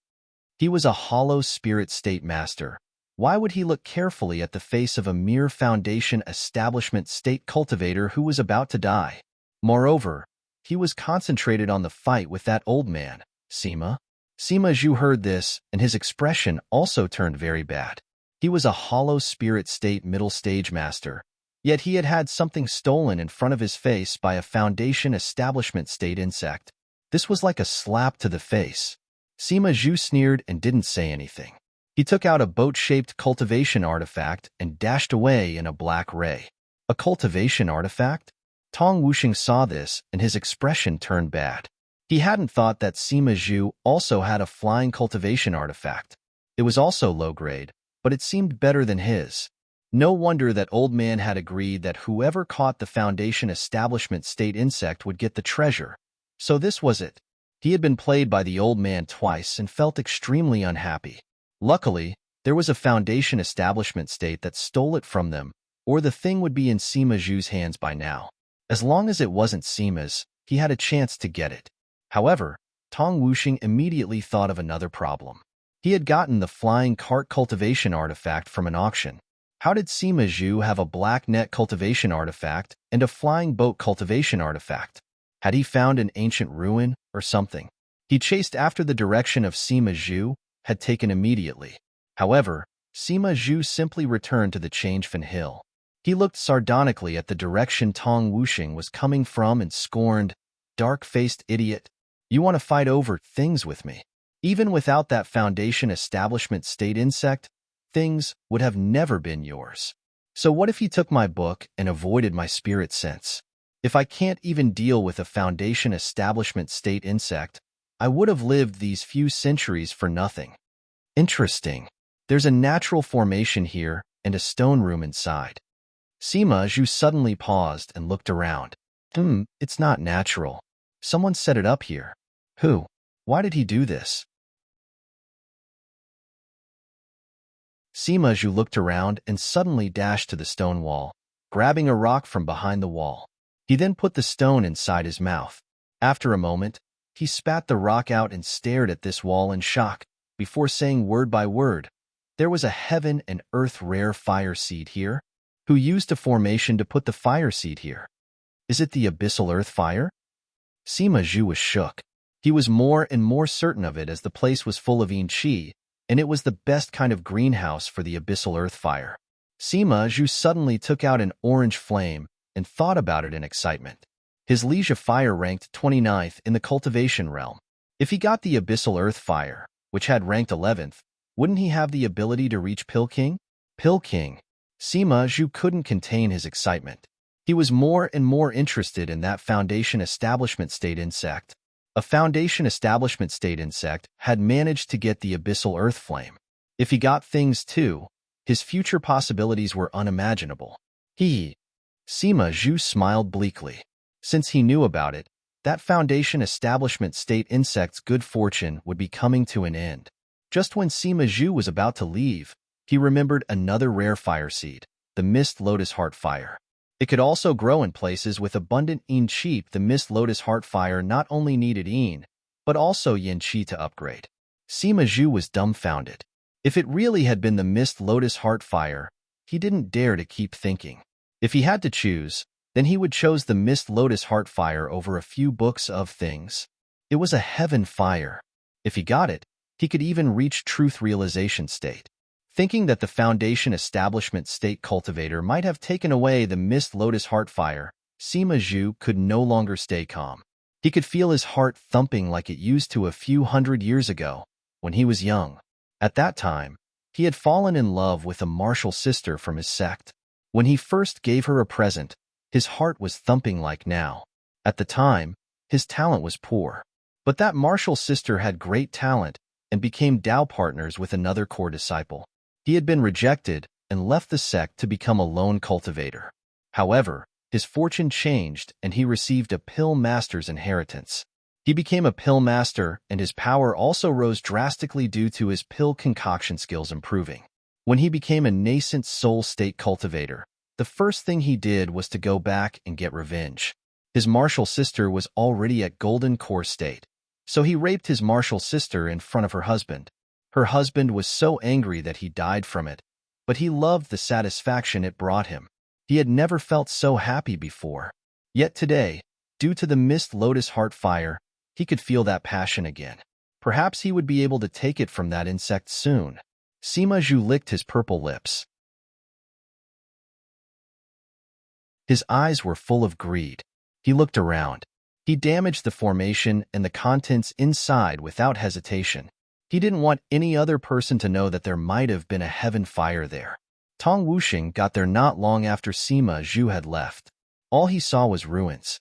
He was a hollow spirit state master. Why would he look carefully at the face of a mere Foundation establishment state cultivator who was about to die? Moreover, he was concentrated on the fight with that old man, Sima. Sima Zhu heard this, and his expression also turned very bad. He was a hollow spirit state middle stage master, yet he had had something stolen in front of his face by a Foundation establishment state insect. This was like a slap to the face. Sima Zhu sneered and didn't say anything. He took out a boat-shaped cultivation artifact and dashed away in a black ray. A cultivation artifact? Tong Wuxing saw this, and his expression turned bad. He hadn't thought that Sima Zhu also had a flying cultivation artifact. It was also low-grade, but it seemed better than his. No wonder that old man had agreed that whoever caught the Foundation establishment state insect would get the treasure. So this was it. He had been played by the old man twice and felt extremely unhappy. Luckily, there was a Foundation establishment state that stole it from them, or the thing would be in Sima Zhu's hands by now. As long as it wasn't Sima's, he had a chance to get it. However, Tong Wuxing immediately thought of another problem. He had gotten the flying cart cultivation artifact from an auction. How did Sima Zhu have a black net cultivation artifact and a flying boat cultivation artifact? Had he found an ancient ruin or something? He chased after the direction of Sima Zhu had taken immediately. However, Sima Zhu simply returned to the Changefan Hill. He looked sardonically at the direction Tong Wuxing was coming from and scorned, "Dark-faced idiot. You want to fight over things with me?" Even without that Foundation establishment state insect, things would have never been yours. So what if he took my book and avoided my spirit sense? If I can't even deal with a Foundation establishment state insect, I would have lived these few centuries for nothing. Interesting. There's a natural formation here and a stone room inside. Sima Zhu suddenly paused and looked around. It's not natural. Someone set it up here. Who? Why did he do this? Sima Zhu looked around and suddenly dashed to the stone wall, grabbing a rock from behind the wall. He then put the stone inside his mouth. After a moment, he spat the rock out and stared at this wall in shock, before saying word by word, "There was a heaven and earth rare fire seed here? Who used a formation to put the fire seed here? Is it the abyssal earth fire?" Sima Zhu was shook. He was more and more certain of it as the place was full of yin qi, and it was the best kind of greenhouse for the abyssal earth fire. Sima Zhu suddenly took out an orange flame and thought about it in excitement. His liege of fire ranked 29th in the cultivation realm. If he got the abyssal earth fire, which had ranked 11th, Wouldn't he have the ability to reach Pill King? Pill King. Sima Zhu couldn't contain his excitement. He was more and more interested in that Foundation Establishment State insect. A Foundation Establishment State insect had managed to get the abyssal earth flame. If he got things too, his future possibilities were unimaginable. Sima Zhu smiled bleakly. Since he knew about it, that Foundation Establishment State insect's good fortune would be coming to an end. Just when Sima Zhu was about to leave, he remembered another rare fire seed, the Mist Lotus Heart Fire. It could also grow in places with abundant yin qi. The Mist Lotus Heart Fire not only needed yin, but also yin qi to upgrade. Sima Zhu was dumbfounded. If it really had been the Mist Lotus Heart Fire, he didn't dare to keep thinking. If he had to choose, then he would choose the Mist Lotus Heart Fire over a few books of things. It was a heaven fire. If he got it, he could even reach truth realization state. Thinking that the Foundation Establishment State cultivator might have taken away the Mist Lotus Heart Fire, Sima Zhu could no longer stay calm. He could feel his heart thumping like it used to a few hundred years ago, when he was young. At that time, he had fallen in love with a martial sister from his sect. When he first gave her a present, his heart was thumping like now. At the time, his talent was poor. But that martial sister had great talent and became Tao partners with another core disciple. He had been rejected and left the sect to become a lone cultivator. However, his fortune changed and he received a pill master's inheritance. He became a pill master and his power also rose drastically due to his pill concoction skills improving. When he became a nascent soul state cultivator, the first thing he did was to go back and get revenge. His martial sister was already at golden core state, so he raped his martial sister in front of her husband. Her husband was so angry that he died from it, but he loved the satisfaction it brought him. He had never felt so happy before. Yet today, due to the Mist Lotus Heart Fire, he could feel that passion again. Perhaps he would be able to take it from that insect soon. Sima Zhu licked his purple lips. His eyes were full of greed. He looked around. He damaged the formation and the contents inside without hesitation. He didn't want any other person to know that there might have been a heaven fire there. Tong Wuxing got there not long after Sima Zhu had left. All he saw was ruins.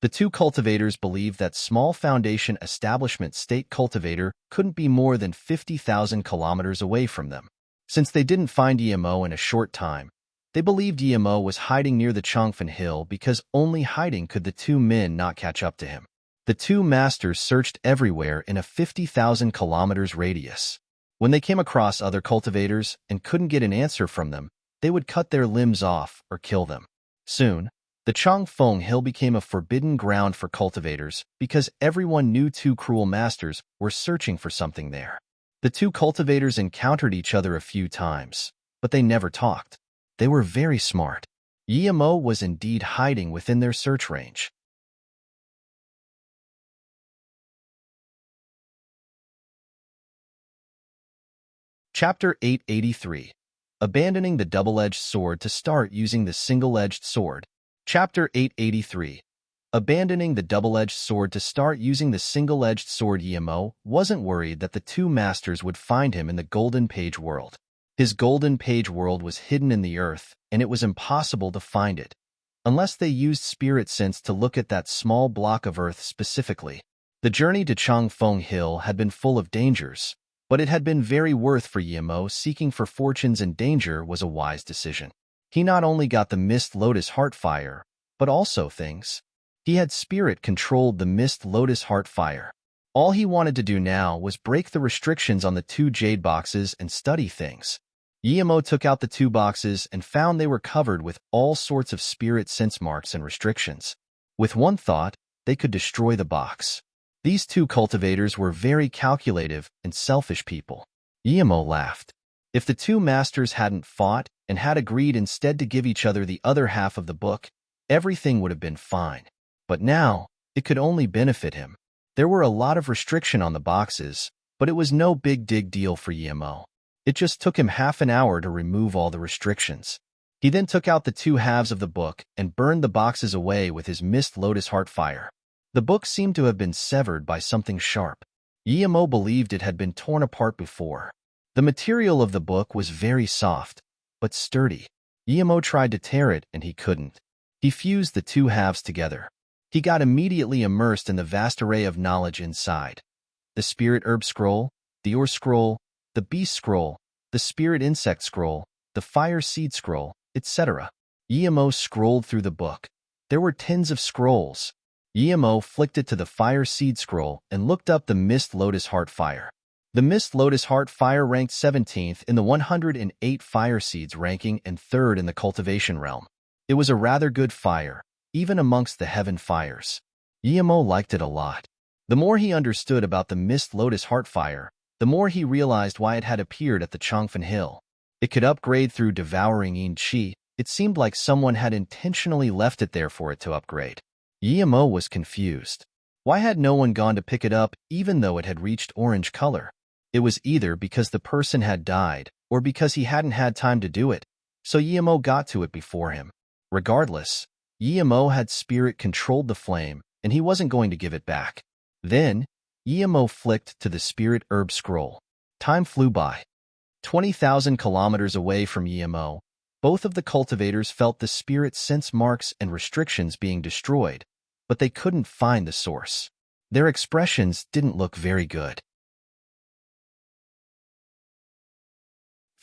The two cultivators believed that small Foundation Establishment State cultivator couldn't be more than 50,000 kilometers away from them. Since they didn't find EMO in a short time, they believed EMO was hiding near the Chongfen Hill because only hiding could the two men not catch up to him. The two masters searched everywhere in a 50,000 kilometers radius. When they came across other cultivators and couldn't get an answer from them, they would cut their limbs off or kill them. Soon, the Chongfeng Hill became a forbidden ground for cultivators because everyone knew two cruel masters were searching for something there. The two cultivators encountered each other a few times, but they never talked. They were very smart. Yemo was indeed hiding within their search range. Chapter 883. Abandoning the double-edged sword to start using the single-edged sword. Chapter 883. Abandoning the double-edged sword to start using the single-edged sword. Yemo wasn't worried that the two masters would find him in the Golden Page world. His Golden Page world was hidden in the earth, and it was impossible to find it, unless they used spirit sense to look at that small block of earth specifically. The journey to Chongfeng Hill had been full of dangers, but it had been very worth for Yemo. Seeking for fortunes and danger was a wise decision. He not only got the Mist Lotus Heart Fire, but also things. He had spirit-controlled the Mist Lotus Heart Fire. All he wanted to do now was break the restrictions on the two jade boxes and study things. Yemo took out the two boxes and found they were covered with all sorts of spirit sense marks and restrictions. With one thought, they could destroy the box. These two cultivators were very calculative and selfish people. Yemo laughed. If the two masters hadn't fought and had agreed instead to give each other the other half of the book, everything would have been fine. But now, it could only benefit him. There were a lot of restriction on the boxes, but it was no big deal for Yemo. It just took him half an hour to remove all the restrictions. He then took out the two halves of the book and burned the boxes away with his Mist Lotus Heart Fire. The book seemed to have been severed by something sharp. Yemo believed it had been torn apart before. The material of the book was very soft, but sturdy. Guillermo tried to tear it, and he couldn't. He fused the two halves together. He got immediately immersed in the vast array of knowledge inside. The spirit herb scroll, the ore scroll, the beast scroll, the spirit insect scroll, the fire seed scroll, etc. Guillermo scrolled through the book. There were tens of scrolls. Guillermo flicked it to the fire seed scroll and looked up the mist lotus heart fire. The mist lotus heart fire ranked 17th in the 108 fire seeds ranking and 3rd in the cultivation realm. It was a rather good fire, even amongst the heaven fires. Guillermo liked it a lot. The more he understood about the mist lotus heart fire, the more he realized why it had appeared at the Chongfen Hill. It could upgrade through devouring yin qi. It seemed like someone had intentionally left it there for it to upgrade. Guillermo was confused. Why had no one gone to pick it up even though it had reached orange color? It was either because the person had died or because he hadn't had time to do it, so Guillermo got to it before him. Regardless, Guillermo had spirit controlled the flame, and he wasn't going to give it back. Then, Guillermo flicked to the spirit herb scroll. Time flew by. 20,000 kilometers away from Guillermo, both of the cultivators felt the spirit sense marks and restrictions being destroyed, but they couldn't find the source. Their expressions didn't look very good.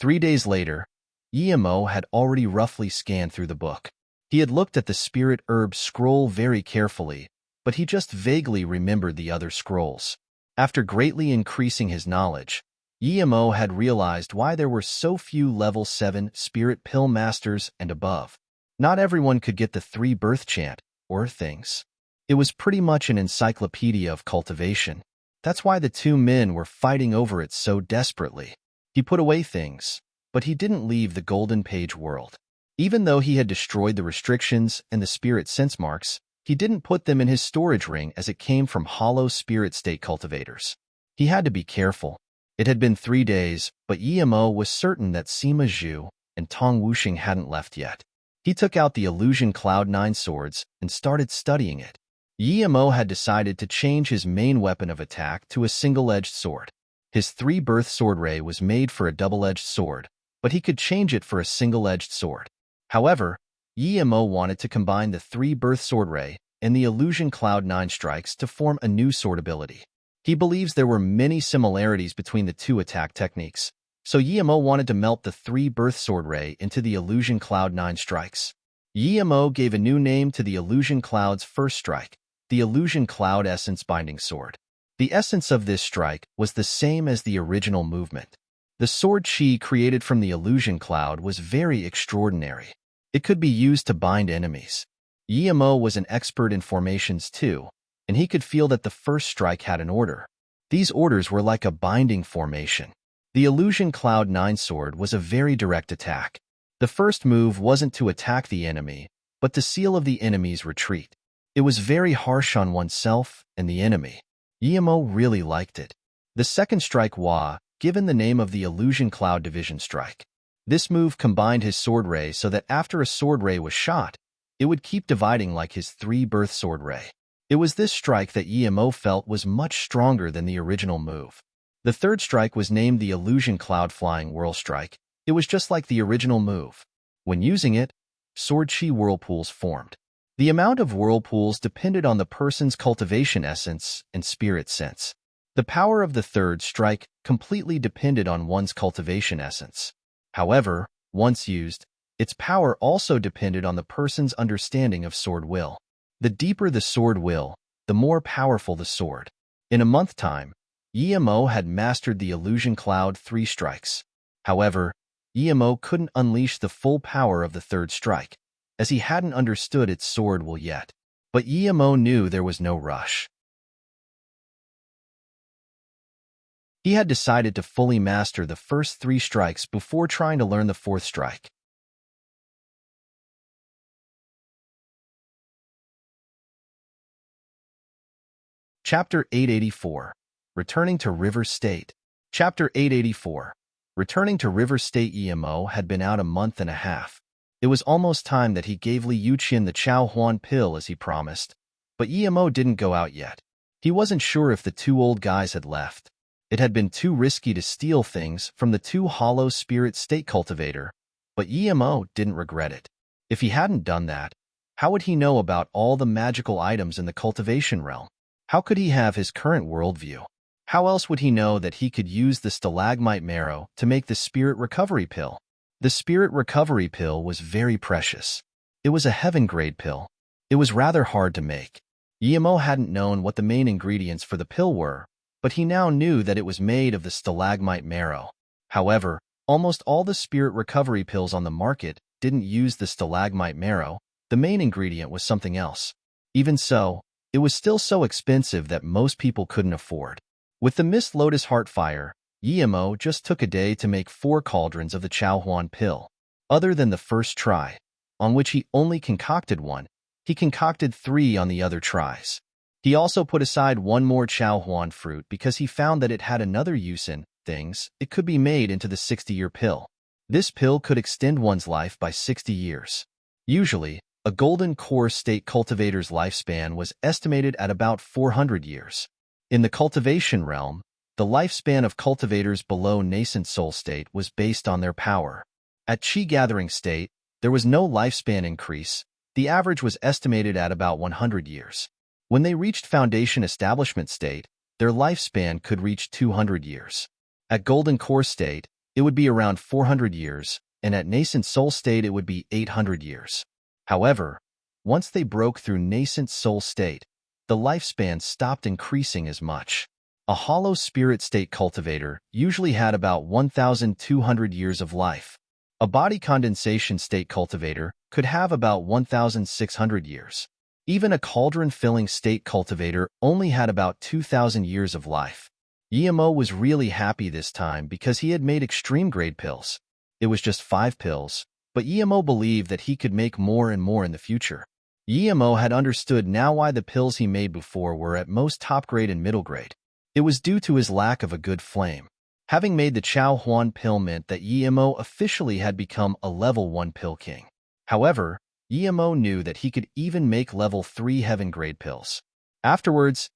3 days later, Guillermo had already roughly scanned through the book. He had looked at the spirit herb scroll very carefully, but he just vaguely remembered the other scrolls. After greatly increasing his knowledge, Guillermo had realized why there were so few level 7 spirit pill masters and above. Not everyone could get the 3 birth chant, or things. It was pretty much an encyclopedia of cultivation. That's why the two men were fighting over it so desperately. He put away things, but he didn't leave the golden page world. Even though he had destroyed the restrictions and the spirit sense marks, he didn't put them in his storage ring as it came from hollow spirit state cultivators. He had to be careful. It had been 3 days, but Guillermo was certain that Sima Zhu and Tong Wuxing hadn't left yet. He took out the illusion Cloud 9 swords and started studying it. Guillermo had decided to change his main weapon of attack to a single-edged sword. His 3-birth sword ray was made for a double-edged sword, but he could change it for a single-edged sword. However, Guillermo wanted to combine the 3-birth sword ray and the illusion Cloud 9 strikes to form a new sword ability. He believes there were many similarities between the two attack techniques, so Guillermo wanted to melt the 3-birth sword ray into the illusion Cloud 9 strikes. Guillermo gave a new name to the illusion Cloud's first strike, the illusion Cloud Essence Binding Sword. The essence of this strike was the same as the original movement. The sword chi created from the illusion cloud was very extraordinary. It could be used to bind enemies. Guillermo was an expert in formations too, and he could feel that the first strike had an order. These orders were like a binding formation. The illusion Cloud 9 sword was a very direct attack. The first move wasn't to attack the enemy, but to seal of the enemy's retreat. It was very harsh on oneself and the enemy. Guillermo really liked it. The second strike was given the name of the illusion Cloud Division Strike. This move combined his sword ray so that after a sword ray was shot, it would keep dividing like his 3-birth sword ray. It was this strike that Guillermo felt was much stronger than the original move. The third strike was named the illusion Cloud Flying Whirl Strike. It was just like the original move. When using it, sword chi whirlpools formed. The amount of whirlpools depended on the person's cultivation essence and spirit sense. The power of the third strike completely depended on one's cultivation essence. However, once used, its power also depended on the person's understanding of sword will. The deeper the sword will, the more powerful the sword. In a month time, Guillermo had mastered the illusion Cloud 3 strikes. However, Guillermo couldn't unleash the full power of the third strike, as he hadn't understood its sword will yet. But Guillermo knew there was no rush. He had decided to fully master the first 3 strikes before trying to learn the 4th strike. Chapter 884. Returning to River State. Chapter 884. Returning to River State. Guillermo had been out a month and a half. It was almost time that he gave Li Yuqian the Chao Huan pill as he promised, but Guillermo didn't go out yet. He wasn't sure if the 2 old guys had left. It had been too risky to steal things from the too hollow spirit state cultivator, but Emo didn't regret it. If he hadn't done that, how would he know about all the magical items in the cultivation realm? How could he have his current worldview? How else would he know that he could use the stalagmite marrow to make the spirit recovery pill? The spirit recovery pill was very precious. It was a heaven-grade pill. It was rather hard to make. Emo hadn't known what the main ingredients for the pill were, but he now knew that it was made of the stalagmite marrow. However, almost all the spirit recovery pills on the market didn't use the stalagmite marrow. The main ingredient was something else. Even so, it was still so expensive that most people couldn't afford. With the Mist Lotus Heartfire, Emo just took a day to make 4 cauldrons of the Chaohuan pill. Other than the first try, on which he only concocted 1, he concocted 3 on the other tries. He also put aside 1 more Chaohuan fruit because he found that it had another use in things. It could be made into the 60-year pill. This pill could extend one's life by 60 years. Usually, a golden core state cultivator's lifespan was estimated at about 400 years. In the cultivation realm, the lifespan of cultivators below nascent soul state was based on their power. At Qi gathering state, there was no lifespan increase. The average was estimated at about 100 years. When they reached foundation establishment state, their lifespan could reach 200 years. At golden core state, it would be around 400 years, and at nascent soul state it would be 800 years. However, once they broke through nascent soul state, the lifespan stopped increasing as much. A hollow spirit state cultivator usually had about 1,200 years of life. A body condensation state cultivator could have about 1,600 years. Even a cauldron-filling state cultivator only had about 2,000 years of life. Emo was really happy this time because he had made extreme-grade pills. It was just 5 pills, but Emo believed that he could make more and more in the future. Emo had understood now why the pills he made before were at most top-grade and middle-grade. It was due to his lack of a good flame. Having made the Chaohuan pill meant that Emo officially had become a level 1 pill king. However, Emo knew that he could even make level 3 heaven-grade pills. Afterwards,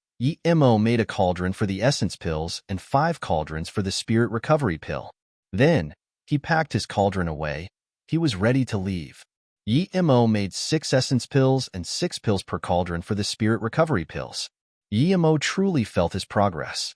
Emo made a cauldron for the essence pills and 5 cauldrons for the spirit recovery pill. Then, he packed his cauldron away. He was ready to leave. Emo made 6 essence pills and 6 pills per cauldron for the spirit recovery pills. Emo truly felt his progress.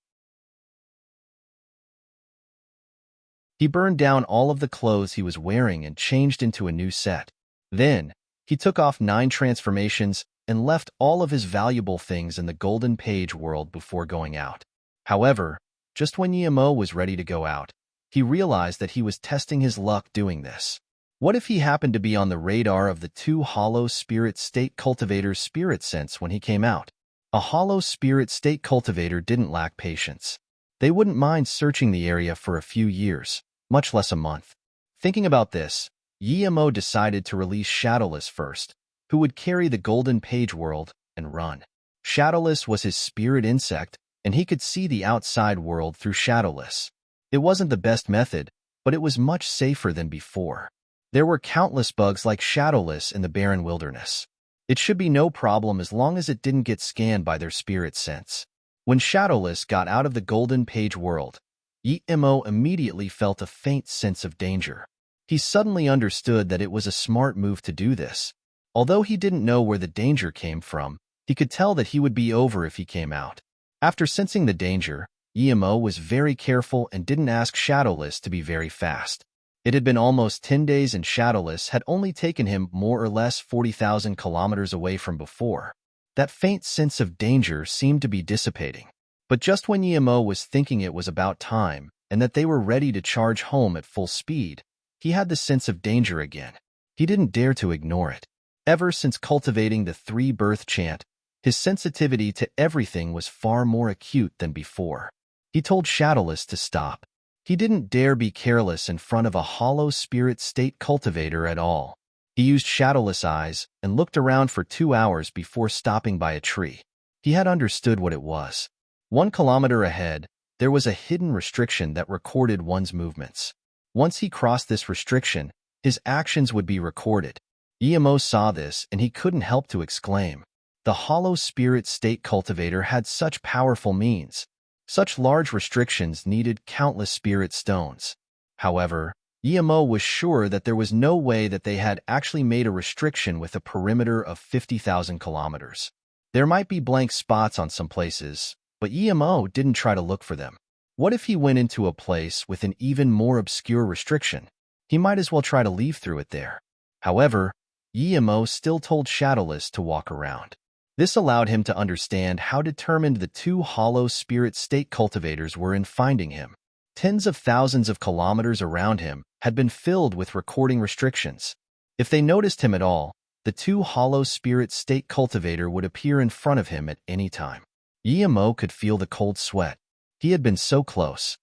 He burned down all of the clothes he was wearing and changed into a new set. Then, he took off 9 transformations and left all of his valuable things in the Golden Page world before going out. However, just when Emo was ready to go out, he realized that he was testing his luck doing this. What if he happened to be on the radar of the 2 hollow spirit state cultivators' spirit sense when he came out? A hollow spirit state cultivator didn't lack patience. They wouldn't mind searching the area for a few years, much less a month. Thinking about this, Emo decided to release Shadowless first, who would carry the Golden Page world and run. Shadowless was his spirit insect, and he could see the outside world through Shadowless. It wasn't the best method, but it was much safer than before. There were countless bugs like Shadowless in the barren wilderness. It should be no problem as long as it didn't get scanned by their spirit sense. When Shadowless got out of the Golden Page world, Emo immediately felt a faint sense of danger. He suddenly understood that it was a smart move to do this. Although he didn't know where the danger came from, he could tell that he would be over if he came out. After sensing the danger, Emo was very careful and didn't ask Shadowless to be very fast. It had been almost 10 days and Shadowless had only taken him more or less 40,000 kilometers away from before. That faint sense of danger seemed to be dissipating. But just when Emo was thinking it was about time and that they were ready to charge home at full speed, he had the sense of danger again. He didn't dare to ignore it. Ever since cultivating the 3-birth chant, his sensitivity to everything was far more acute than before. He told Shadowless to stop. He didn't dare be careless in front of a hollow spirit state cultivator at all. He used Shadowless eyes and looked around for 2 hours before stopping by a tree. He had understood what it was. 1 kilometer ahead, there was a hidden restriction that recorded one's movements. Once he crossed this restriction, his actions would be recorded. Emo saw this and he couldn't help to exclaim. The hollow spirit state cultivator had such powerful means. Such large restrictions needed countless spirit stones. However, Emo was sure that there was no way that they had actually made a restriction with a perimeter of 50,000 kilometers. There might be blank spots on some places, but Emo didn't try to look for them. What if he went into a place with an even more obscure restriction? He might as well try to leave through it there. However, Emo still told Shadowless to walk around. This allowed him to understand how determined the two hollow spirit state cultivators were in finding him. Tens of thousands of kilometers around him had been filled with recording restrictions. If they noticed him at all, the two hollow spirit state cultivator would appear in front of him at any time. Emo could feel the cold sweat. He had been so close.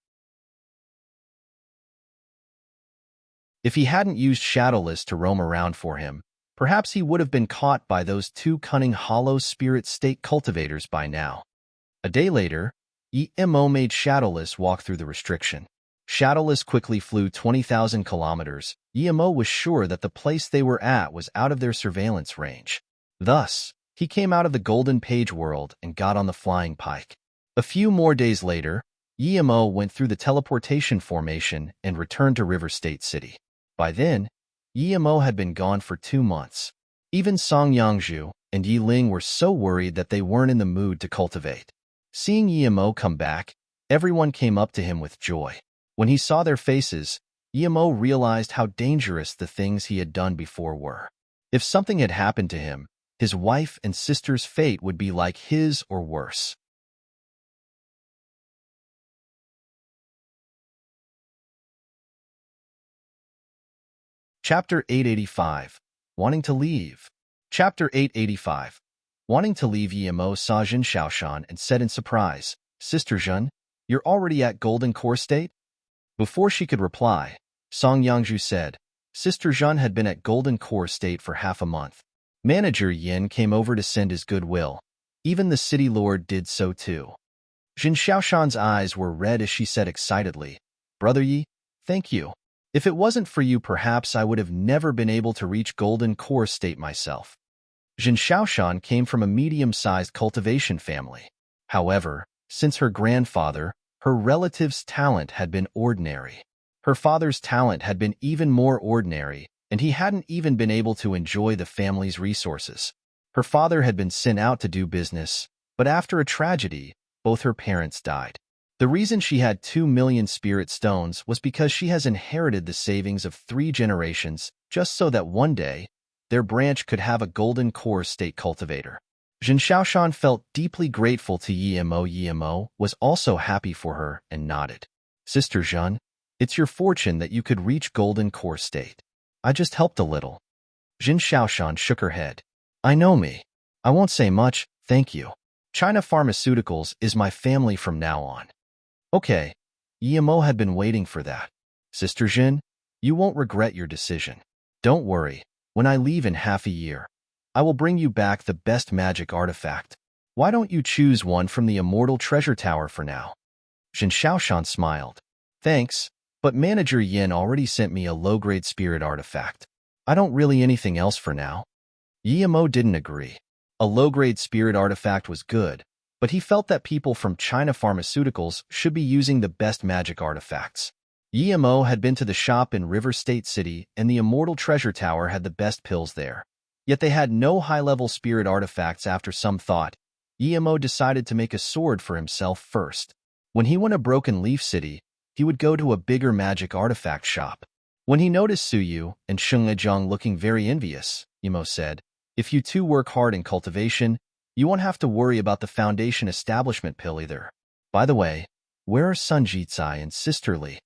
If he hadn't used Shadowless to roam around for him, perhaps he would have been caught by those two cunning hollow spirit state cultivators by now. A day later, Emo made Shadowless walk through the restriction. Shadowless quickly flew 20,000 kilometers. Emo was sure that the place they were at was out of their surveillance range. Thus, he came out of the Golden Page world and got on the flying pike. A few more days later, Emo went through the teleportation formation and returned to River State City. By then, Emo had been gone for 2 months. Even Song Yangzhu and Yi Ling were so worried that they weren't in the mood to cultivate. Seeing Emo come back, everyone came up to him with joy. When he saw their faces, Emo realized how dangerous the things he had done before were. If something had happened to him, his wife and sister's fate would be like his or worse. Chapter 885. Wanting to leave. Chapter 885. Wanting to leave, Emo saw Jin Shaoshan and said in surprise, "Sister Jin, you're already at Golden Core State?" Before she could reply, Song Yangzhu said, Sister Jin had been at Golden Core State for half a month. Manager Yin came over to send his goodwill. Even the city lord did so too. Jin Shaoshan's eyes were red as she said excitedly, "Brother Yi, thank you. If it wasn't for you, perhaps I would have never been able to reach Golden Core State myself." Jin Shaoshan came from a medium-sized cultivation family. However, since her grandfather, her relative's talent had been ordinary. Her father's talent had been even more ordinary, and he hadn't even been able to enjoy the family's resources. Her father had been sent out to do business, but after a tragedy, both her parents died. The reason she had 2 million spirit stones was because she has inherited the savings of 3 generations just so that one day, their branch could have a Golden Core State cultivator. Jin Shaoshan felt deeply grateful to Emo. Emo was also happy for her and nodded. "Sister Jin, it's your fortune that you could reach Golden Core State. I just helped a little." Jin Shaoshan shook her head. "I know me. I won't say much, thank you. China Pharmaceuticals is my family from now on." Okay, Emo had been waiting for that. "Sister Jin, you won't regret your decision. Don't worry, when I leave in half a year, I will bring you back the best magic artifact. Why don't you choose one from the Immortal Treasure Tower for now?" Jin Shaoshan smiled. "Thanks, but Manager Yin already sent me a low-grade spirit artifact. I don't really anything else for now." Emo didn't agree. A low-grade spirit artifact was good, but he felt that people from China Pharmaceuticals should be using the best magic artifacts. Emo had been to the shop in River State City, and the Immortal Treasure Tower had the best pills there. Yet they had no high-level spirit artifacts. After some thought, Emo decided to make a sword for himself first. When he went to Broken Leaf City, he would go to a bigger magic artifact shop. When he noticed Suyu and Sheng Lejong looking very envious, Emo said, "If you two work hard in cultivation, you won't have to worry about the foundation establishment pill either. By the way, where are Sun Jitsai and Sister Li?"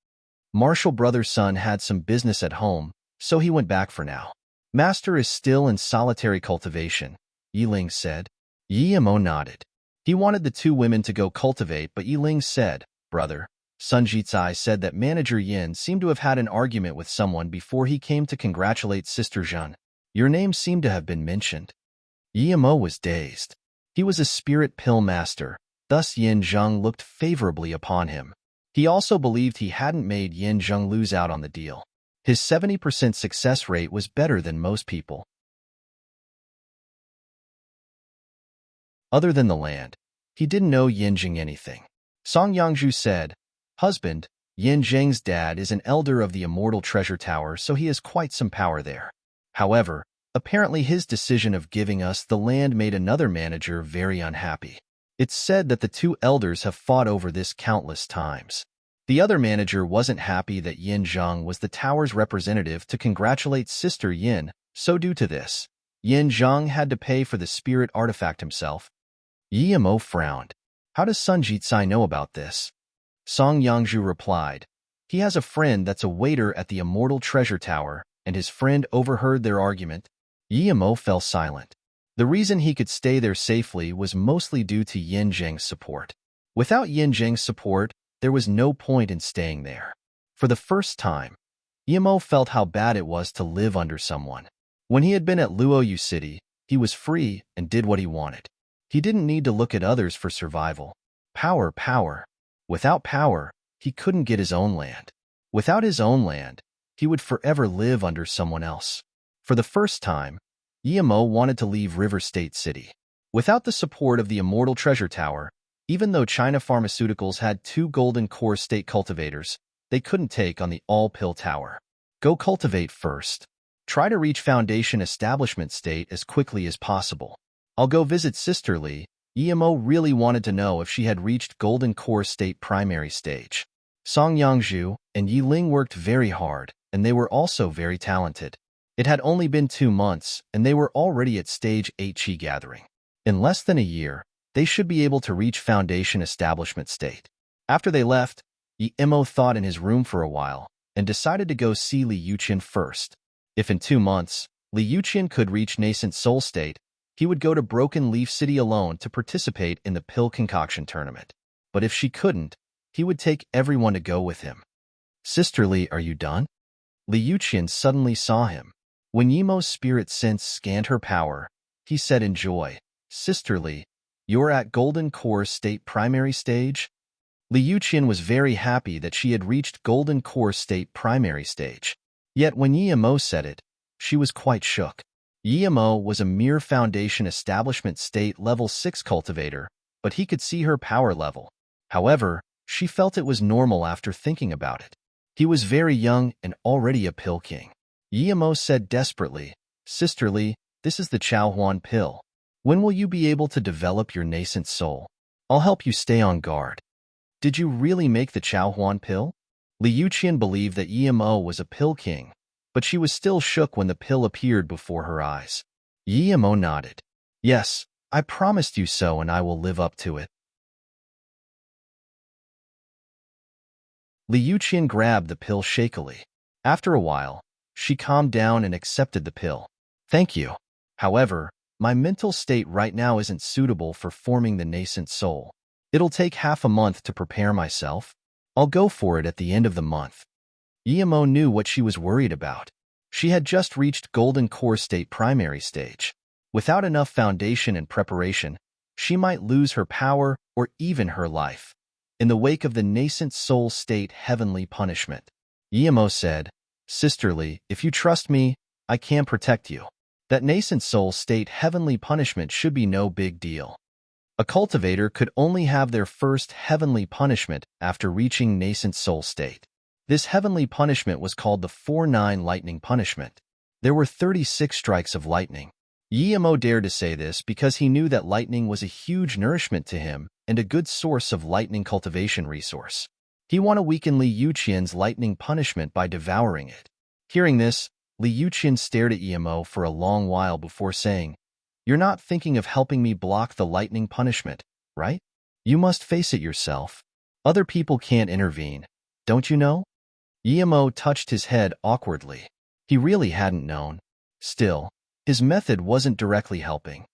Marshall brother's son had some business at home, so he went back for now. "Master is still in solitary cultivation," Yiling said. Emo nodded. He wanted the 2 women to go cultivate, but Yiling said, "Brother, Sun Jitsai said that Manager Yin seemed to have had an argument with someone before he came to congratulate Sister Jin. Your name seemed to have been mentioned." Emo was dazed. He was a spirit pill master, thus Yin Zheng looked favorably upon him. He also believed he hadn't made Yin Zheng lose out on the deal. His 70% success rate was better than most people. Other than the land, he didn't know Yin Zheng anything. Song Yangzhu said, "Husband, Yin Zheng's dad is an elder of the Immortal Treasure Tower, so he has quite some power there. However, apparently his decision of giving us the land made another manager very unhappy. It's said that the two elders have fought over this countless times. The other manager wasn't happy that Yin Zheng was the tower's representative to congratulate Sister Yin, so due to this, Yin Zheng had to pay for the spirit artifact himself." Yi Mo frowned. "How does Sun Jitsai know about this?" Song Yangzhu replied, "He has a friend that's a waiter at the Immortal Treasure Tower, and his friend overheard their argument." Yi Mo fell silent. The reason he could stay there safely was mostly due to Yin Zheng's support. Without Yin Zheng's support, there was no point in staying there. For the first time, Yi Mo felt how bad it was to live under someone. When he had been at Luoyu City, he was free and did what he wanted. He didn't need to look at others for survival. Power, power. Without power, he couldn't get his own land. Without his own land, he would forever live under someone else. For the first time, Yi Mo wanted to leave River State City. Without the support of the Immortal Treasure Tower, even though China Pharmaceuticals had 2 golden core state cultivators, they couldn't take on the all-pill tower. Go cultivate first. Try to reach Foundation Establishment State as quickly as possible. I'll go visit Sister Li. Yi Mo really wanted to know if she had reached Golden Core State Primary Stage. Song Yangzhu and Yi Ling worked very hard, and they were also very talented. It had only been 2 months, and they were already at Stage 8 Qi Gathering. In less than a year, they should be able to reach Foundation Establishment State. After they left, Yi Mo thought in his room for a while, and decided to go see Li Yuqian first. If in 2 months, Li Yuqian could reach Nascent Soul State, he would go to Broken Leaf City alone to participate in the pill concoction tournament. But if she couldn't, he would take everyone to go with him. "Sister Li, are you done?" Li Yuqian suddenly saw him. When Yi Mo's spirit sense scanned her power, he said in joy, "Sister Li, you're at Golden Core State Primary Stage?" Li Yuqian was very happy that she had reached Golden Core State Primary Stage. Yet when Yi Mo said it, she was quite shook. Yi Mo was a mere Foundation Establishment State Level 6 cultivator, but he could see her power level. However, she felt it was normal after thinking about it. He was very young and already a pill king. Yi Mo said desperately, "Sister Li, this is the Chaohuan pill. When will you be able to develop your nascent soul? I'll help you stay on guard." "Did you really make the Chaohuan pill?" Li Yuqian believed that Yi Mo was a pill king, but she was still shook when the pill appeared before her eyes. Yi Mo nodded. "Yes, I promised you so and I will live up to it." Li Yuqian grabbed the pill shakily. After a while, she calmed down and accepted the pill. "Thank you. However, my mental state right now isn't suitable for forming the nascent soul. It'll take half a month to prepare myself. I'll go for it at the end of the month." Yi Mo knew what she was worried about. She had just reached Golden Core State Primary Stage. Without enough foundation and preparation, she might lose her power or even her life. In the wake of the nascent soul state heavenly punishment, Yi Mo said, "Sister Li, if you trust me, I can protect you. That nascent soul state heavenly punishment should be no big deal." A cultivator could only have their first heavenly punishment after reaching nascent soul state. This heavenly punishment was called the 4-9 lightning punishment. There were 36 strikes of lightning. Yi Mo dared to say this because he knew that lightning was a huge nourishment to him and a good source of lightning cultivation resource. He wanted to weaken Li Yuqian's lightning punishment by devouring it. Hearing this, Li Yuqian stared at Yi Mo for a long while before saying, "You're not thinking of helping me block the lightning punishment, right? You must face it yourself. Other people can't intervene, don't you know?" Yi Mo touched his head awkwardly. He really hadn't known. Still, his method wasn't directly helping.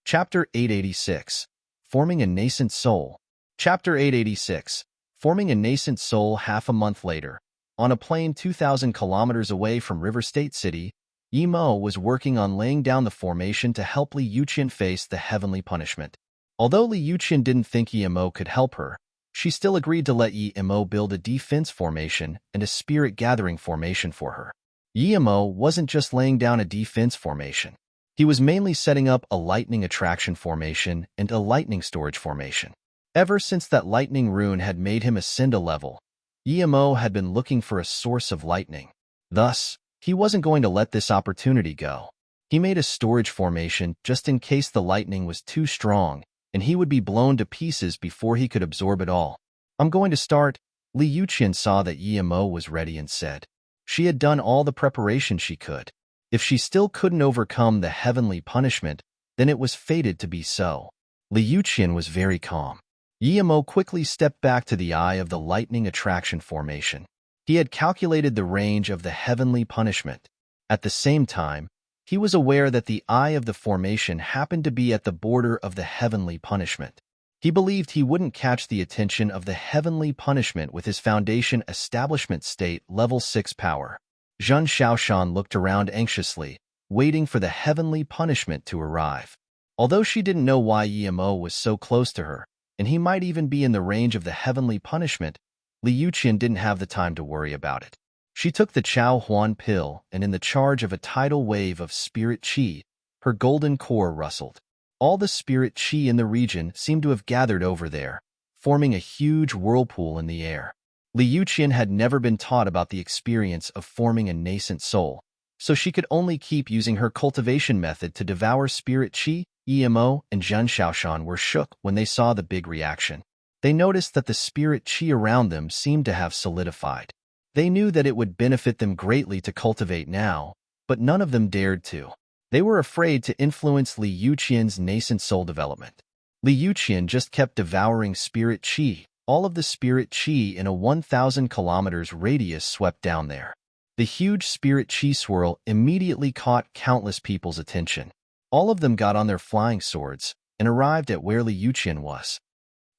Chapter 886. Forming a Nascent Soul. Chapter 886. Forming a Nascent Soul. Half a month later, on a plane 2,000 kilometers away from River State City, Yi Mo was working on laying down the formation to help Li Yuqian face the heavenly punishment. Although Li Yuqian didn't think Yi Mo could help her, she still agreed to let Yi Mo build a defense formation and a spirit gathering formation for her. Yemo wasn't just laying down a defense formation. He was mainly setting up a lightning attraction formation and a lightning storage formation. Ever since that lightning rune had made him ascend a level, Yemo had been looking for a source of lightning. Thus, he wasn't going to let this opportunity go. He made a storage formation just in case the lightning was too strong and he would be blown to pieces before he could absorb it all. I'm going to start. Li Yuqian saw that Yemo was ready and said, she had done all the preparation she could. If she still couldn't overcome the heavenly punishment, then it was fated to be so. Li Yuqian was very calm. Yemo quickly stepped back to the eye of the lightning attraction formation. He had calculated the range of the heavenly punishment. At the same time, he was aware that the eye of the formation happened to be at the border of the heavenly punishment. He believed he wouldn't catch the attention of the heavenly punishment with his foundation establishment state level 6 power. Zhun Xiaoshan looked around anxiously, waiting for the heavenly punishment to arrive. Although she didn't know why Yemo was so close to her, and he might even be in the range of the heavenly punishment, Li Yuqian didn't have the time to worry about it. She took the Chao Huan pill, and in the charge of a tidal wave of spirit qi, her golden core rustled. All the spirit qi in the region seemed to have gathered over there, forming a huge whirlpool in the air. Li Yuqian had never been taught about the experience of forming a nascent soul, so she could only keep using her cultivation method to devour spirit qi. Yemo and Zhun Xiaoshan were shook when they saw the big reaction. They noticed that the spirit qi around them seemed to have solidified. They knew that it would benefit them greatly to cultivate now, but none of them dared to. They were afraid to influence Li Yuqian's nascent soul development. Li Yuqian just kept devouring spirit qi. All of the spirit qi in a 1,000 kilometers radius swept down there. The huge spirit qi swirl immediately caught countless people's attention. All of them got on their flying swords and arrived at where Li Yuqian was.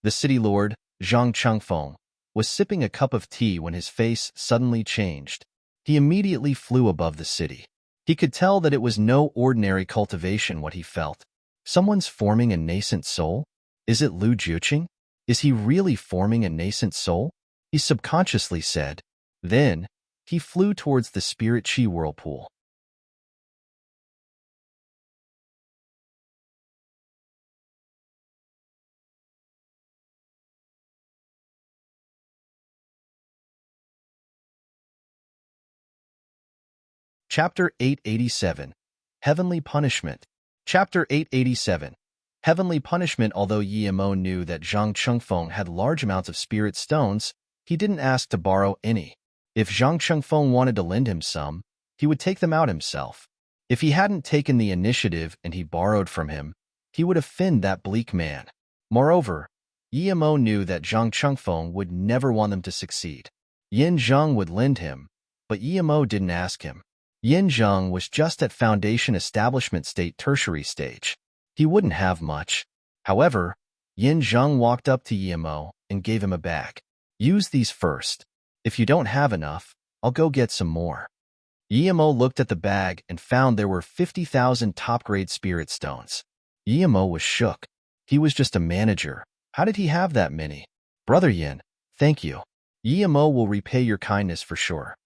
The city lord, Zhang Chengfeng, was sipping a cup of tea when his face suddenly changed. He immediately flew above the city. He could tell that it was no ordinary cultivation what he felt. Someone's forming a nascent soul? Is it Lu Juqing? Is he really forming a nascent soul? He subconsciously said. Then, he flew towards the spirit qi whirlpool. Chapter 887. Heavenly Punishment. Chapter 887. Heavenly Punishment. Although Yemo knew that Zhang Chengfeng had large amounts of spirit stones, he didn't ask to borrow any. If Zhang Chengfeng wanted to lend him some, he would take them out himself. If he hadn't taken the initiative and he borrowed from him, he would offend that bleak man. Moreover, Yemo knew that Zhang Chengfeng would never want them to succeed. Yin Zheng would lend him, but Yemo didn't ask him. Yin Zheng was just at foundation establishment state tertiary stage. He wouldn't have much. However, Yin Zheng walked up to Yemo and gave him a bag. Use these first. If you don't have enough, I'll go get some more. Yemo looked at the bag and found there were 50,000 top-grade spirit stones. Yemo was shook. He was just a manager. How did he have that many? Brother Yin, thank you. Yemo will repay your kindness for sure.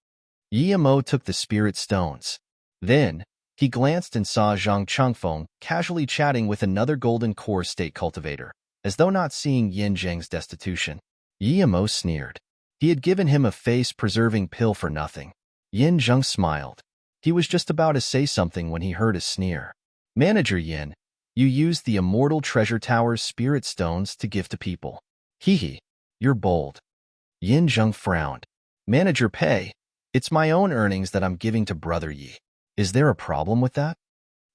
Yemo took the spirit stones. Then, he glanced and saw Zhang Chengfeng casually chatting with another golden core state cultivator, as though not seeing Yin Zheng's destitution. Yemo sneered. He had given him a face-preserving pill for nothing. Yin Zheng smiled. He was just about to say something when he heard a sneer. Manager Yin, you used the Immortal Treasure Tower's spirit stones to give to people. Hee, you're bold. Yin Zheng frowned. Manager Pei, it's my own earnings that I'm giving to Brother Yi. Is there a problem with that?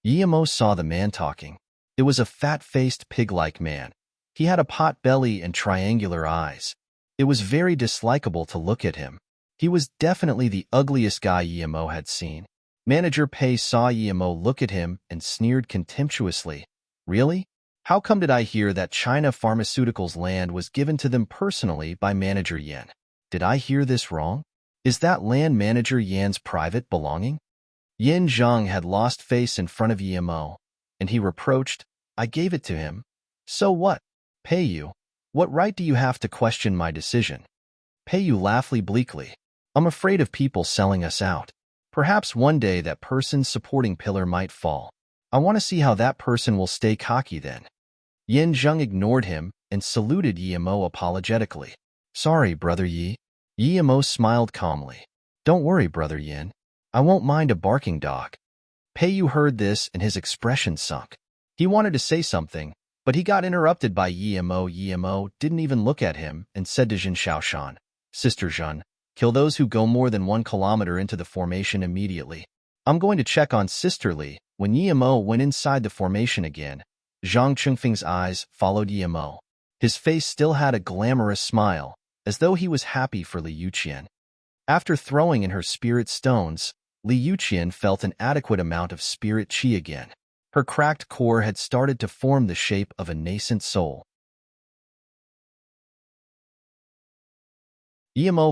Yemo saw the man talking. It was a fat-faced pig-like man. He had a pot belly and triangular eyes. It was very dislikable to look at him. He was definitely the ugliest guy Yemo had seen. Manager Pei saw Yemo look at him and sneered contemptuously. Really? How come did I hear that China Pharmaceuticals land was given to them personally by Manager Yan? Did I hear this wrong? Is that land Manager Yan's private belonging? Yin Zheng had lost face in front of Yemo, and he reproached, I gave it to him. So what? Pei Yu, what right do you have to question my decision? Pei Yu laughed bleakly. I'm afraid of people selling us out. Perhaps one day that person's supporting pillar might fall. I want to see how that person will stay cocky then. Yin Zheng ignored him and saluted Yimo apologetically. Sorry, Brother Yi. Yimo smiled calmly. Don't worry, Brother Yin. I won't mind a barking dog. Pei Yu heard this and his expression sunk. He wanted to say something, but he got interrupted by Yimo. Yimo didn't even look at him and said to Jin Shaoshan, Sister Zhen, kill those who go more than 1 kilometer into the formation immediately. I'm going to check on Sister Li. When Yimo went inside the formation again, Zhang Chengfeng's eyes followed Yimo. His face still had a glamorous smile, as though he was happy for Li Yuqian. After throwing in her spirit stones, Li Yuqian felt an adequate amount of spirit qi again. Her cracked core had started to form the shape of a nascent soul. Yimo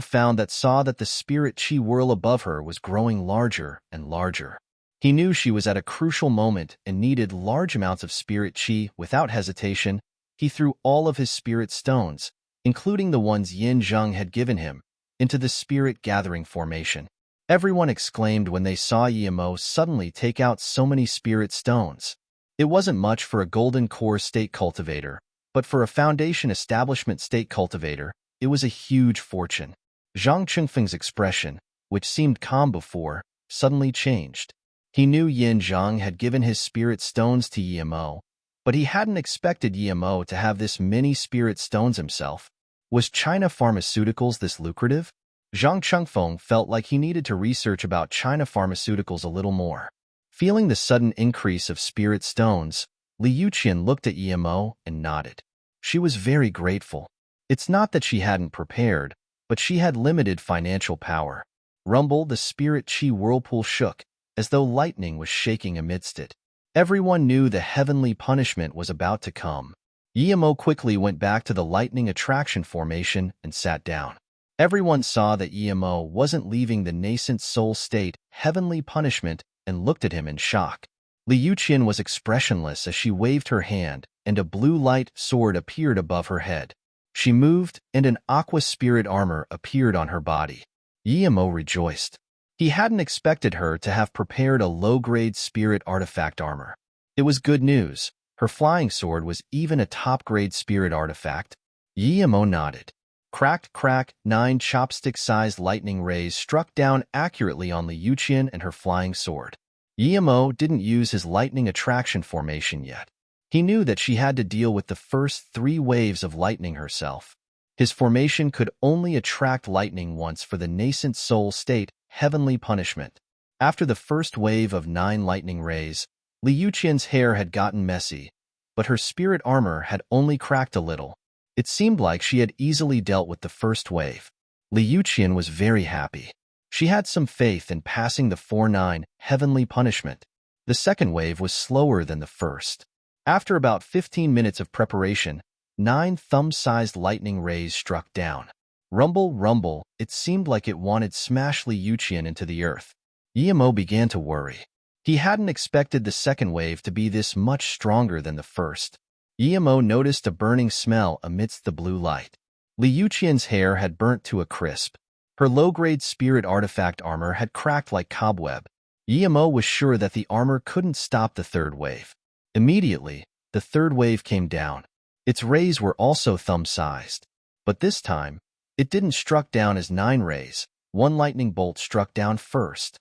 saw that the spirit qi whirl above her was growing larger and larger. He knew she was at a crucial moment and needed large amounts of spirit qi. Without hesitation, he threw all of his spirit stones, including the ones Yin Zheng had given him, into the spirit-gathering formation. Everyone exclaimed when they saw Yimo suddenly take out so many spirit stones. It wasn't much for a golden core state cultivator, but for a foundation establishment state cultivator, it was a huge fortune. Zhang Chengfeng's expression, which seemed calm before, suddenly changed. He knew Yin Zheng had given his spirit stones to Yimo, but he hadn't expected Yimo to have this many spirit stones himself. Was China Pharmaceuticals this lucrative? Zhang Chengfeng felt like he needed to research about China Pharmaceuticals a little more. Feeling the sudden increase of spirit stones, Li Yuqian looked at Yimo and nodded. She was very grateful. It's not that she hadn't prepared, but she had limited financial power. Rumble, the spirit qi whirlpool shook, as though lightning was shaking amidst it. Everyone knew the heavenly punishment was about to come. Yimo quickly went back to the lightning attraction formation and sat down. Everyone saw that Yimo wasn't leaving the nascent soul state, heavenly punishment, and looked at him in shock. Li Yuqian was expressionless as she waved her hand, and a blue light sword appeared above her head. She moved, and an aqua spirit armor appeared on her body. Yimo rejoiced. He hadn't expected her to have prepared a low-grade spirit artifact armor. It was good news. Her flying sword was even a top-grade spirit artifact. Yimo nodded. Crack, crack, 9 chopstick-sized lightning rays struck down accurately on Li Yuqian and her flying sword. Yimo didn't use his lightning attraction formation yet. He knew that she had to deal with the first 3 waves of lightning herself. His formation could only attract lightning once for the nascent soul state, heavenly punishment. After the first wave of 9 lightning rays, Li Yuqian's hair had gotten messy, but her spirit armor had only cracked a little. It seemed like she had easily dealt with the first wave. Li Yuqian was very happy. She had some faith in passing the 4-9 heavenly punishment. The second wave was slower than the first. After about 15 minutes of preparation, 9 thumb-sized lightning rays struck down. Rumble, rumble, it seemed like it wanted to smash Li Yuqian into the earth. Yimo began to worry. He hadn't expected the second wave to be this much stronger than the first. Yimo noticed a burning smell amidst the blue light. Li Yuqian's hair had burnt to a crisp. Her low-grade spirit artifact armor had cracked like cobweb. Yimo was sure that the armor couldn't stop the third wave. Immediately, the third wave came down. Its rays were also thumb-sized. But this time, it didn't struck down as 9 rays. 1 lightning bolt struck down first.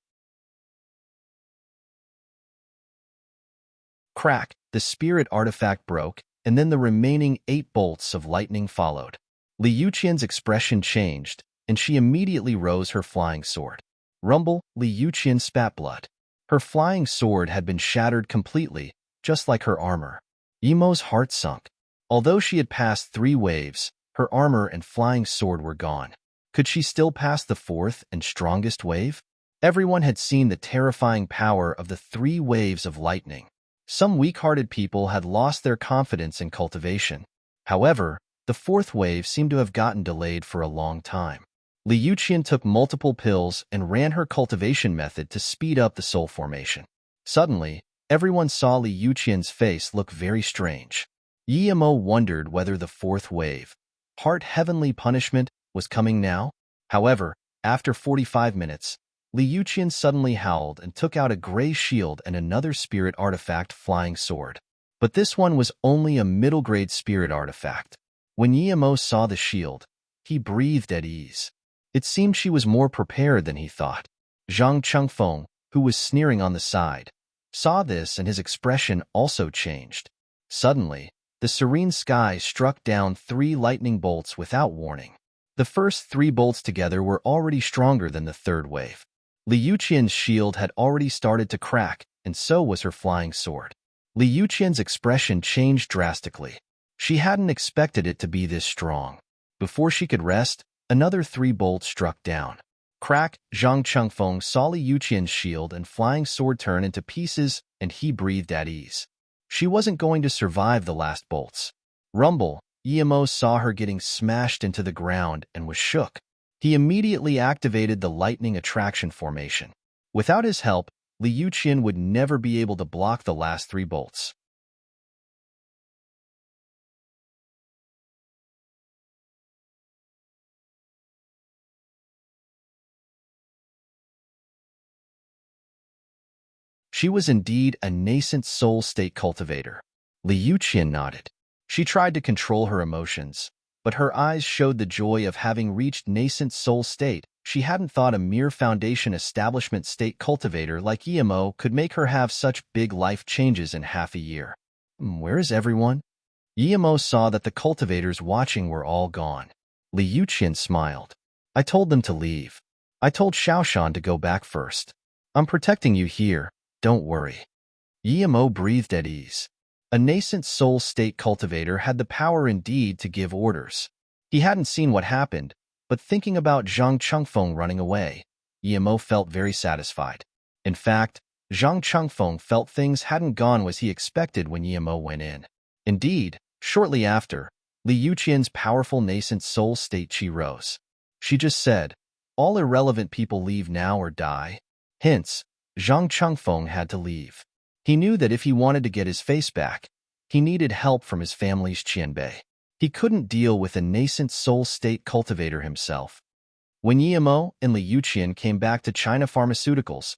Crack, the spirit artifact broke, and then the remaining 8 bolts of lightning followed. Li Yuqian's expression changed, and she immediately rose her flying sword. Rumble, Li Yuqian spat blood. Her flying sword had been shattered completely, just like her armor. Yimo's heart sunk. Although she had passed 3 waves, her armor and flying sword were gone. Could she still pass the 4th and strongest wave? Everyone had seen the terrifying power of the 3 waves of lightning. Some weak-hearted people had lost their confidence in cultivation. However, the 4th wave seemed to have gotten delayed for a long time. Li Yuqian took multiple pills and ran her cultivation method to speed up the soul formation. Suddenly, everyone saw Li Yuqian's face look very strange. Yimo wondered whether the 4th wave, heart heavenly punishment, was coming now. However, after 45 minutes, Li Yuqian suddenly howled and took out a gray shield and another spirit artifact flying sword. But this one was only a middle-grade spirit artifact. When Yimo saw the shield, he breathed at ease. It seemed she was more prepared than he thought. Zhang Chengfeng, who was sneering on the side, saw this and his expression also changed. Suddenly, the serene sky struck down 3 lightning bolts without warning. The first 3 bolts together were already stronger than the third wave. Li Yuqian's shield had already started to crack, and so was her flying sword. Li Yuqian's expression changed drastically. She hadn't expected it to be this strong. Before she could rest, another 3 bolts struck down. Crack! Zhang Chengfeng saw Li Yuqian's shield and flying sword turn into pieces, and he breathed at ease. She wasn't going to survive the last bolts. Rumble! Yimo saw her getting smashed into the ground and was shook. He immediately activated the lightning attraction formation. Without his help, Li Yuqian would never be able to block the last 3 bolts. She was indeed a nascent soul state cultivator. Li Yuqian nodded. She tried to control her emotions, but her eyes showed the joy of having reached nascent soul state. She hadn't thought a mere foundation establishment state cultivator like Yimo could make her have such big life changes in half a year. Where is everyone? Yimo saw that the cultivators watching were all gone. Li Yuqian smiled. I told them to leave. I told Xiaoshan to go back first. I'm protecting you here. Don't worry. Yimo breathed at ease. A nascent soul state cultivator had the power indeed to give orders. He hadn't seen what happened, but thinking about Zhang Chengfeng running away, Yimo felt very satisfied. In fact, Zhang Chengfeng felt things hadn't gone as he expected when Yimo went in. Indeed, shortly after, Li Yuqian's powerful nascent soul state chi rose. She just said, all irrelevant people leave now or die. Hence, Zhang Chengfeng had to leave. He knew that if he wanted to get his face back, he needed help from his family's Qianbei. He couldn't deal with a nascent soul state cultivator himself. When Yimo and Li Yuqian came back to China Pharmaceuticals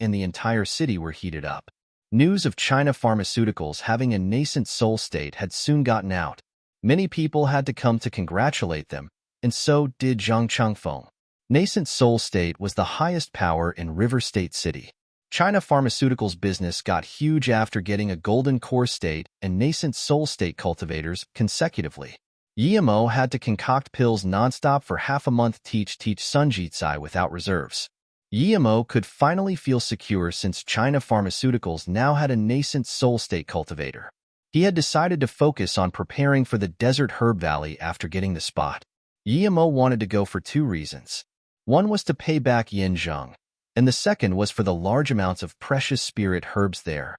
and the entire city were heated up. News of China Pharmaceuticals having a nascent soul state had soon gotten out. Many people had to come to congratulate them, and so did Zhang Chengfeng. Nascent soul state was the highest power in River State City. China Pharmaceuticals business got huge after getting a golden core state and nascent soul state cultivators consecutively. Yimo had to concoct pills nonstop for half a month teach Sunjitsai without reserves. Yimo could finally feel secure since China Pharmaceuticals now had a nascent soul state cultivator. He had decided to focus on preparing for the Desert Herb Valley after getting the spot. Yimo wanted to go for 2 reasons. One was to pay back Yinzheng, and the second was for the large amounts of precious spirit herbs there.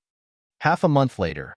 Half a month later,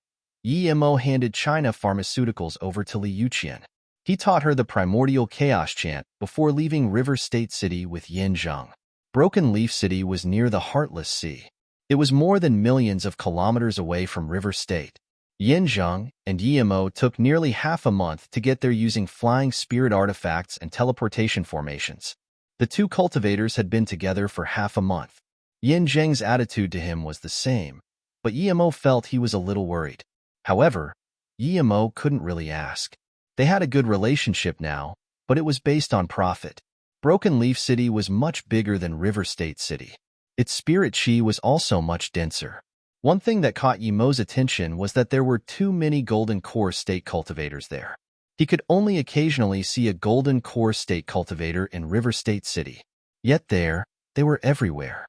Yimo handed China Pharmaceuticals over to Li Yuqian. He taught her the primordial chaos chant before leaving River State City with Yinzheng. Broken Leaf City was near the Heartless Sea. It was more than millions of kilometers away from River State. Yinzheng and Yimo took nearly half a month to get there using flying spirit artifacts and teleportation formations. The 2 cultivators had been together for half a month. Yinzheng's attitude to him was the same, but Yimo felt he was a little worried. However, Yimo couldn't really ask. They had a good relationship now, but it was based on profit. Broken Leaf City was much bigger than River State City. Its spirit chi was also much denser. One thing that caught Yimo's attention was that there were too many golden core state cultivators there. He could only occasionally see a golden core state cultivator in River State City. Yet there, they were everywhere.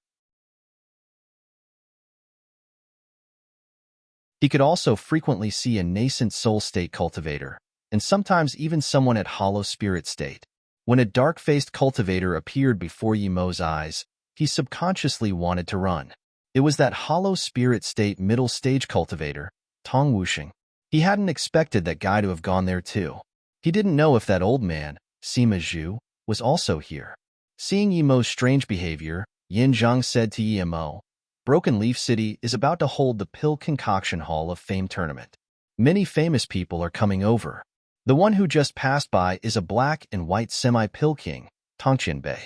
He could also frequently see a nascent soul state cultivator, and sometimes even someone at hollow spirit state. When a dark-faced cultivator appeared before Yimo's eyes, he subconsciously wanted to run. It was that hollow spirit state middle stage cultivator, Tong Wuxing. He hadn't expected that guy to have gone there too. He didn't know if that old man, Sima Zhu, was also here. Seeing Yimo's strange behavior, Yin Zhang said to Yimo, Broken Leaf City is about to hold the Pill Concoction Hall of Fame tournament. Many famous people are coming over. The one who just passed by is a black and white semi-pill king, Tongqianbei.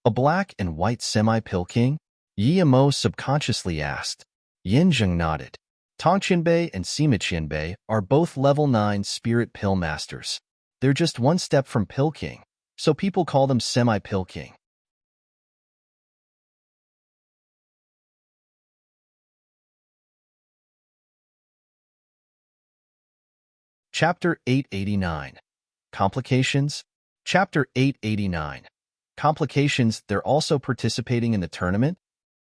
A black and white semi-pill king? Yi Mo subconsciously asked. Yin Zheng nodded. Tongqianbei and Sima Qianbei are both level 9 spirit pill masters. They're just one step from pill king, so people call them semi-pill king. Chapter 889. Complications? Chapter 889. Complications. They're also participating in the tournament?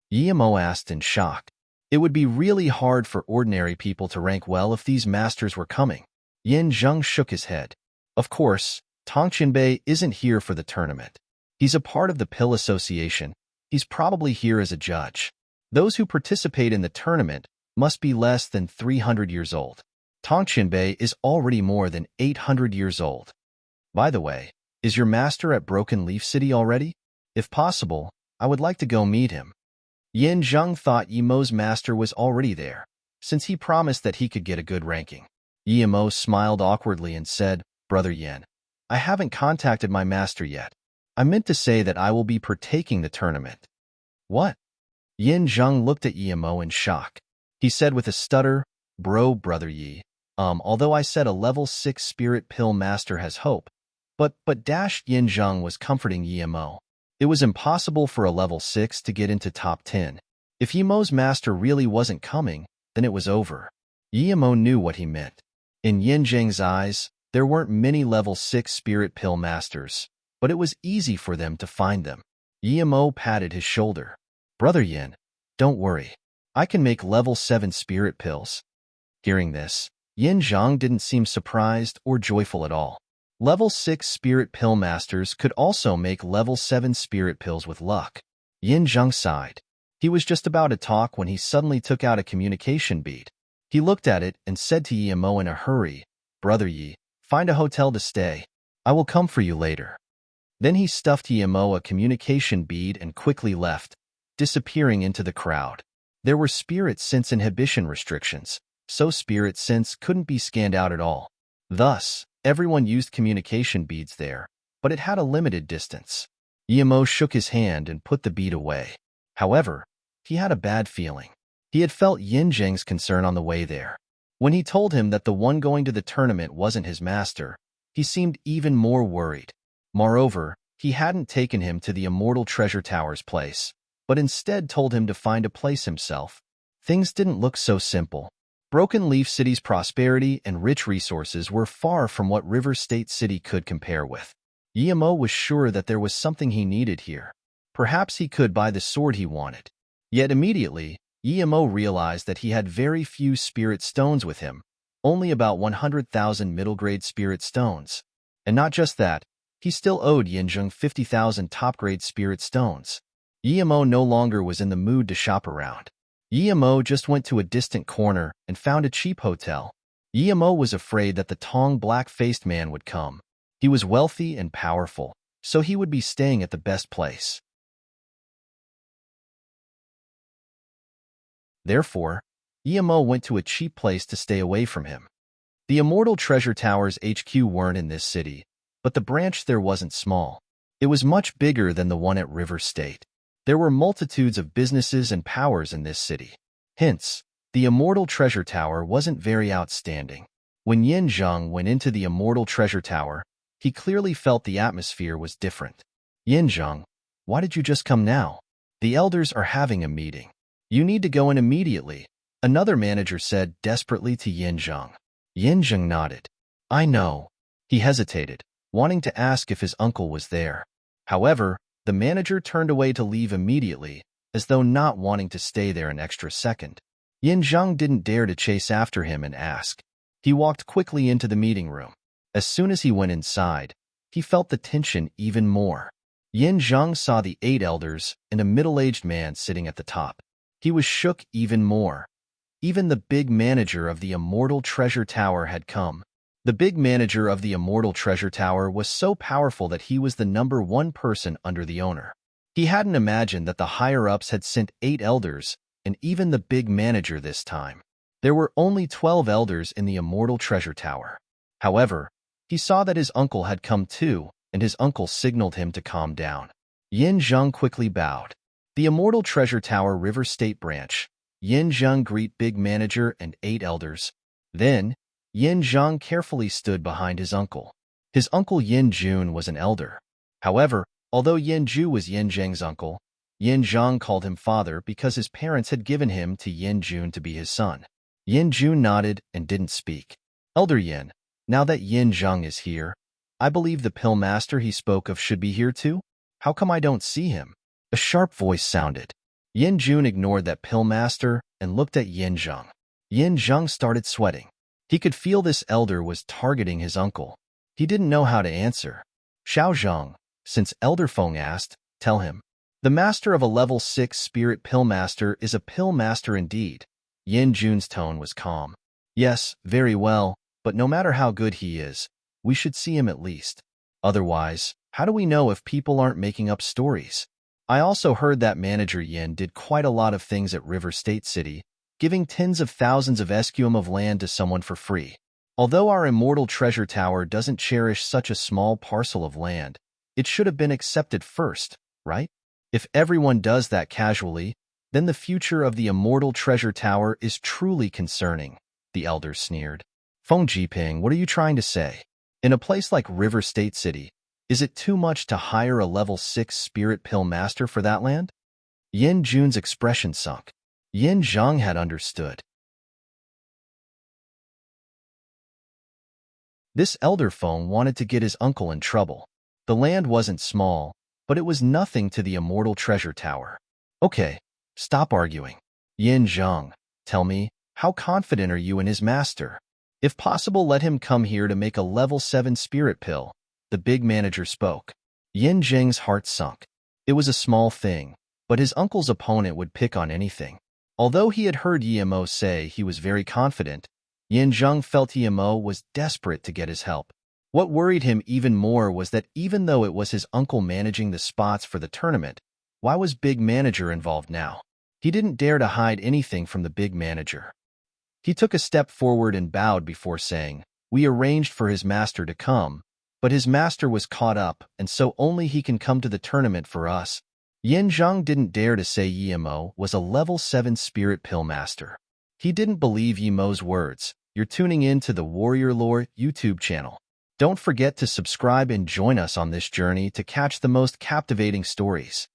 Yi Mo asked in shock. It would be really hard for ordinary people to rank well if these masters were coming. Yin Zheng shook his head. Of course, Tongqianbei isn't here for the tournament. He's a part of the Pill Association. He's probably here as a judge. Those who participate in the tournament must be less than 300 years old. Tongqianbei is already more than 800 years old. By the way, is your master at Broken Leaf City already? If possible, I would like to go meet him. Yin Zheng thought Yi Mo's master was already there, since he promised that he could get a good ranking. Yi Mo smiled awkwardly and said, Brother Yin, I haven't contacted my master yet. I meant to say that I will be partaking the tournament. What? Yin Zheng looked at Yi Mo in shock. He said with a stutter, Brother Yi, although I said a level 6 spirit pill master has hope, but Yin Zheng was comforting Yi Mo. It was impossible for a level 6 to get into top 10. If Yi Mo's master really wasn't coming, then it was over. Yi Mo knew what he meant. In Yin Zheng's eyes, there weren't many level 6 spirit pill masters, but it was easy for them to find them. Yi Mo patted his shoulder. Brother Yin, don't worry. I can make level 7 spirit pills. Hearing this, Yin Zheng didn't seem surprised or joyful at all. Level 6 spirit pill masters could also make level 7 spirit pills with luck. Yin Zheng sighed. He was just about to talk when he suddenly took out a communication bead. He looked at it and said to Yi Mo in a hurry, Brother Yi, find a hotel to stay. I will come for you later. Then he stuffed Yi Mo a communication bead and quickly left, disappearing into the crowd. There were spirit sense inhibition restrictions, so spirit sense couldn't be scanned out at all. Thus, everyone used communication beads there, but it had a limited distance. Yi Mo shook his hand and put the bead away. However, he had a bad feeling. He had felt Yin Zheng's concern on the way there. When he told him that the one going to the tournament wasn't his master, he seemed even more worried. Moreover, he hadn't taken him to the Immortal Treasure Tower's place, but instead told him to find a place himself. Things didn't look so simple. Broken Leaf City's prosperity and rich resources were far from what River State City could compare with. Yi Mo was sure that there was something he needed here. Perhaps he could buy the sword he wanted. Yet immediately, Yi Mo realized that he had very few spirit stones with him, only about 100,000 middle-grade spirit stones. And not just that, he still owed Yin Zheng 50,000 top-grade spirit stones. Yi Mo no longer was in the mood to shop around. Yi Mo just went to a distant corner and found a cheap hotel. Yi Mo was afraid that the Tong black-faced man would come. He was wealthy and powerful, so he would be staying at the best place. Therefore, Yi Mo went to a cheap place to stay away from him. The Immortal Treasure Tower's HQ weren't in this city, but the branch there wasn't small. It was much bigger than the one at River State. There were multitudes of businesses and powers in this city. Hence, the Immortal Treasure Tower wasn't very outstanding. When Yin Zheng went into the Immortal Treasure Tower, he clearly felt the atmosphere was different. Yin Zheng, why did you just come now? The elders are having a meeting. You need to go in immediately, another manager said desperately to Yin Zheng. Yin Zheng nodded. I know. He hesitated, wanting to ask if his uncle was there. However, the manager turned away to leave immediately, as though not wanting to stay there an extra second. Yin Zheng didn't dare to chase after him and ask. He walked quickly into the meeting room. As soon as he went inside, he felt the tension even more. Yin Zheng saw the 8 elders and a middle-aged man sitting at the top. He was shook even more. Even the big manager of the Immortal Treasure Tower had come. The big manager of the Immortal Treasure Tower was so powerful that he was the #1 person under the owner. He hadn't imagined that the higher-ups had sent 8 elders, and even the big manager this time. There were only 12 elders in the Immortal Treasure Tower. However, he saw that his uncle had come too, and his uncle signaled him to calm down. Yin Zheng quickly bowed. The Immortal Treasure Tower River State Branch. Yin Zheng greet big manager and 8 elders. Then, Yin Zheng carefully stood behind his uncle. His uncle Yin Jun was an elder. However, although Yin Ju was Yin Zheng's uncle, Yin Zheng called him father because his parents had given him to Yin Jun to be his son. Yin Jun nodded and didn't speak. Elder Yin, now that Yin Zheng is here, I believe the pill master he spoke of should be here too? How come I don't see him? A sharp voice sounded. Yin Jun ignored that pill master and looked at Yin Zheng. Yin Zheng started sweating. He could feel this elder was targeting his uncle. He didn't know how to answer. Xiao Zheng, since Elder Feng asked, tell him. The master of a level 6 spirit pill master is a pill master indeed. Yin Jun's tone was calm. Yes, very well, but no matter how good he is, we should see him at least. Otherwise, how do we know if people aren't making up stories? I also heard that Manager Yin did quite a lot of things at River State City, giving tens of thousands of SQM of land to someone for free. Although our Immortal Treasure Tower doesn't cherish such a small parcel of land, it should have been accepted first, right? If everyone does that casually, then the future of the Immortal Treasure Tower is truly concerning, the elders sneered. Feng Jiping, what are you trying to say? In a place like River State City, is it too much to hire a level 6 spirit pill master for that land? Yin Jun's expression sunk. Yin Zheng had understood. This elder Feng wanted to get his uncle in trouble. The land wasn't small, but it was nothing to the Immortal Treasure Tower. Okay, stop arguing. Yin Zheng, tell me, how confident are you in his master? If possible, let him come here to make a level 7 spirit pill. The big manager spoke. Yin Zheng's heart sunk. It was a small thing, but his uncle's opponent would pick on anything. Although he had heard Yimo say he was very confident, Yin Zheng felt Yimo was desperate to get his help. What worried him even more was that even though it was his uncle managing the spots for the tournament, why was Big Manager involved now? He didn't dare to hide anything from the big manager. He took a step forward and bowed before saying, we arranged for his master to come, but his master was caught up, and so only he can come to the tournament for us. Yin Zheng didn't dare to say Yimo was a level 7 spirit pill master. He didn't believe Yimo's words. You're tuning in to the Warrior Lore YouTube channel. Don't forget to subscribe and join us on this journey to catch the most captivating stories.